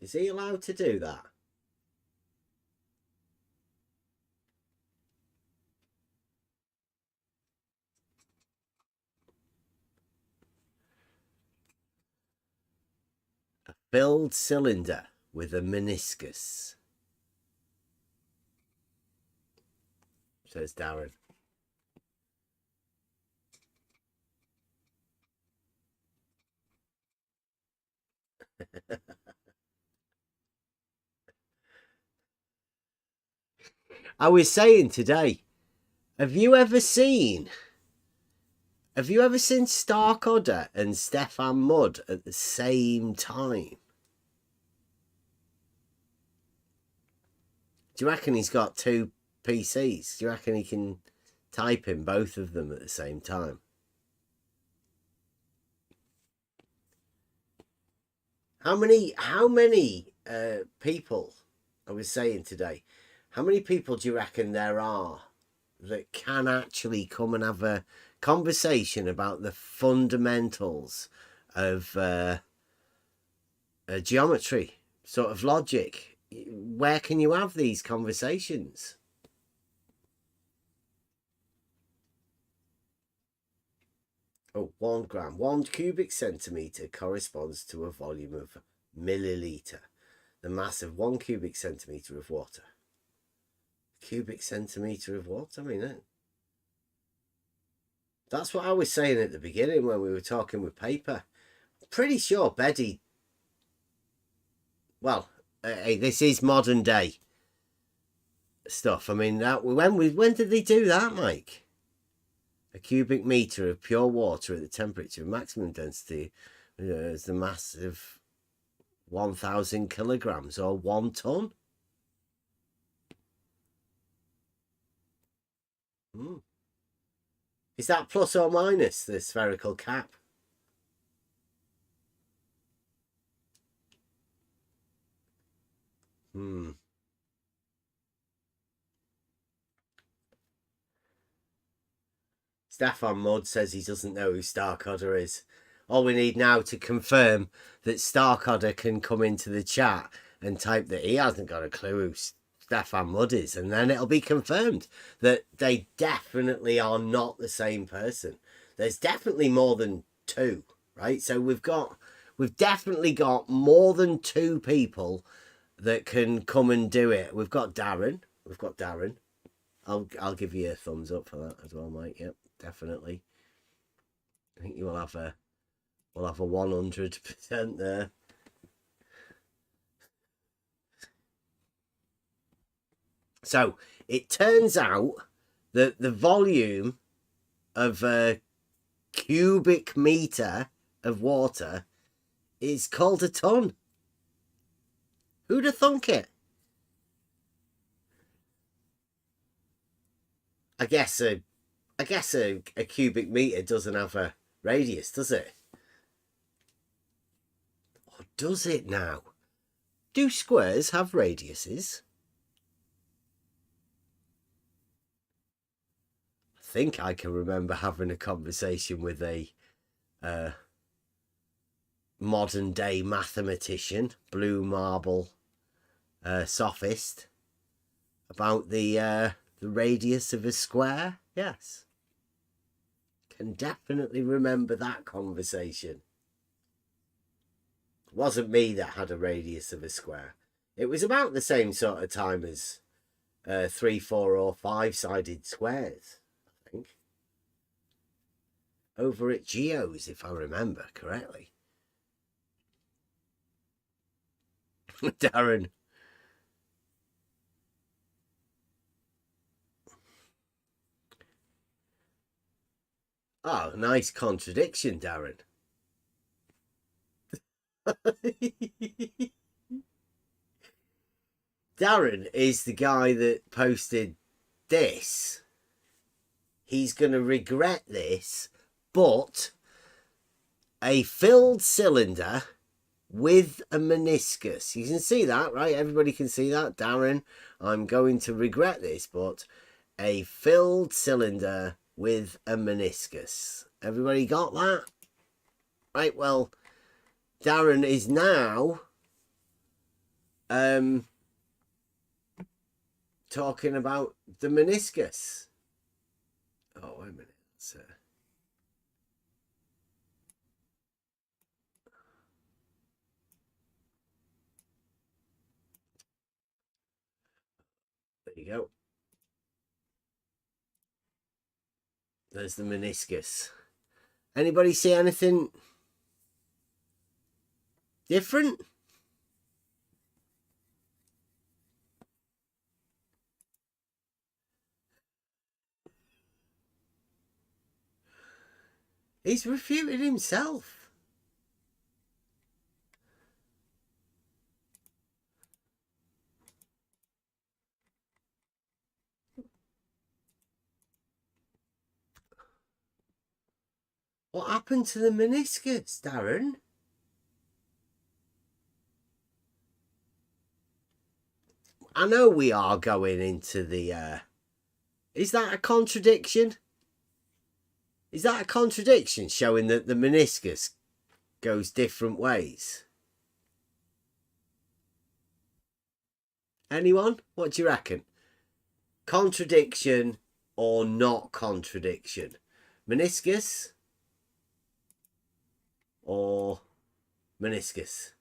Is he allowed to do that? A filled cylinder with a meniscus, says Darren. I was saying today, have you ever seen Starkadder and Stefan Mudd at the same time? Do you reckon he's got two PCs? Do you reckon he can type in both of them at the same time? How many people, I was saying today, how many people do you reckon there are that can actually come and have a conversation about the fundamentals of geometry, sort of logic? Where can you have these conversations? Oh, 1 gram. 1 cubic centimetre corresponds to a volume of milliliter, the mass of 1 cubic centimetre of water. Cubic centimetre of what? I mean, that's what I was saying at the beginning when we were talking with paper. I'm pretty sure Betty... Well, hey, this is modern day stuff. I mean, when did they do that, Mike? A cubic metre of pure water at the temperature of maximum density is the mass of 1,000 kilograms or 1 tonne. Is that plus or minus the spherical cap? Stefan Mudd says he doesn't know who Starkadder is. All we need now to confirm that Starkadder can come into the chat and type that he hasn't got a clue who Stefan Mudd is, and then it'll be confirmed that they definitely are not the same person. There's definitely more than two, right? So we've definitely got more than two people that can come and do it. We've got Darren. I'll give you a thumbs up for that as well, Mike. Yep, definitely. I think we'll have a 100% there. So it turns out that the volume of a cubic meter of water is called a ton. Who'd have thunk it? I guess a cubic meter doesn't have a radius, does it? Or does it now? Do squares have radiuses? I think I can remember having a conversation with a modern day mathematician, blue marble sophist, about the radius of a square. Yes, can definitely remember that conversation. It wasn't me that had a radius of a square. It was about the same sort of time as 3, 4 or 5-sided squares, I think, over at Geo's, if I remember correctly. Darren. Oh, nice contradiction, Darren. Darren is the guy that posted this. He's going to regret this, but a filled cylinder with a meniscus. You can see that, right? Everybody can see that. Darren, I'm going to regret this, but a filled cylinder with a meniscus. Everybody got that? Right, well, Darren is now talking about the meniscus. Oh, wait a minute. There you go. There's the meniscus. Anybody see anything different? He's refuted himself. What happened to the meniscus, Darren? I know we are going into the... Is that a contradiction? Is that a contradiction showing that the meniscus goes different ways? Anyone? What do you reckon? Contradiction or not contradiction? Meniscus or meniscus?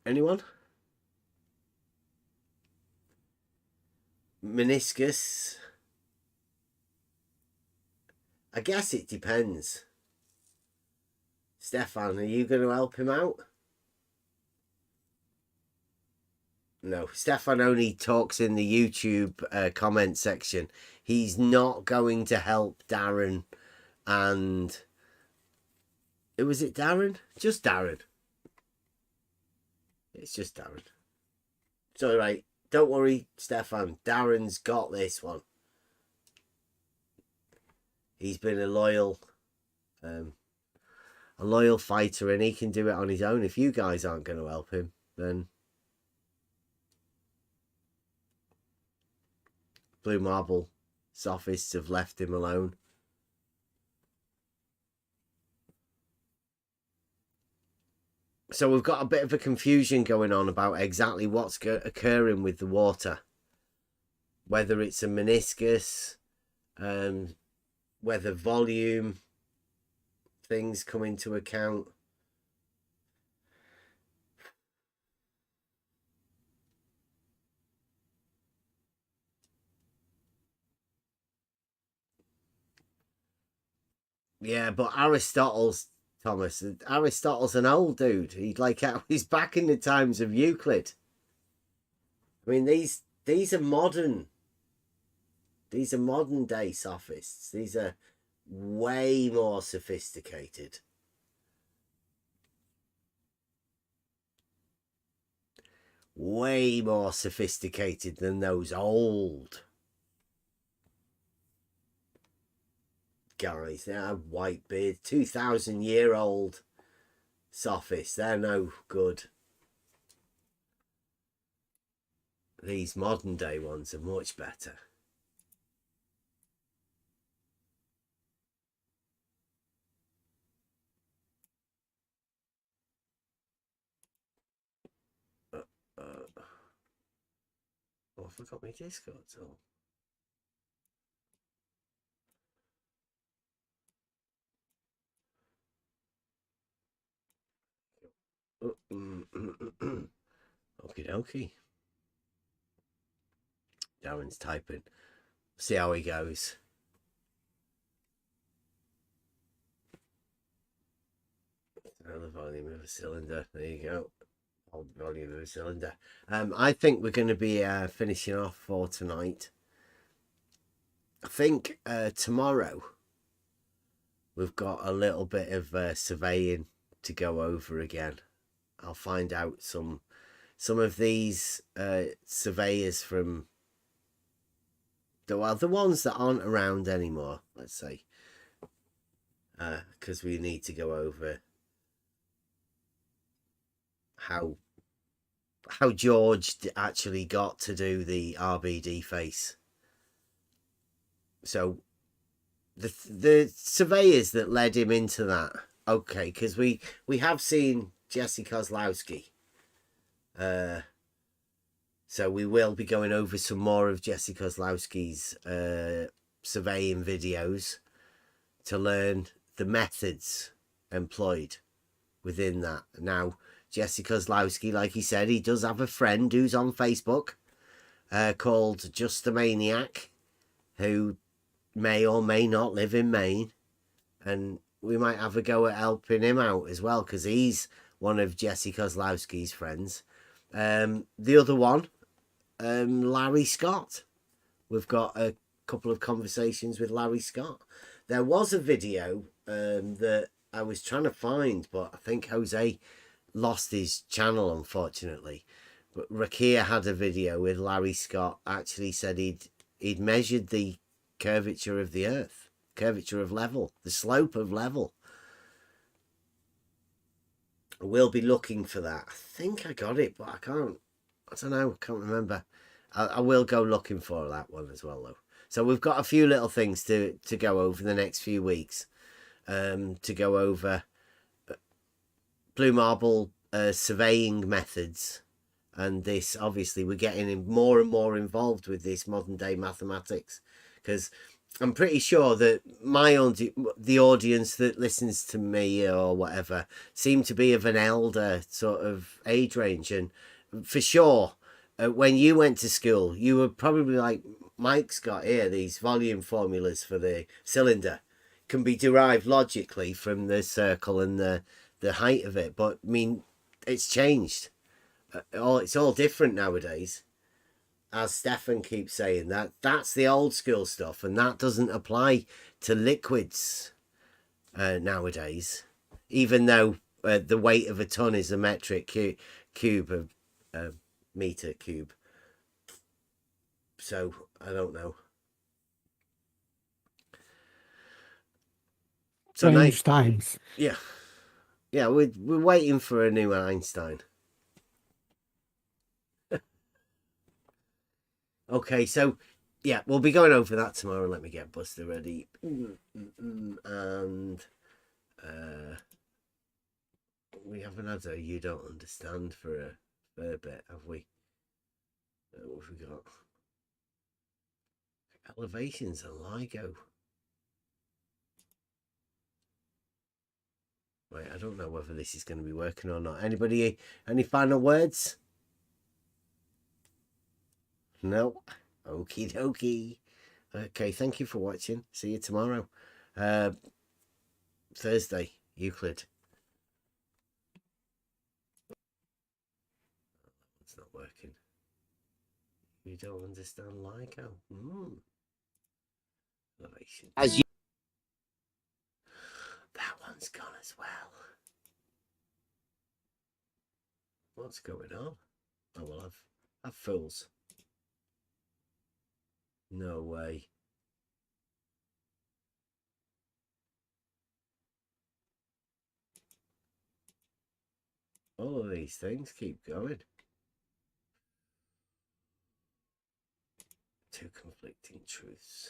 Anyone? Meniscus. I guess it depends. Stefan, are you going to help him out? No, Stefan only talks in the YouTube comment section. He's not going to help Darren and... Was it Darren? Just Darren. It's just Darren. It's all right. Don't worry, Stefan. Darren's got this one. He's been a loyal fighter, and he can do it on his own. If you guys aren't going to help him, then Blue Marble sophists have left him alone. So we've got a bit of a confusion going on about exactly what's occurring with the water. Whether it's a meniscus, whether volume things come into account. Yeah, but Aristotle's an old dude. He's back in the times of Euclid. I mean, these are modern. These are modern day sophists. These are way more sophisticated. Way more sophisticated than those old guys. They have white beards, 2,000-year-old sophists. They're no good. These modern day ones are much better. Oh, I forgot my Discord. Okie dokie. Darren's typing. See how he goes. Another volume of a cylinder. There you go. Old volume of a cylinder. I think we're going to be finishing off for tonight. think tomorrow we've got a little bit of surveying to go over again. I'll find out some of these surveyors from the ones that aren't around anymore, let's say, because we need to go over how George actually got to do the RBD face. So the surveyors that led him into that, okay, because we have seen Jesse Kozlowski, so we will be going over some more of Jesse Kozlowski's surveying videos to learn the methods employed within that. Now, Jesse Kozlowski, like he said, he does have a friend who's on Facebook called Just the Maniac, who may or may not live in Maine, and we might have a go at helping him out as well, because he's one of Jesse Kozlowski's friends. The other one, Larry Scott. We've got a couple of conversations with Larry Scott. There was a video that I was trying to find, but I think Jose lost his channel, unfortunately. But Rakia had a video with Larry Scott. Actually said he'd measured the curvature of the earth, curvature of level, the slope of level. We'll be looking for that. I think I got it, but I don't know, I can't remember. I will go looking for that one as well, though. So we've got a few little things to go over the next few weeks, to go over blue marble surveying methods, and this, obviously we're getting more and more involved with this modern day mathematics, because I'm pretty sure that the audience that listens to me or whatever seem to be of an elder sort of age range, and for sure when you went to school you were probably like Mike's got here. These volume formulas for the cylinder can be derived logically from the circle and the height of it, but I mean, it's changed. It's all different nowadays, as Stefan keeps saying. That's the old school stuff, and that doesn't apply to liquids nowadays, even though the weight of a ton is a metric cube of meter cube. So I don't know. So Einstein's. Yeah, we're waiting for a new Einstein. Okay, so yeah, we'll be going over that tomorrow. Let me get Buster ready. And we haven't had a you don't understand for a fair bit, have we? What have we got? Elevations and LIGO. Right, I don't know whether this is going to be working or not. Anybody, any final words? No. Okie dokie. Okay, thank you for watching. See you tomorrow. Thursday, Euclid. It's not working. You don't understand LIGO. As you... That one's gone as well. What's going on? Oh, well, I've fools. No way. All of these things keep going. Two conflicting truths.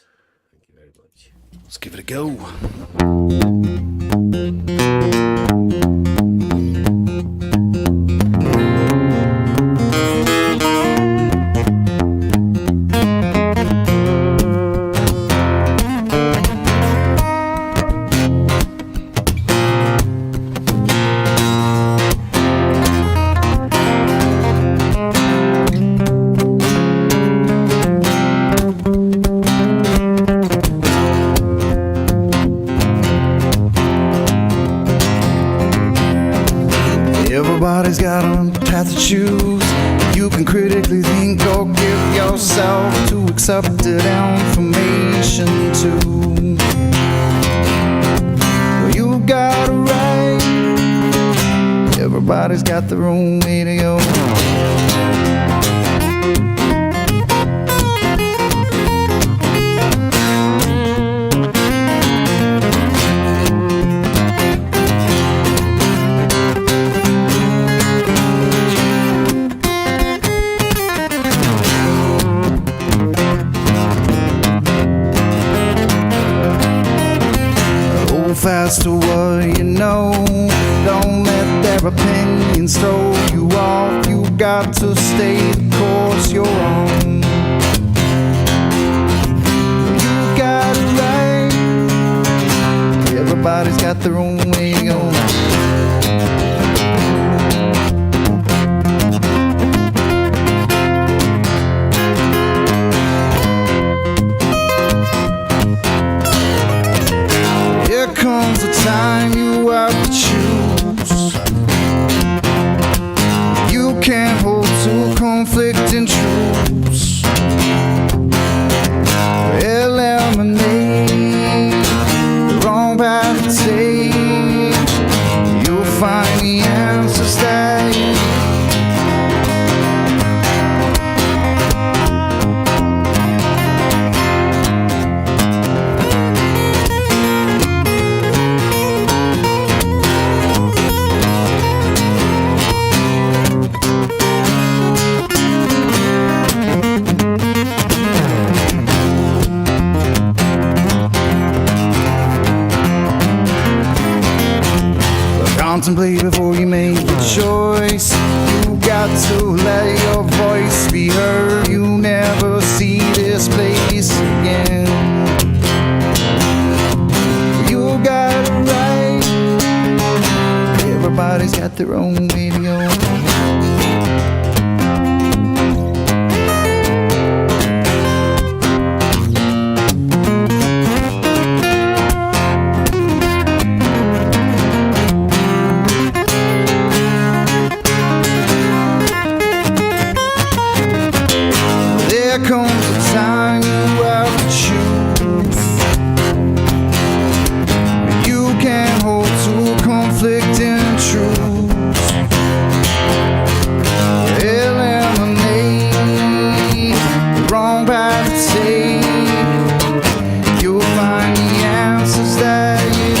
Thank you very much. Let's give it a go. Everybody's got a path to choose. You can critically think or give yourself to accepted information. too. Well, you got it right. Everybody's got their own way to go. Fast to what you know. Don't let their opinions throw you off. You got to stay the course you're on. You got it right. Everybody's got their own way to go. Comes a time you have to choose. You can't hold two conflicting truths. Eliminate the wrong path to take. You'll find the answers that you need. Contemplate before you make a choice. You got to let your voice be heard. You never see this place again. You got it right. Everybody's got their own way to go. Comes a time you have to choose. You can't hold two conflicting truths. Eliminate the wrong path to take. You'll find the answers that you need.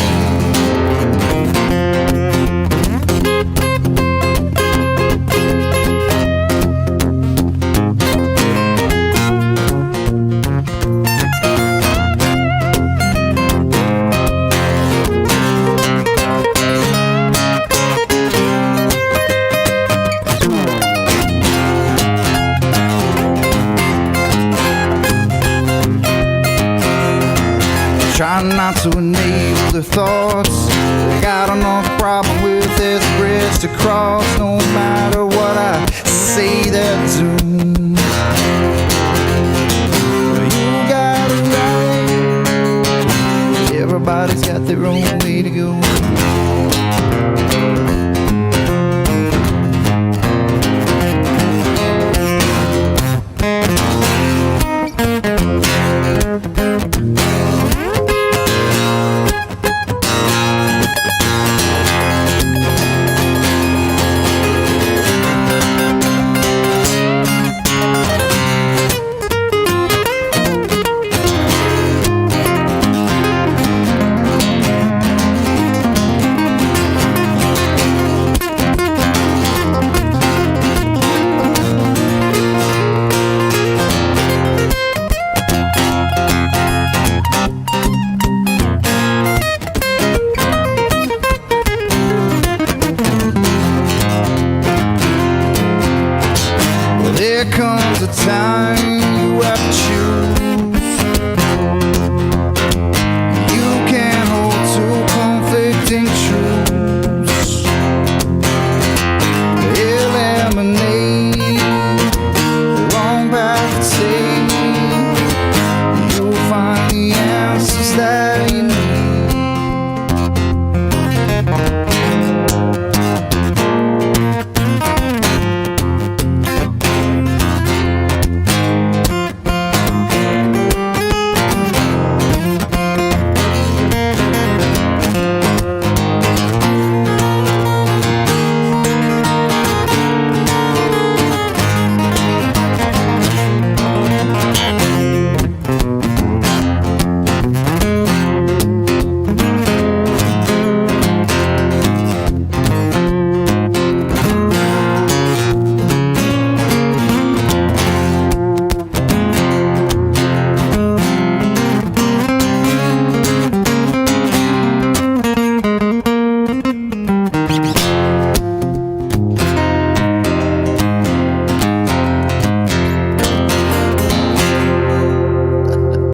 Try not to enable their thoughts. They got enough problem with this bridge to cross. No matter what I say, they're doomed. You got it right. Everybody's got their own way to go.